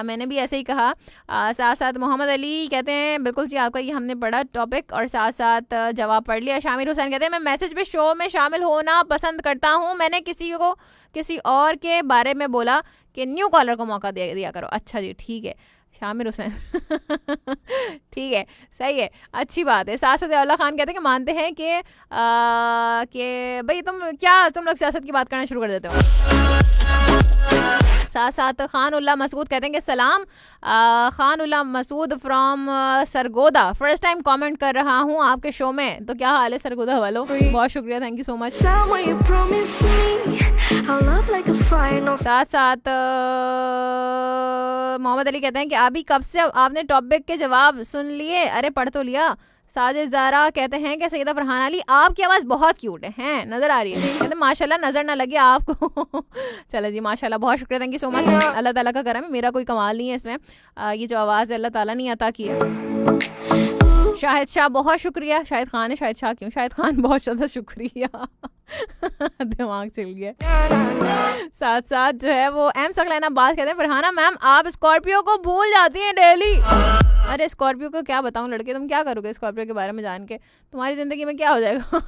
मैंने भी ऐसे ही कहा। साथ साथ मोहम्मद अली कहते हैं बिल्कुल जी, आपका ये हमने पढ़ा टॉपिक और साथ साथ जवाब पढ़ लिया। शामिर हुसैन कहते हैं मैं मैसेज पे शो में शामिल होना पसंद करता हूँ, मैंने किसी और के बारे में बोला कि न्यू कॉलर को मौका दिया करो। अच्छा जी, ठीक है शामिर हुसैन। ठीक है, सही है, अच्छी बात है। साथ साथ अल्लाह खान कहते हैं कि मानते हैं कि भाई तुम लोग सियासत की बात करना शुरू कर देते हो। साथ साथ खान उल्लाह मसूद कहते हैं कि सलाम, Khan Ullah Masood from Sargodha, first time comment कर रहा हूँ आपके शो में, तो क्या हाल है सरगोदा वालों? बहुत शुक्रिया, थैंक यू सो मच। साथ साथ मोहम्मद अली कहते हैं कि अभी कब से आपने टॉपिक के जवाब सुन लिए? अरे पढ़ तो लिया। साजिद ज़ारा कहते हैं कि सैयदा फरहाना अली आपकी आवाज़ बहुत क्यूट है, नज़र आ रही है, कहते माशाल्लाह, नज़र ना लगे आपको। चलो जी, माशाल्लाह, बहुत शुक्रिया, थैंक यू सो मच। अल्लाह ताला का करम है, मेरा कोई कमाल नहीं है इसमें, ये जो आवाज़ है अल्लाह ताला ने अता की है। शाहिद शाह, बहुत शुक्रिया। शाहिद खान है, शाहिद शाह क्यों? शाहिद खान, बहुत ज़्यादा शुक्रिया। दिमाग चल गया। साथ साथ जो है वो एम सकलैना बात कहते हैं, फरहाना मैम आप स्कॉर्पियो को भूल जाती हैं डेली। अरे स्कॉर्पियो को क्या बताऊं लड़के, तुम क्या करोगे स्कॉर्पियो के बारे में जान के, तुम्हारी ज़िंदगी में क्या हो जाएगा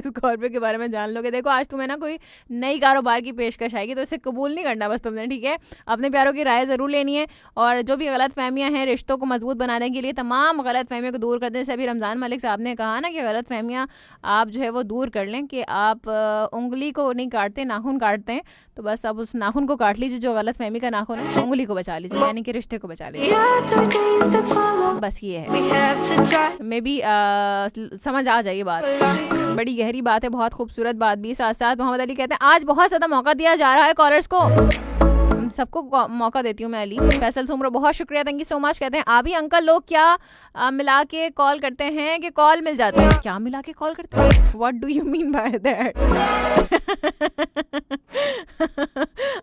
स्कॉर्पियो के बारे में जान लोगे। देखो आज तुम्हें ना कोई नई कारोबार की पेशकश आएगी तो इसे कबूल नहीं करना बस तुमने, ठीक है। अपने प्यारों की राय ज़रूर लेनी है और जो भी गलत फहमियाँ हैं रिश्तों को मजबूत बनाने के लिए तमाम गलत फहमियों को दूर कर दें। जैसे अभी रमज़ान मलिक साहब ने कहा ना कि गलत फहमियाँ आप जो है वो दूर कर लें, कि आप उंगली को नहीं काटते नाखून काटते हैं, तो बस अब उस नाखून को काट लीजिए जो गलत फहमी का नाखून है, उंगली को बचा लीजिए, यानी कि रिश्ते को बचा लीजिए। बस ये है, मे बी समझ आ जाइए बात, बड़ी गहरी बात है, बहुत खूबसूरत बात भी। साथ साथ मोहम्मद अली कहते हैं आज बहुत ज़्यादा मौका दिया जा रहा है कॉलर्स को, सबको मौका देती हूँ मैं अली। फैसल सुमरो बहुत शुक्रिया, थैंक यू सो मच। कहते हैं आप ही अंकल लोग क्या मिला के कॉल करते हैं कि कॉल मिल जाते हैं? क्या मिला के कॉल करते हैं? What do you mean by that?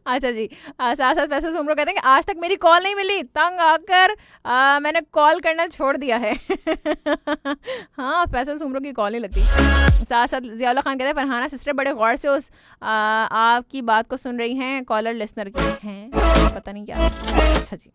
अच्छा जी। साथ साथ फैसल सुमरो कहते हैं कि आज तक मेरी कॉल नहीं मिली, तंग आकर मैंने कॉल करना छोड़ दिया है। हाँ फैसल सुमरो की कॉल नहीं लगती। साथ साथ ज़ियाउल्ला खान कहते हैं फरहाना सिस्टर बड़े गौर से उस आपकी बात को सुन रही हैं, कॉलर लिसनर की हैं, पता नहीं क्या। अच्छा जी,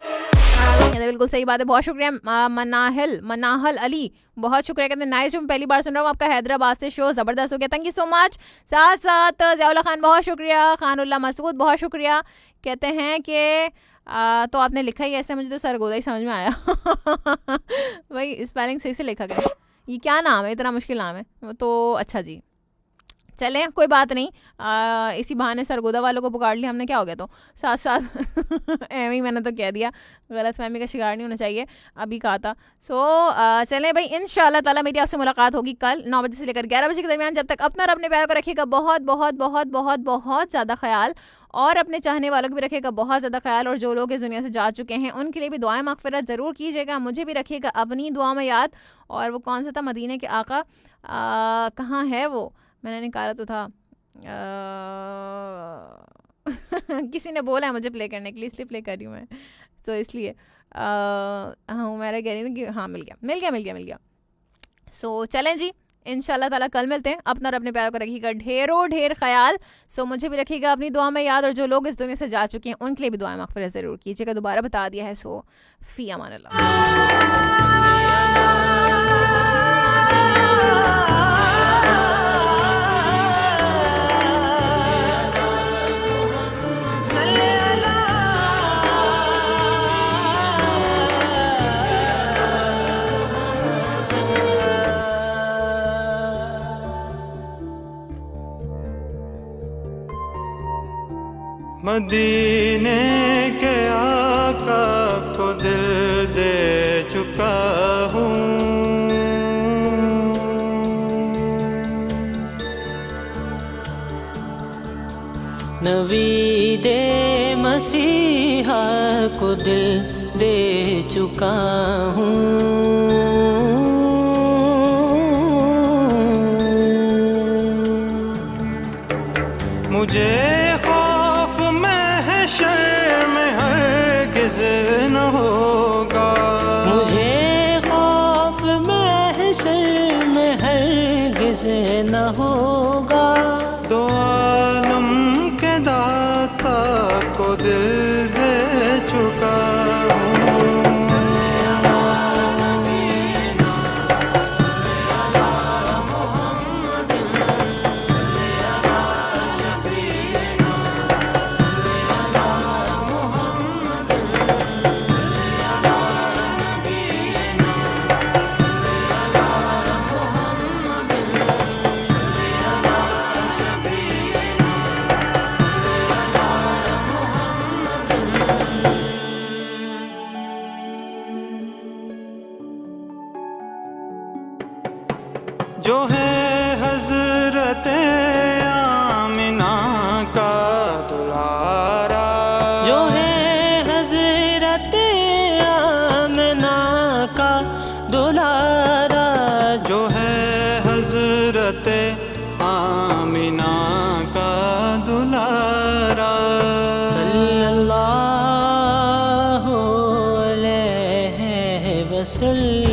ये बिल्कुल सही बात है, बहुत शुक्रिया। मनाहल अली बहुत शुक्रिया, कहते हैं नाइस, जो मैं पहली बार सुन रहा हूँ आपका हैदराबाद से शो, ज़बरदस्त हो गया, थैंक यू सो मच। साथ साथ ज़ियाउल्ला खान बहुत शुक्रिया, खानुल्लाह मसूद बहुत शुक्रिया, कहते हैं कि तो आपने लिखा ही ऐसे, मुझे तो सरगोदा ही समझ में आया। वही स्पेलिंग सही से लिखा गया। ये क्या नाम है, इतना मुश्किल नाम है तो। अच्छा जी चलें कोई बात नहीं, इसी बहाने सरगोदा वालों को पुकार लिया हमने, क्या हो गया। तो साथ साथ एम ही मैंने तो कह दिया, गलत फहमी का शिकार नहीं होना चाहिए, अभी कहा था। चलें भाई, इंशाल्लाह ताला मेरी आपसे मुलाकात होगी कल 9 बजे से लेकर 11 बजे के दरमियान। जब तक अपना और अपने प्यार को रखिएगा बहुत बहुत बहुत बहुत बहुत ज़्यादा ख्याल, और अपने चाहने वालों को भी रखिएगा बहुत ज़्यादा ख्याल, और जो लोग इस दुनिया से जा चुके हैं उनके लिए भी दुआएं मग़फ़िरत ज़रूर कीजिएगा, मुझे भी रखिएगा अपनी दुआ में याद। और वो कौन सा था, मदीने के आका कहाँ है वो, मैंने निकाला तो था। किसी ने बोला है मुझे प्ले करने के लिए, इसलिए प्ले कर रही हूँ मैं, तो इसलिए हाँ मैं कह रही हूँ कि हाँ मिल गया। सो चलें जी, इंशाल्लाह ताला कल मिलते हैं। अपना और अपने प्यार को रखिएगा ढेरों ढेर ख्याल। सो मुझे भी रखिएगा अपनी दुआ में याद, और जो लोग इस दुनिया से जा चुके हैं उनके लिए भी दुआ मग़फ़िरत ज़रूर कीजिएगा। दोबारा बता दिया है। सो फ़ी अमान अल्लाह। मदीने के आका को दिल दे चुका हूँ, नवीदे मसीहा को दिल दे चुका हूँ, मुझे जो है हज़रत आमिना का दुलारा, जो है हज़रत आमिना का दुलारा, जो है हज़रत आमिना का दुलारा। सल्लल्लाहु अलैहि वसल्लम।